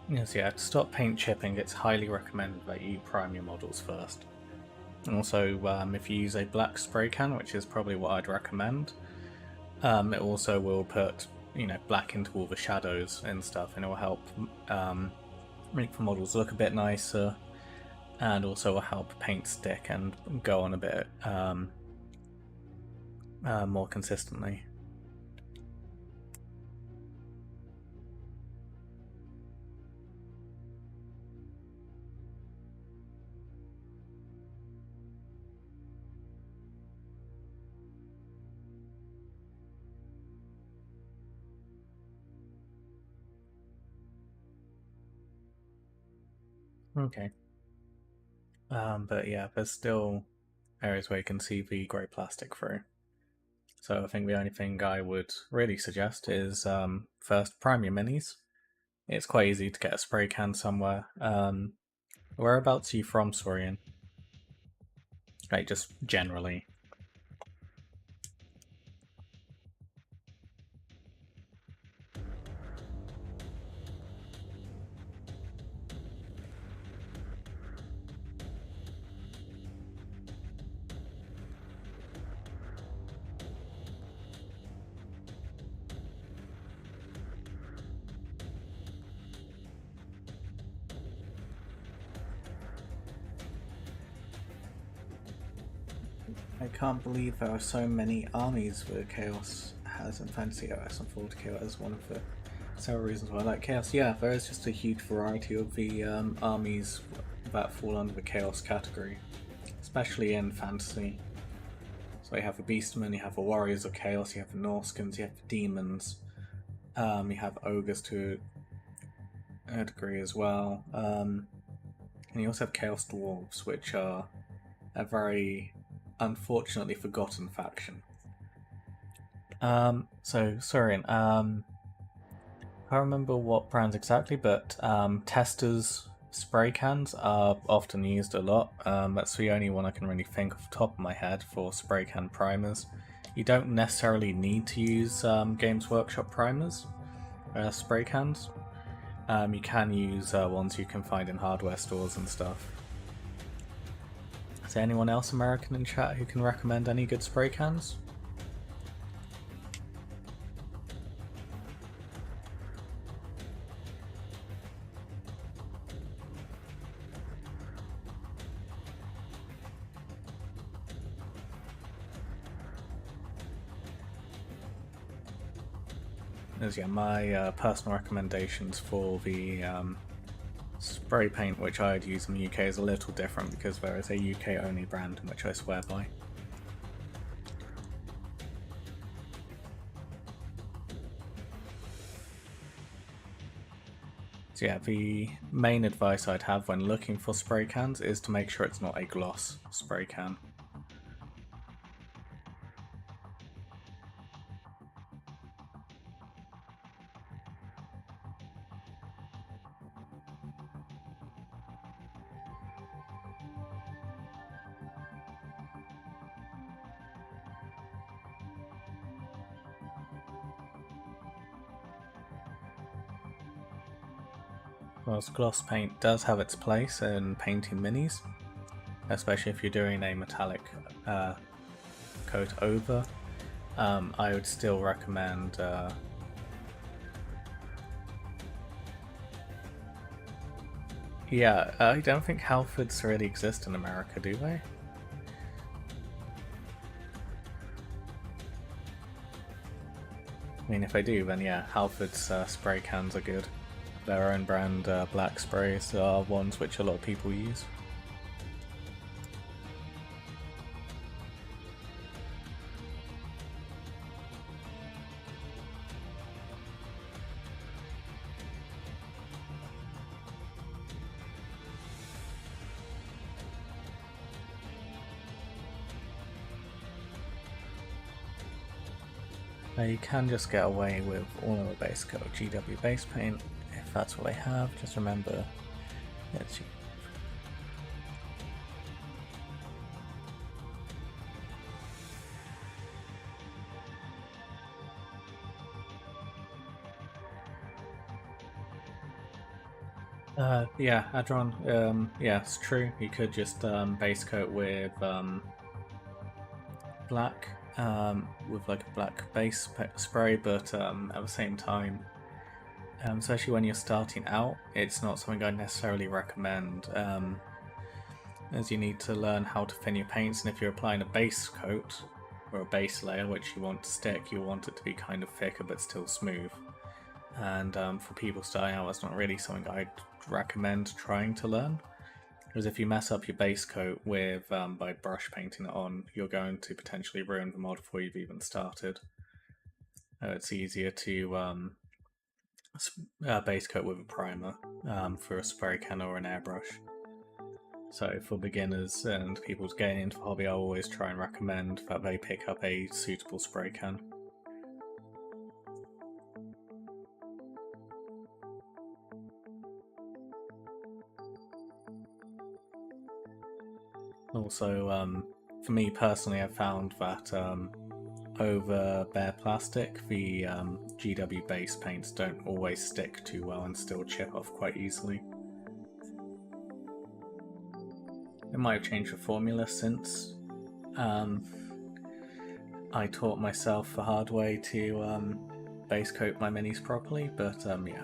[SPEAKER 2] Yes, yeah, to stop paint chipping, it's highly recommended that you prime your models first. Also, if you use a black spray can, which is probably what I'd recommend, it also will put, black into all the shadows and stuff, and it will help make the models look a bit nicer, and also will help paint stick and go on a bit more consistently. Okay. But yeah, there's still areas where you can see the grey plastic through. So I think the only thing I would really suggest is first prime your minis. It's quite easy to get a spray can somewhere. Whereabouts are you from, Saurian? Like, just generally. I can't believe there are so many armies that Chaos has in Fantasy OS and 40k. As one of the several reasons why I like Chaos. Yeah, there is just a huge variety of the armies that fall under the Chaos category, especially in Fantasy. So you have the Beastmen, you have the Warriors of Chaos, you have the Norskins, you have the Demons, you have Ogres to a degree as well, and you also have Chaos Dwarves, which are a very unfortunately forgotten faction. So Sorian, I can't remember what brands exactly, but Testors spray cans are often used a lot. That's the only one I can really think off the top of my head for spray can primers. You don't necessarily need to use Games Workshop primers, spray cans. You can use ones you can find in hardware stores and stuff. Is there anyone else American in chat who can recommend any good spray cans? As yeah, my personal recommendations for the spray paint which I'd use in the UK is a little different because there is a UK only brand in which I swear by. So yeah, the main advice I'd have when looking for spray cans is to make sure it's not a gloss spray can. Whilst gloss paint does have its place in painting minis, especially if you're doing a metallic coat over, I would still recommend yeah, I don't think Halfords really exist in America, do they? I mean, if they do, then yeah, Halfords spray cans are good. Their own brand black sprays are ones which a lot of people use. You can just get away with all of the base coat GW base paint if that's what they have. Just remember, it's yeah, Adron, yeah, it's true. You could just base coat with black, with like a black base spray, but at the same time, especially when you're starting out, it's not something I necessarily recommend, as you need to learn how to thin your paints, and if you're applying a base coat or a base layer which you want to stick, you want it to be kind of thicker but still smooth. And for people starting out, that's not really something I'd recommend trying to learn, because if you mess up your base coat with by brush painting it on, you're going to potentially ruin the mod before you've even started. It's easier to base coat with a primer for a spray can or an airbrush. So for beginners and people getting into the hobby, I always try and recommend that they pick up a suitable spray can. Also, for me personally, I've found that over bare plastic, the GW base paints don't always stick too well and still chip off quite easily. It might have changed the formula since I taught myself the hard way to base coat my minis properly, but yeah.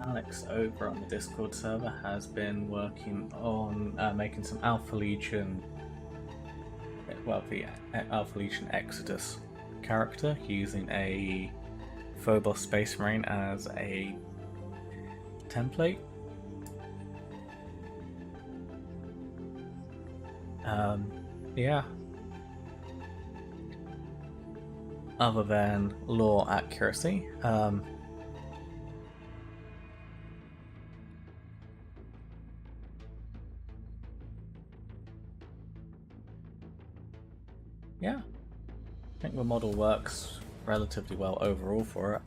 [SPEAKER 2] Alex over on the Discord server has been working on making some Alpha Legion, well, the Alpha Legion Exodus character using a Phobos Space Marine as a template. Yeah. Other than lore accuracy, yeah, I think the model works relatively well overall for it.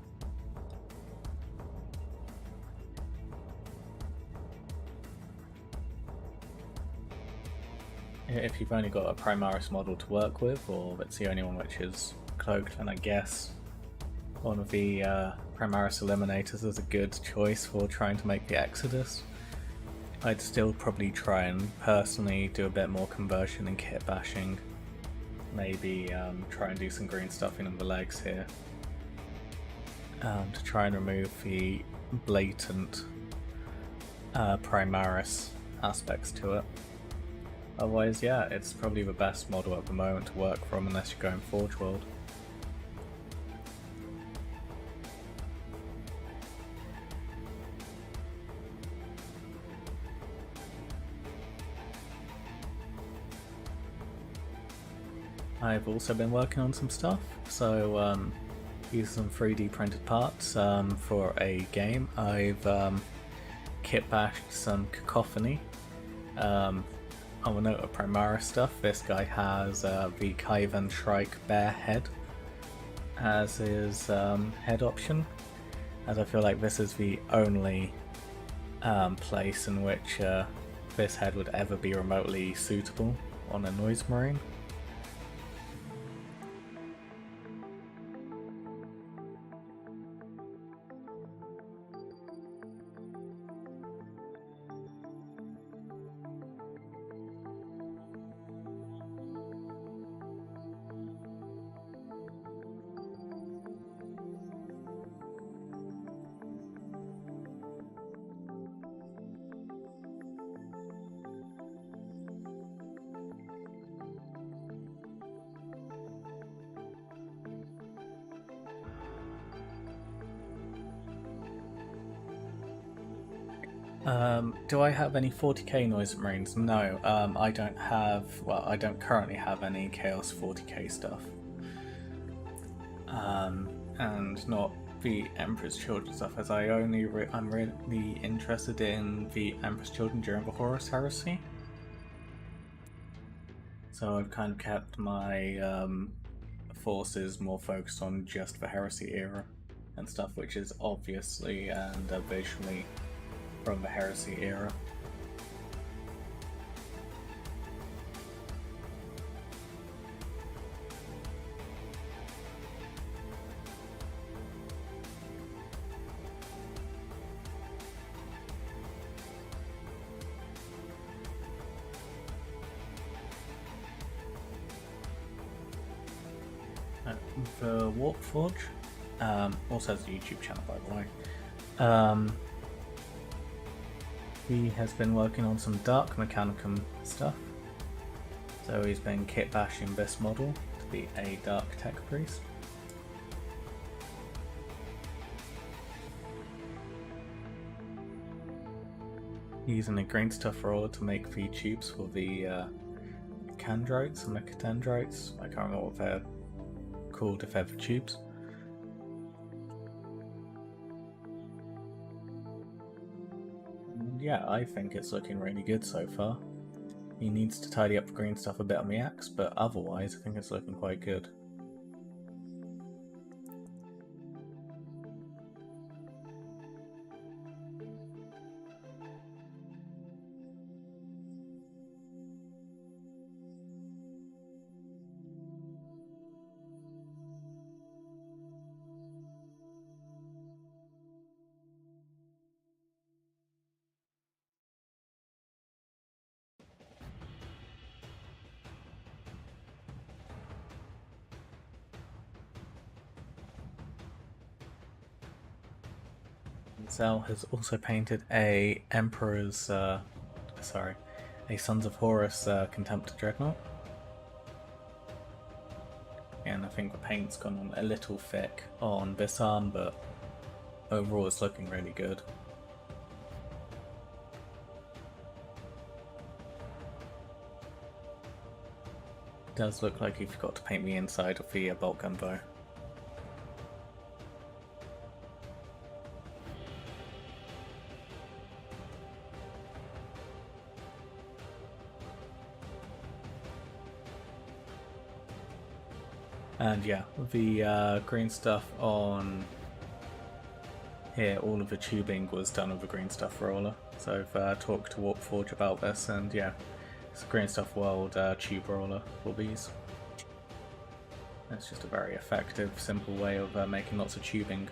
[SPEAKER 2] If you've only got a Primaris model to work with, or it's the only one which is cloaked, then I guess one of the Primaris Eliminators is a good choice for trying to make the Exodus. I'd still probably try and personally do a bit more conversion and kit bashing. Maybe try and do some green stuffing on the legs here. To try and remove the blatant Primaris aspects to it. Otherwise, yeah, it's probably the best model at the moment to work from unless you're going Forge World. I've also been working on some stuff, so using some 3D printed parts for a game. I've kit bashed some Cacophony. On the note of Primaris stuff, this guy has the Kaivan Shrike Bear head as his head option, as I feel like this is the only place in which this head would ever be remotely suitable on a Noise Marine. Do I have any 40k Noise Marines? No, I don't have, well, I don't currently have any Chaos 40k stuff. And not the Emperor's Children stuff, as I'm really interested in the Emperor's Children during the Horus Heresy. So I've kind of kept my forces more focused on just the Heresy era and stuff, which is obviously and visually from the Heresy era. The Warp Forge also has a YouTube channel, by the way. He has been working on some Dark Mechanicum stuff, so he's been kit bashing this model to be a Dark Tech Priest. Using a green stuff roller to make the tubes for the Candrites and the Catendrites. I can't remember what they're called if they're the tubes. Yeah, I think it's looking really good so far. He needs to tidy up the green stuff a bit on the axe, but otherwise I think it's looking quite good. Zell has also painted a Emperor's, a Sons of Horus Contemptor Dreadnought. And I think the paint's gone on a little thick on this arm, but overall it's looking really good. It does look like he forgot to paint the inside of the bolt gun bow. And yeah, the green stuff on here, all of the tubing was done with a green stuff roller. So I've talked to Warpforge about this, and yeah, it's a Green Stuff World tube roller for these. It's just a very effective, simple way of making lots of tubing.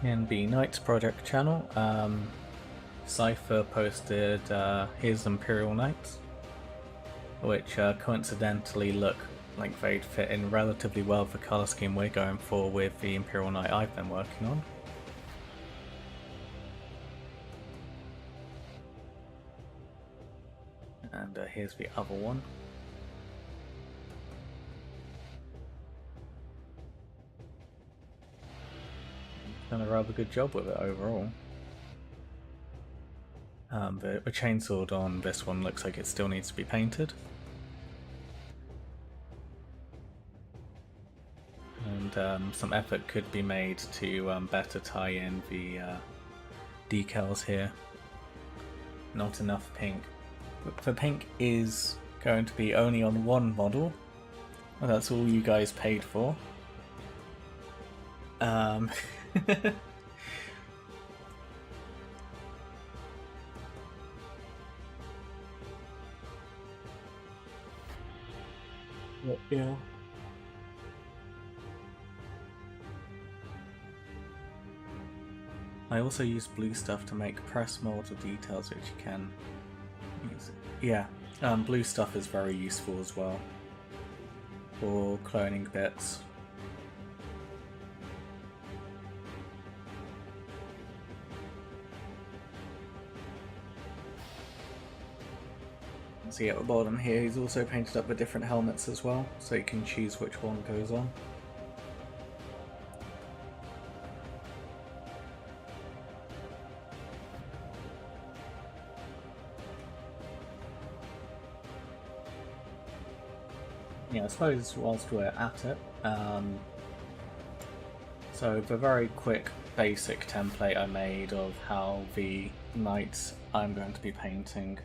[SPEAKER 2] In the Knights Project channel, Cypher posted his Imperial Knights, which coincidentally look like they'd fit in relatively well for the colour scheme we're going for with the Imperial Knight I've been working on. And here's the other one. Done a rather good job with it overall. The chainsword on this one looks like it still needs to be painted. And some effort could be made to better tie in the decals here. Not enough pink. The pink is going to be only on one model. That's all you guys paid for. Yeah. I also use blue stuff to make press molds of details which you can use. Yeah, blue stuff is very useful as well for cloning bits. See at the bottom here, he's also painted up the different helmets as well, so you can choose which one goes on. Yeah, I suppose whilst we're at it, so the very quick basic template I made of how the knights I'm going to be painting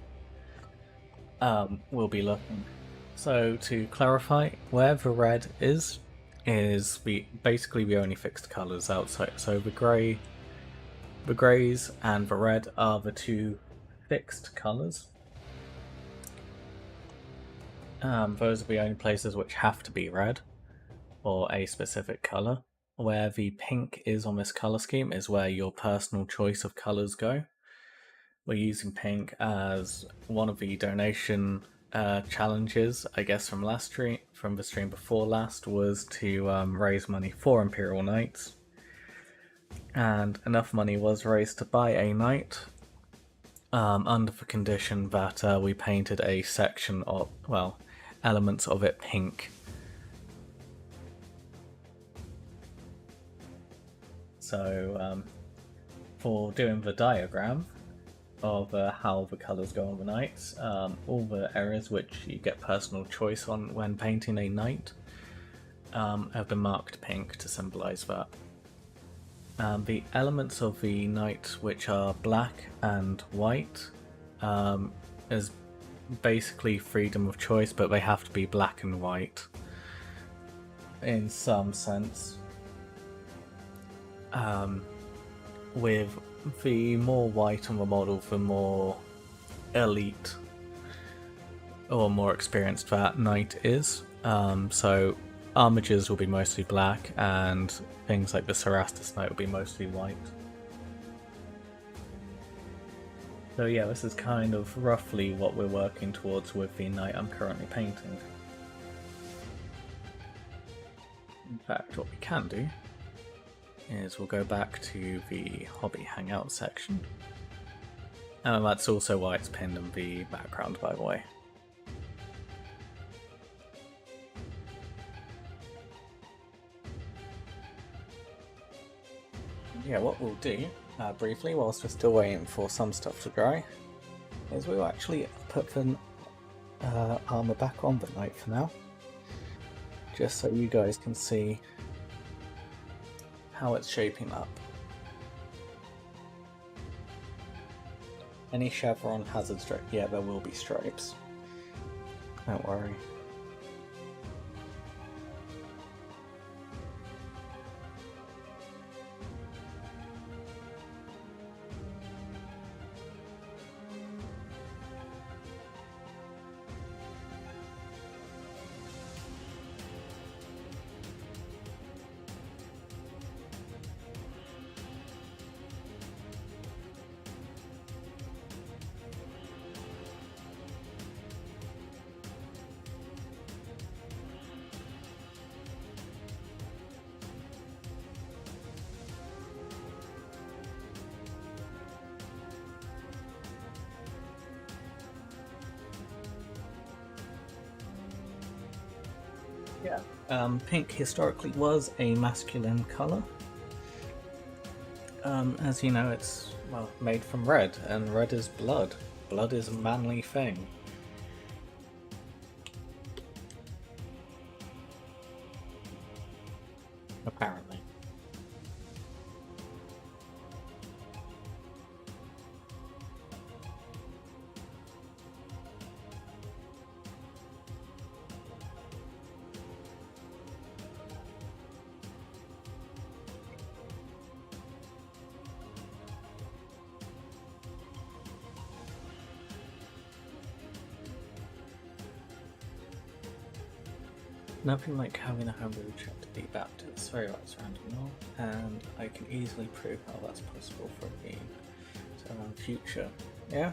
[SPEAKER 2] will be looking. So to clarify, where the red is basically the only fixed colours outside. So the greys and the red are the two fixed colours. Those are the only places which have to be red, or a specific colour. Where the pink is on this colour scheme is where your personal choice of colours go. We're using pink as one of the donation challenges, I guess, from the stream before last, was to raise money for Imperial Knights. And enough money was raised to buy a knight, under the condition that we painted a section of, well, elements of it pink. So for doing the diagram of how the colours go on the knights, all the areas which you get personal choice on when painting a knight have been marked pink to symbolise that. The elements of the knight which are black and white is basically freedom of choice, but they have to be black and white in some sense. With the more white on the model, the more elite or more experienced that knight is. So armatures will be mostly black, and things like the Cerastus Knight will be mostly white. So yeah, this is kind of roughly what we're working towards with the knight I'm currently painting. In fact, what we can do is we'll go back to the hobby hangout section. And that's also why it's pinned in the background, by the way. Yeah, what we'll do, briefly, whilst we're still waiting for some stuff to dry, is we'll actually put the armour back on the knight for now, just so you guys can see how it's shaping up. Any chevron hazard stripe? Yeah, there will be stripes. Don't worry. Yeah, pink historically was a masculine colour. As you know, it's, well, made from red, and red is blood. Blood is a manly thing. Apparently. Nothing like having a homebrew check to be Baptist. Very right, random, and I can easily prove how that's possible for a game. So in future, yeah.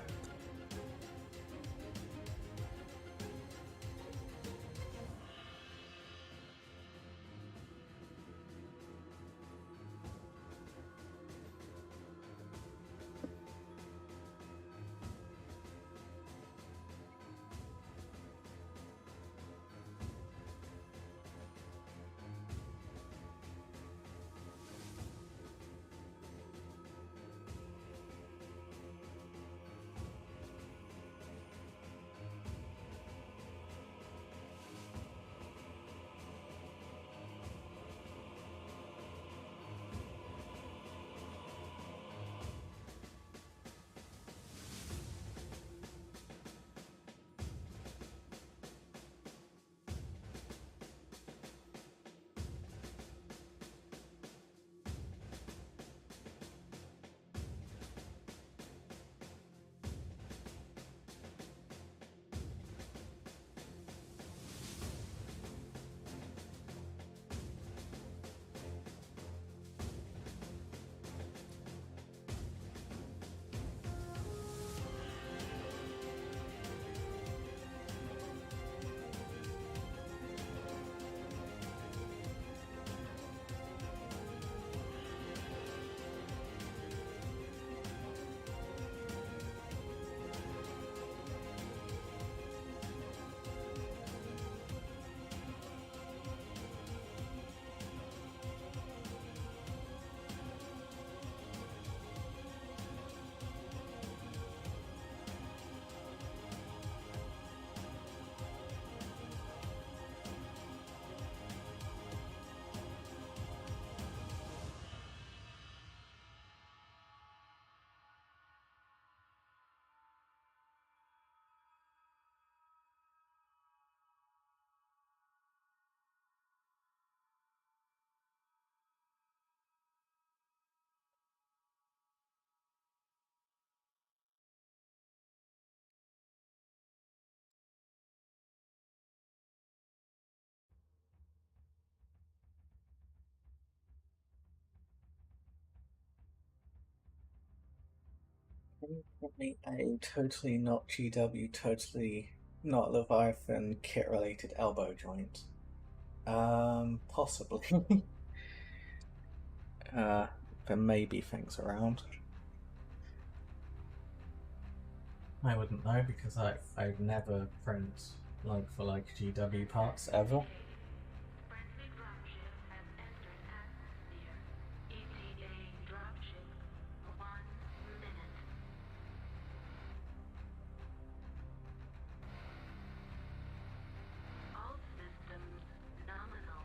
[SPEAKER 2] Definitely a totally not GW, totally not Leviathan kit related elbow joint. Possibly. There may be things around. I wouldn't know because I've never print like for like GW parts ever.
[SPEAKER 1] Friendly dropship has entered atmosphere. ETA dropship 1 minute. All systems nominal.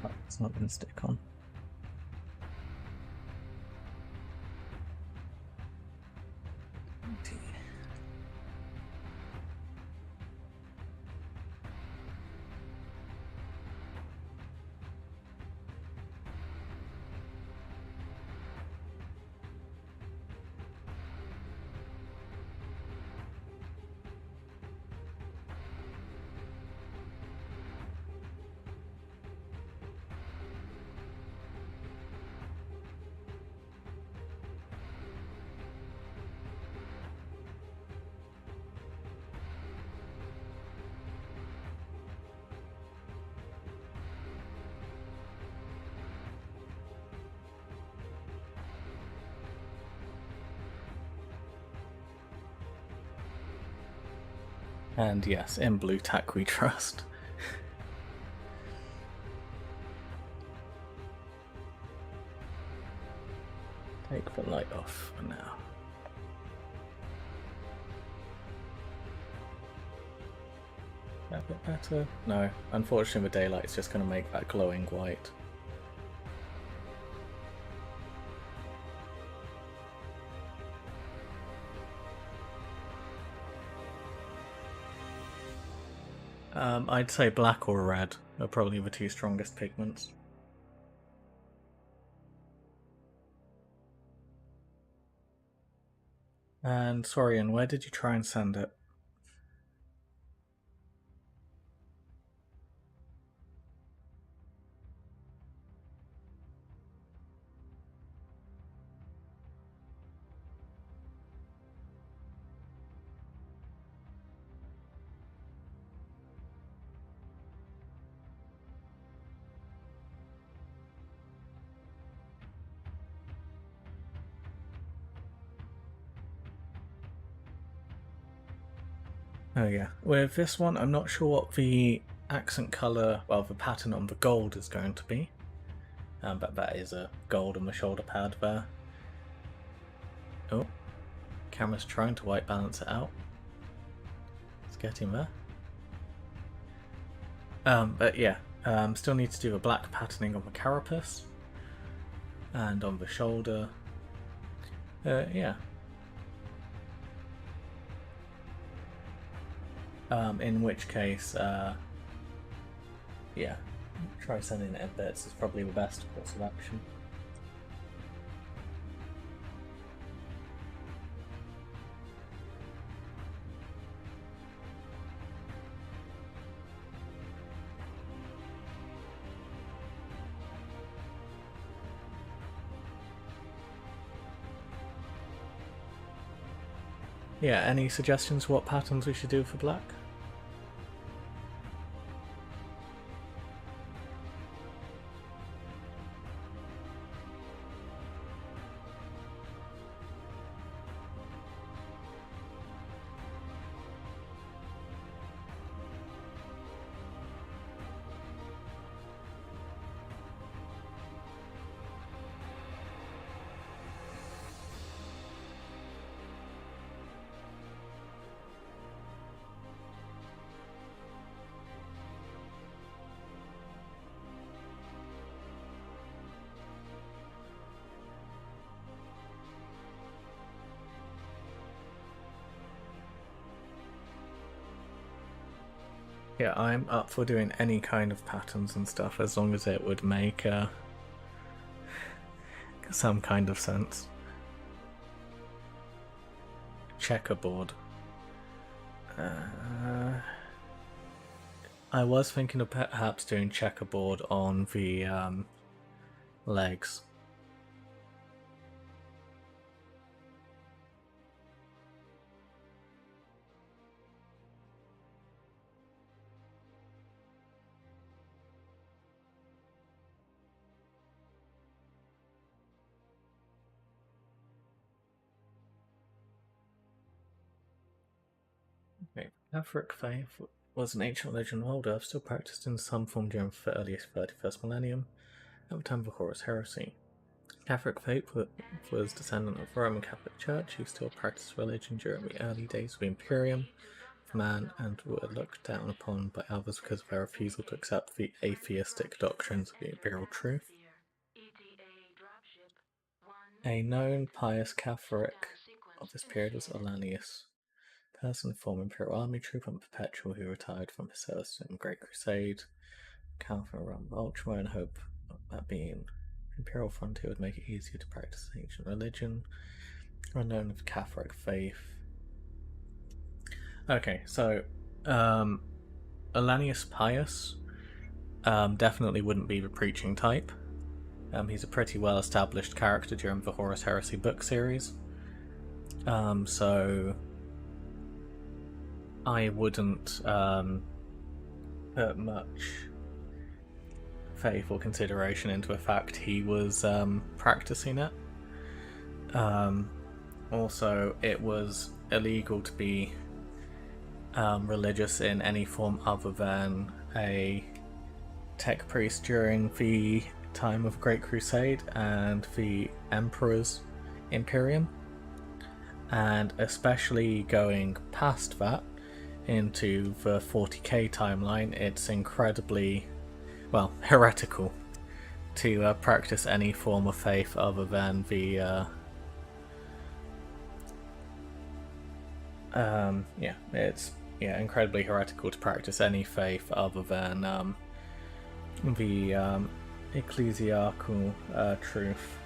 [SPEAKER 2] Oh, it's not going to stick on. And yes, in blue tack we trust. Take the light off for now. That a bit better? No, unfortunately the daylight's just going to make that glowing white. I'd say black or red are probably the two strongest pigments. And sorry, and where did you try and send it? Oh yeah, with this one I'm not sure what the accent colour, well the pattern on the gold is going to be. But that is a gold on the shoulder pad there. Oh, camera's trying to white balance it out. It's getting there. But yeah, still need to do the black patterning on the carapace and on the shoulder. Yeah. In which case, yeah, try sending it in bits is probably the best course of action. Yeah, any suggestions what patterns we should do for black? Yeah, I'm up for doing any kind of patterns and stuff as long as it would make some kind of sense. Checkerboard. I was thinking of perhaps doing checkerboard on the legs. Okay. Catholic faith was an ancient religion of old Earth, still practiced in some form during the earliest 31st millennium, at the time of Horus heresy. Catholic faith was descendant of the Roman Catholic Church, who still practiced religion during the early days of the Imperium of man and were looked down upon by others because of their refusal to accept the atheistic doctrines of the imperial truth. A known pious Catholic of this period was Olanius, person of former Imperial Army trooper and perpetual who retired from his service in the Great Crusade. Calvin ran Ultra in hope that being Imperial frontier would make it easier to practice ancient religion, unknown of Catholic faith. Okay, so Olanius Pius definitely wouldn't be the preaching type. He's a pretty well-established character during the Horus Heresy book series. So I wouldn't put much faith or consideration into the fact he was practicing it. Also, it was illegal to be religious in any form other than a tech priest during the time of Great Crusade and the Emperor's Imperium, and especially going past that into the 40k timeline, it's incredibly, well, heretical to practice any form of faith other than the it's incredibly heretical to practice any faith other than the ecclesiastical truth.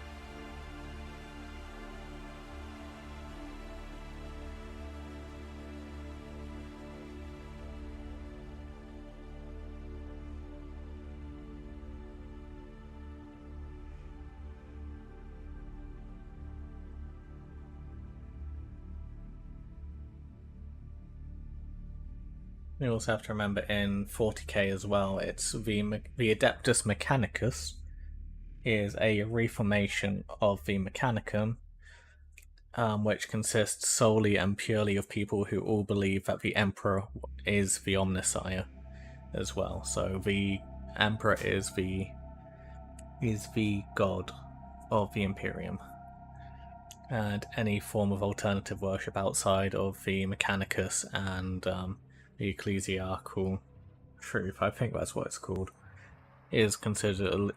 [SPEAKER 2] You also have to remember in 40k as well, it's the Adeptus Mechanicus is a reformation of the Mechanicum, which consists solely and purely of people who all believe that the Emperor is the Omnissiah as well. So the Emperor is the god of the Imperium, and any form of alternative worship outside of the Mechanicus and the ecclesiastical truth, I think that's what it's called, is considered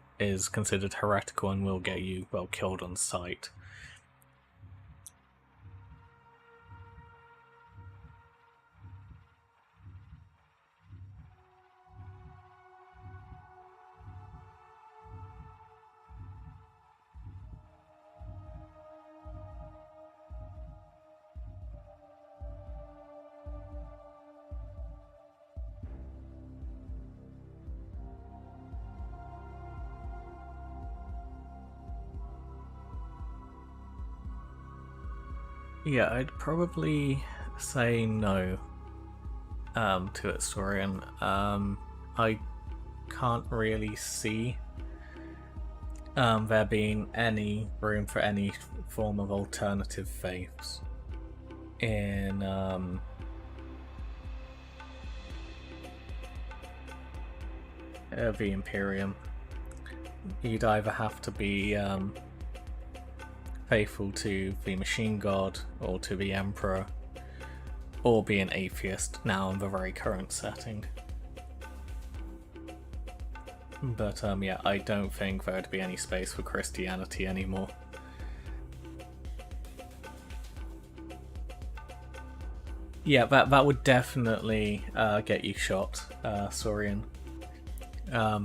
[SPEAKER 2] heretical and will get you killed on sight. Yeah, I'd probably say no to it, Storian. I can't really see there being any room for any form of alternative faiths in the Imperium. You'd either have to be faithful to the Machine God or to the Emperor, or be an atheist now in the very current setting. But I don't think there would be any space for Christianity anymore. Yeah, that would definitely get you shot, Saurian.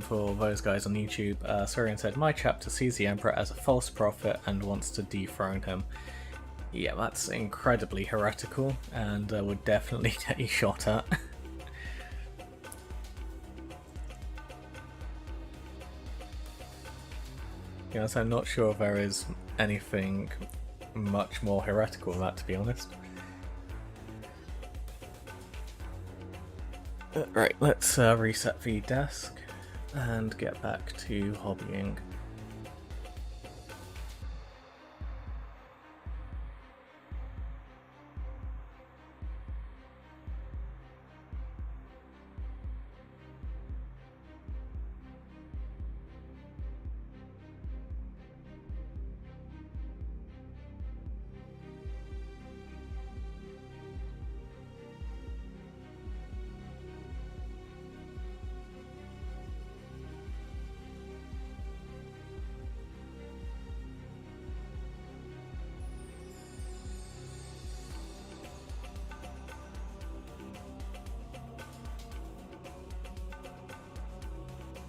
[SPEAKER 2] For those guys on YouTube, Saurian said, "My chapter sees the Emperor as a false prophet and wants to dethrone him." Yeah, that's incredibly heretical and would definitely get you shot at. Yes, I'm not sure there is anything much more heretical than that, to be honest. Right, let's reset the desk and get back to hobbying.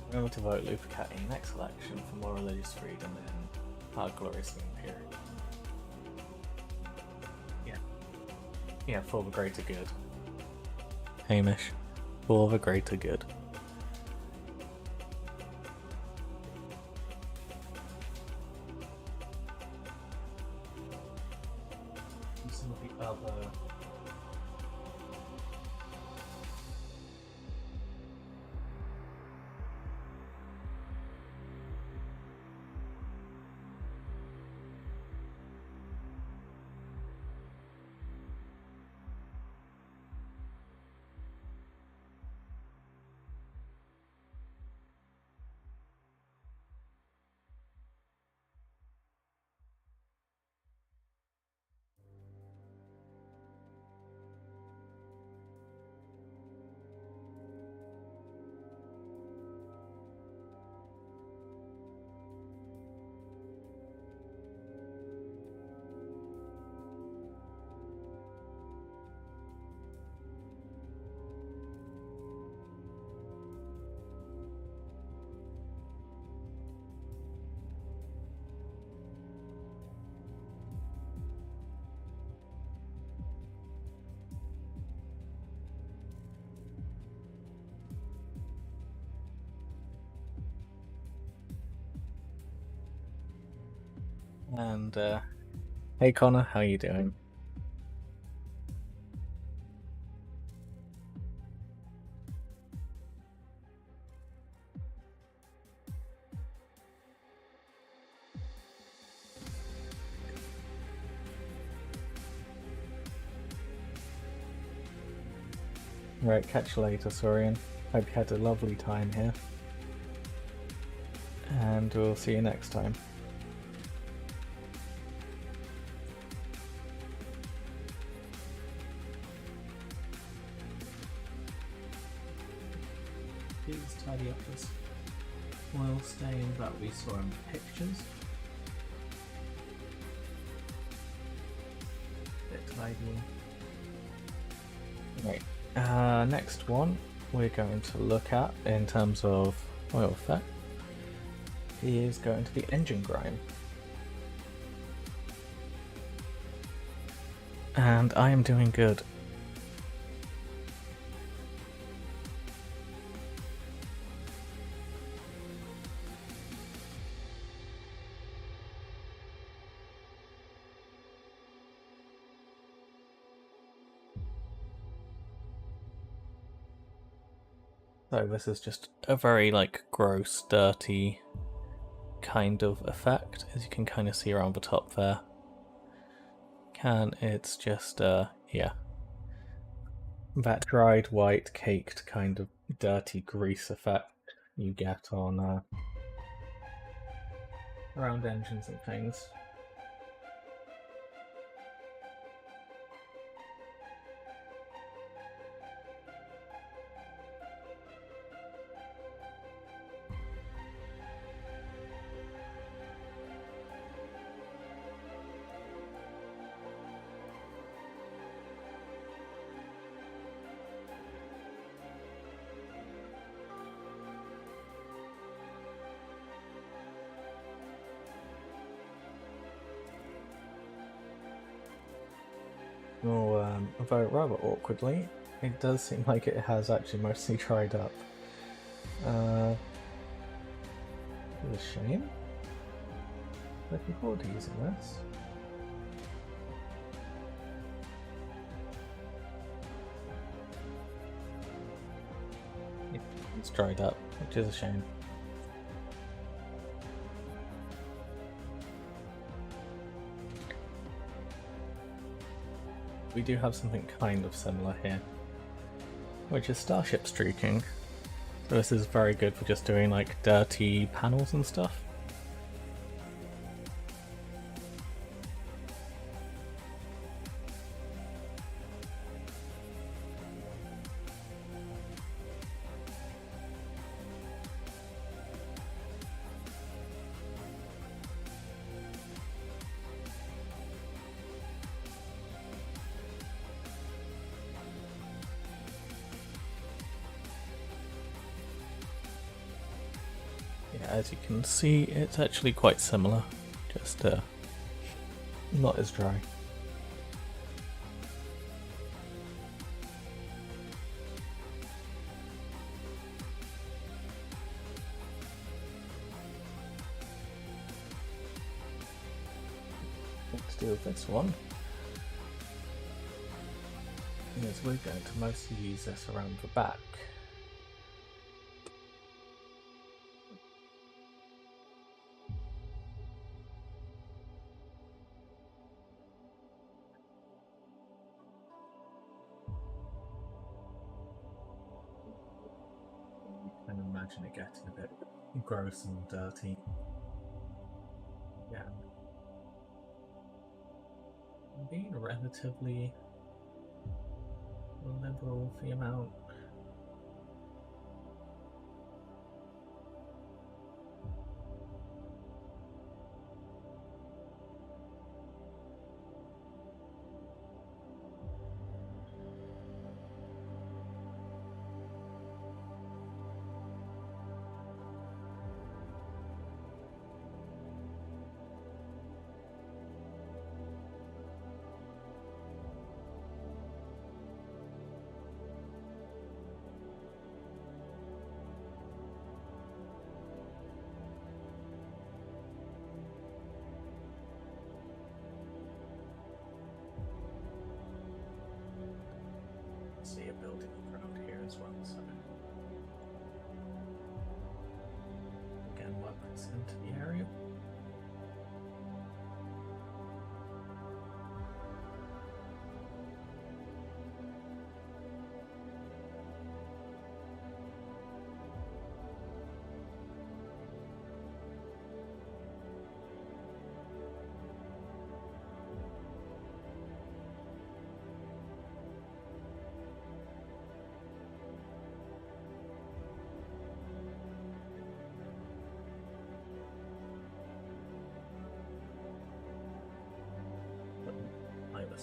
[SPEAKER 2] Remember to vote Lupercat in next election for more religious freedom in our glorious new period. Yeah, for the greater good. Hamish, for the greater good. Some of the other... And, hey Connor, how you doing? Right, catch you later, Sorian. Hope you had a lovely time here. And we'll see you next time. Please tidy up this oil stain that we saw in the pictures. Bit tidying. Right. Next one we're going to look at in terms of oil effect is going to be engine grime. And I am doing good. So this is just a very gross, dirty kind of effect, as you can kind of see around the top there. It's just yeah, that dried white caked kind of dirty grease effect you get on around engines and things. Although rather awkwardly, it does seem like it has actually mostly dried up. It's a shame. Looking forward to using this. It's dried up, which is a shame. We do have something kind of similar here, which is starship streaking. So this is very good for just doing like dirty panels and stuff. As you can see, it's actually quite similar, just not as dry. Let's do this one. Yes, we're going to mostly use this around the back. I can imagine it getting a bit gross and dirty. Yeah. Being relatively liberal with the amount. See a building around here as well, so again work this into the area.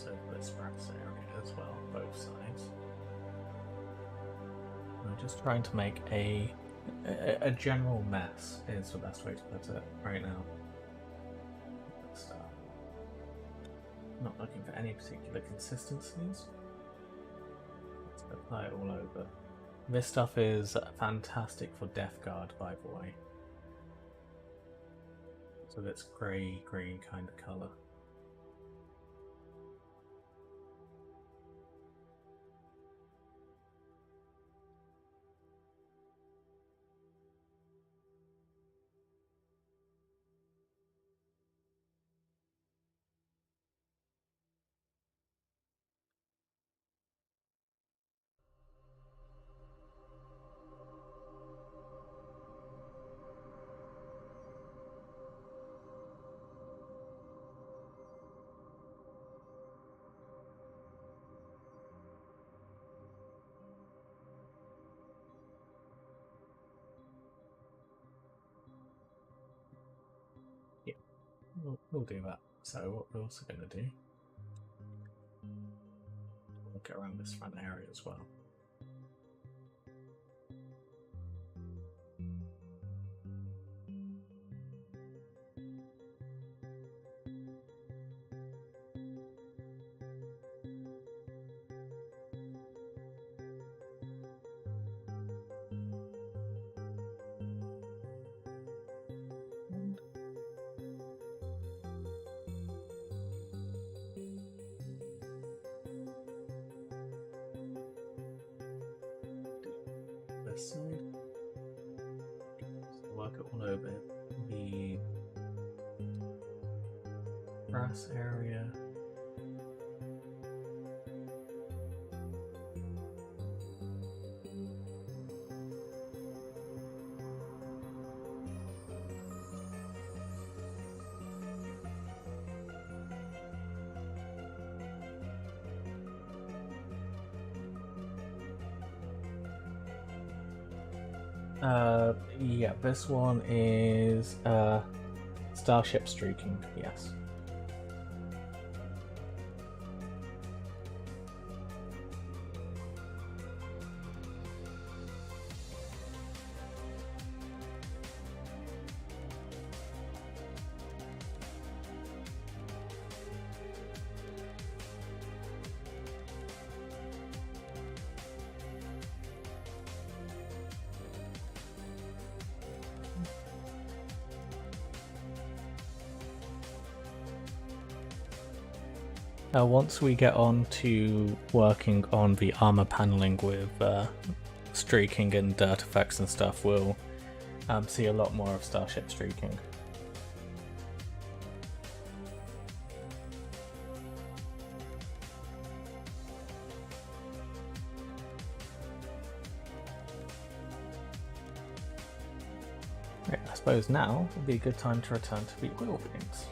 [SPEAKER 2] Over this grass area as well, both sides. I'm just trying to make a general mess is the best way to put it right now. Not looking for any particular consistencies. Let's apply it all over. This stuff is fantastic for Death Guard, by the way. So it's grey-green kind of colour. We'll do that. So what we're also going to do, we'll get around this front area as well. this side. So work it all over the grass area. Yeah, this one is starship streaking, yes. Once we get on to working on the armor paneling with streaking and dirt effects and stuff, we'll see a lot more of starship streaking. Right, I suppose now would be a good time to return to the oil beams.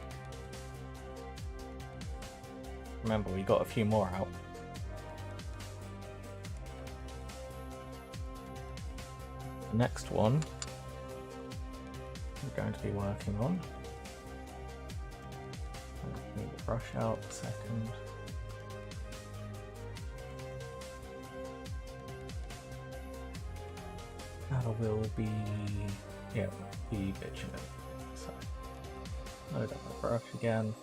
[SPEAKER 2] Remember, we got a few more out. The next one we're going to be working on. I'll move the brush out a second. That will be, yeah, the bitumen. So, load up my brush again.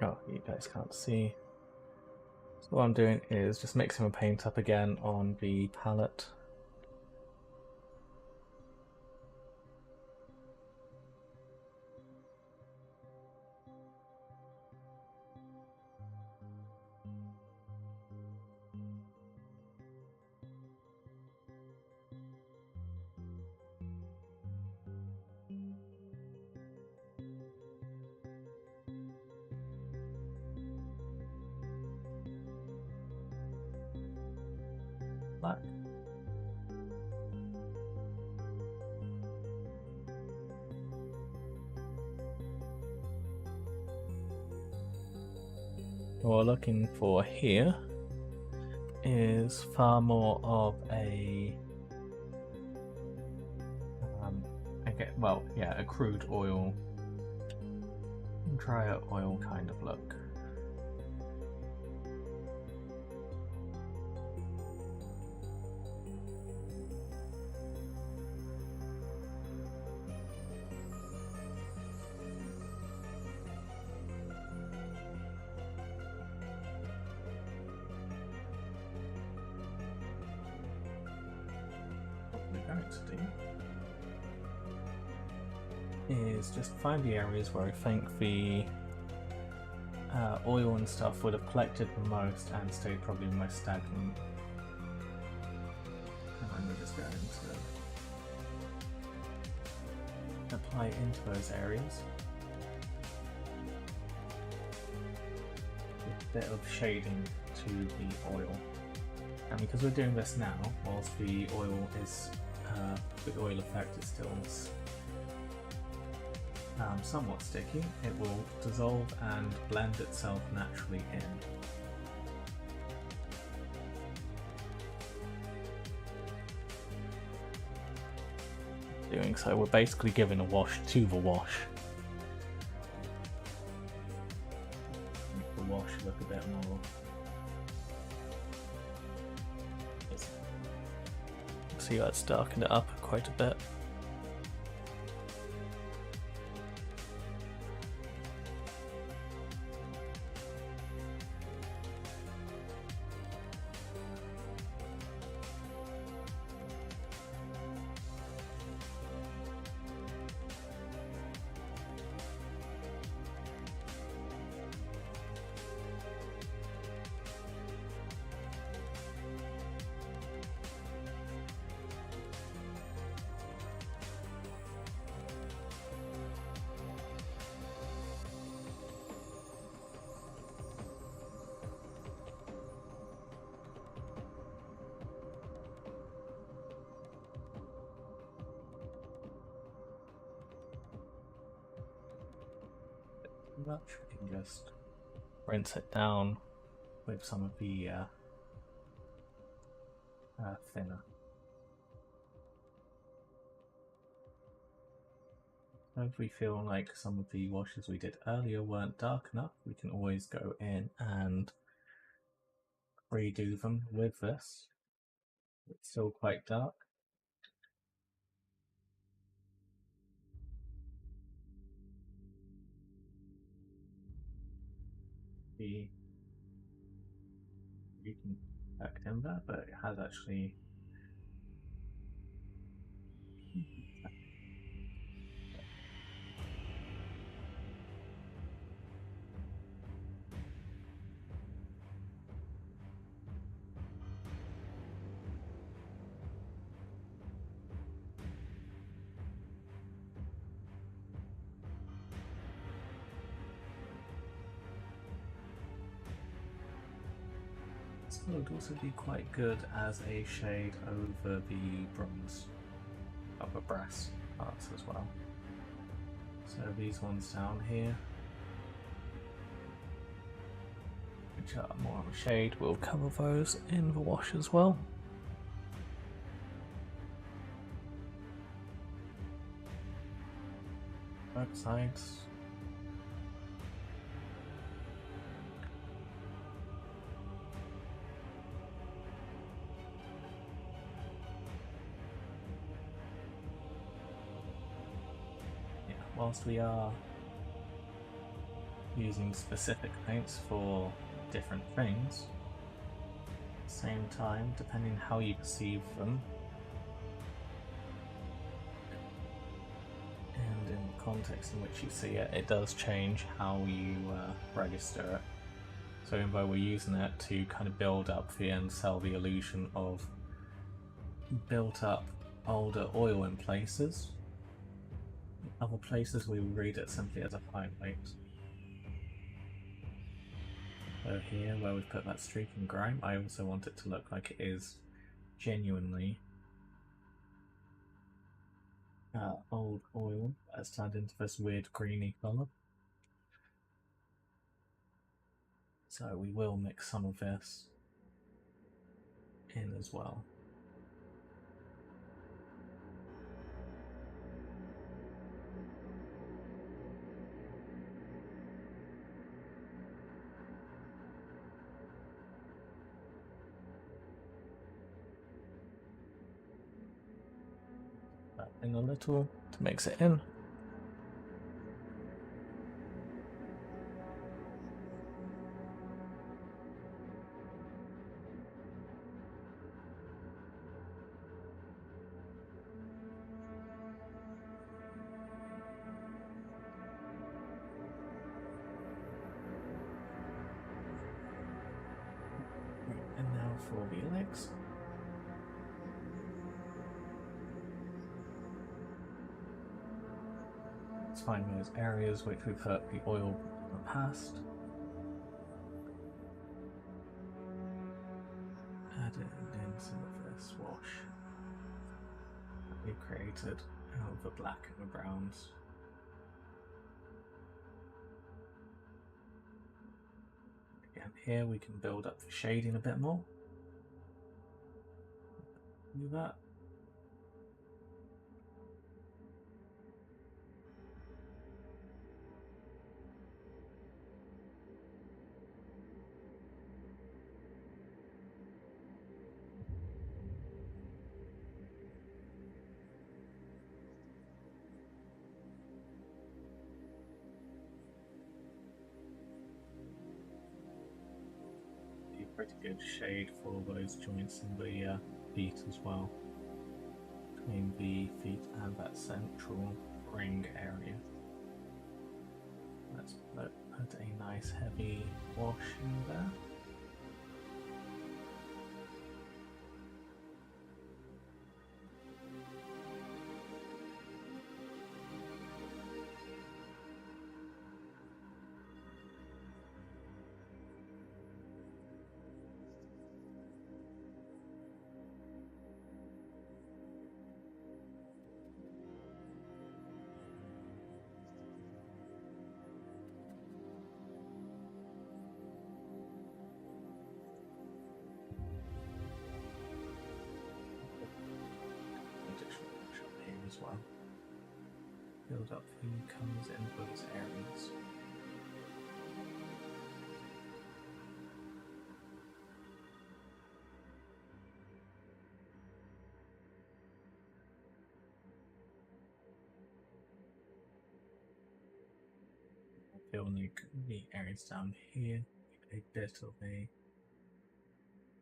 [SPEAKER 2] Oh, you guys can't see. So what I'm doing is just mixing my paint up again on the palette. Black. What we're looking for here is far more of a a crude oil, drier oil kind of look. To do is just find the areas where I think the oil and stuff would have collected the most and stayed probably the most stagnant. And then we're just going to apply it into those areas with a bit of shading to the oil. And because we're doing this now, whilst the oil is the oil effect is still somewhat sticky, it will dissolve and blend itself naturally in. Doing so, we're basically giving a wash to the wash. Make the wash look a bit more. See, that's darkened it up quite a bit. too much, we can just rinse it down with some of the thinner. So if we feel like some of the washes we did earlier weren't dark enough, we can always go in and redo them with this. It's still quite dark. The you can back in there, but it has actually this would also be quite good as a shade over the bronze upper brass parts as well. So these ones down here, which are more of a shade, we'll cover those in the wash as well. Both sides. Yeah, whilst we are using specific paints for different things, at the same time, depending how you perceive them, and in the context in which you see it, it does change how you register it. So even though we're using it to kind of build up and sell the illusion of built up older oil in places, other places we will read it simply as a highlight. So here, where we've put that streak and grime, I also want it to look like it is genuinely old oil that's turned into this weird greeny colour. So we will mix some of this in as well. In a little to mix it in. And now for the legs. Let's find those areas which we've hurt the oil in the past. Add in some of this wash that we created out of the black and the browns. Again, here we can build up the shading a bit more. Do that. Pretty good shade for those joints in the feet as well, between the feet and that central ring area. Let's put a nice heavy wash in there. build up for you comes in those areas. I feel like the areas down here a bit of a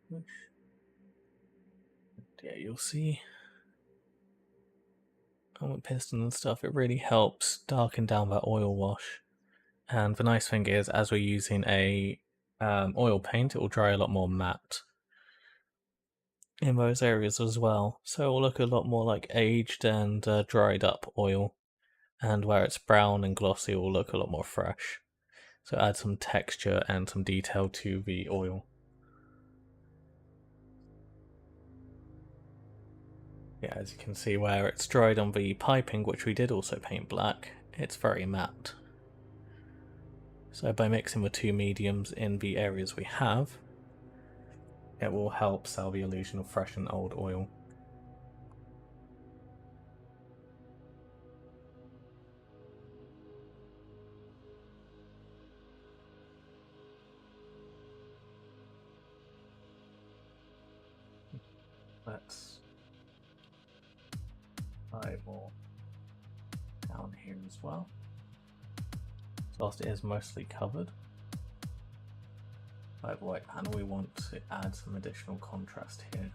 [SPEAKER 2] push. Yeah, you'll see with piston and stuff, it really helps darken down that oil wash. And the nice thing is, as we're using a oil paint, it will dry a lot more matte in those areas as well. So it will look a lot more like aged and dried up oil. And where it's brown and glossy, it will look a lot more fresh. So add some texture and some detail to the oil. Yeah, as you can see where it's dried on the piping, which we did also paint black, it's very matte. So by mixing the two mediums in the areas we have, it will help sell the illusion of fresh and old oil. Let's add more down here as well. Whilst it is mostly covered by the white panel, we want to add some additional contrast here.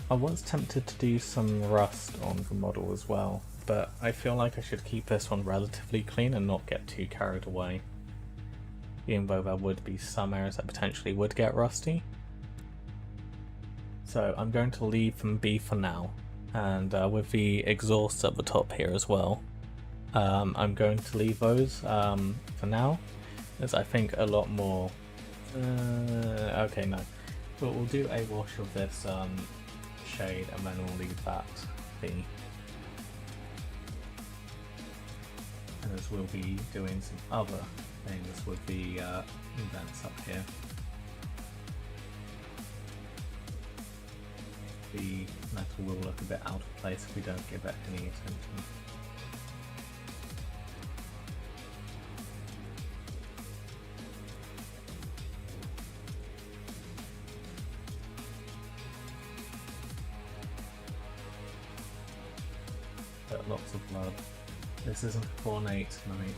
[SPEAKER 2] I was tempted to do some rust on the model as well, but I feel like I should keep this one relatively clean and not get too carried away, even though there would be some areas that potentially would get rusty. So I'm going to leave them be for now, and with the exhausts at the top here as well, I'm going to leave those for now, as I think a lot more... okay, no. But we'll do a wash of this shade and then we'll leave that be. As we'll be doing some other things with the vents up here. The metal will look a bit out of place if we don't give it any attention. Lots of blood. This isn't ornate tonight.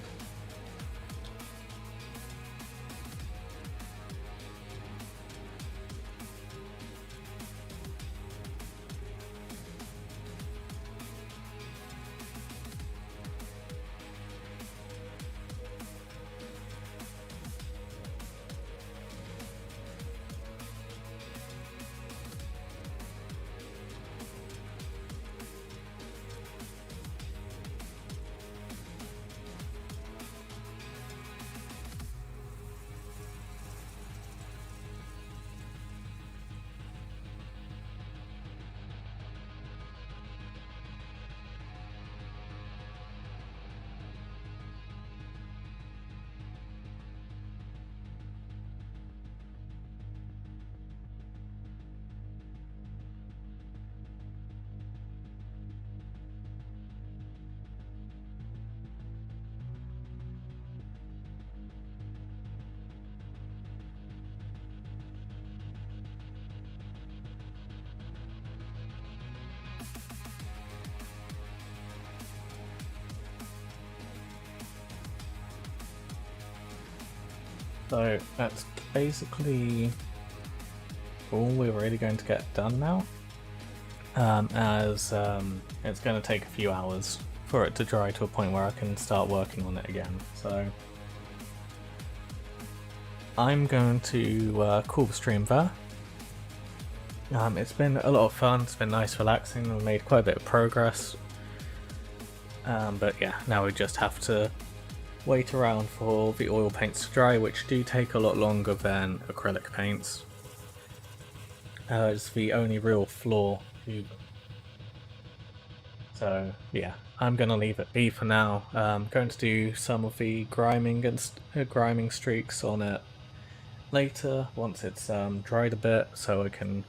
[SPEAKER 2] So that's basically all we're really going to get done now, as it's going to take a few hours for it to dry to a point where I can start working on it again. So I'm going to call the stream there. It's been a lot of fun, it's been nice relaxing, we've made quite a bit of progress. But yeah, now we just have to wait around for the oil paints to dry, which do take a lot longer than acrylic paints. It's the only real flaw. So yeah, I'm going to leave it be for now. I'm going to do some of the griming and griming streaks on it later, once it's dried a bit, so I can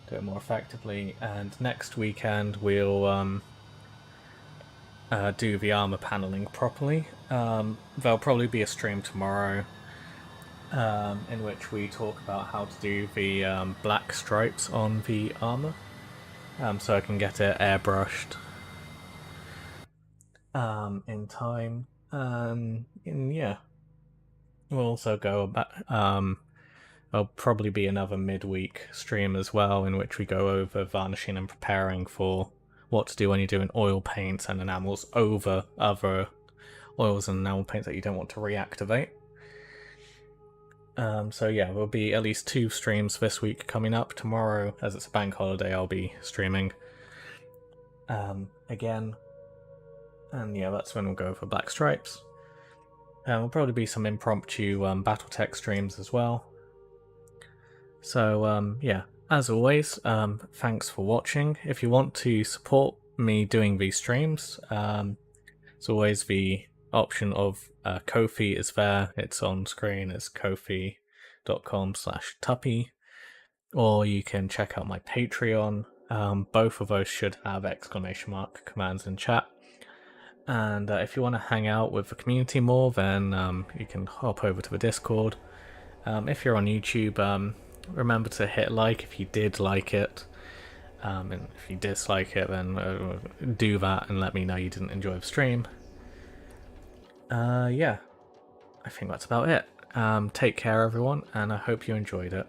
[SPEAKER 2] do it more effectively. And next weekend we'll do the armor paneling properly. There'll probably be a stream tomorrow in which we talk about how to do the black stripes on the armor, so I can get it airbrushed in time. And yeah, we'll also go about there'll probably be another midweek stream as well, in which we go over varnishing and preparing for what to do when you're doing oil paints and enamels over other oils and enamel paints that you don't want to reactivate. So yeah, there'll be at least 2 streams this week coming up. Tomorrow, as it's a bank holiday, I'll be streaming again. And yeah, that's when we'll go for black stripes. There'll probably be some impromptu Battletech streams as well. So yeah, as always, thanks for watching. If you want to support me doing these streams, it's always the option of Ko-fi is there. It's on screen. It's kofi.com/Tuppy, or you can check out my Patreon. Both of those should have exclamation mark commands in chat. And if you want to hang out with the community more, then you can hop over to the Discord. If you're on YouTube, remember to hit like if you did like it, and if you dislike it, then do that and let me know you didn't enjoy the stream. Yeah, I think that's about it. Take care everyone, and I hope you enjoyed it.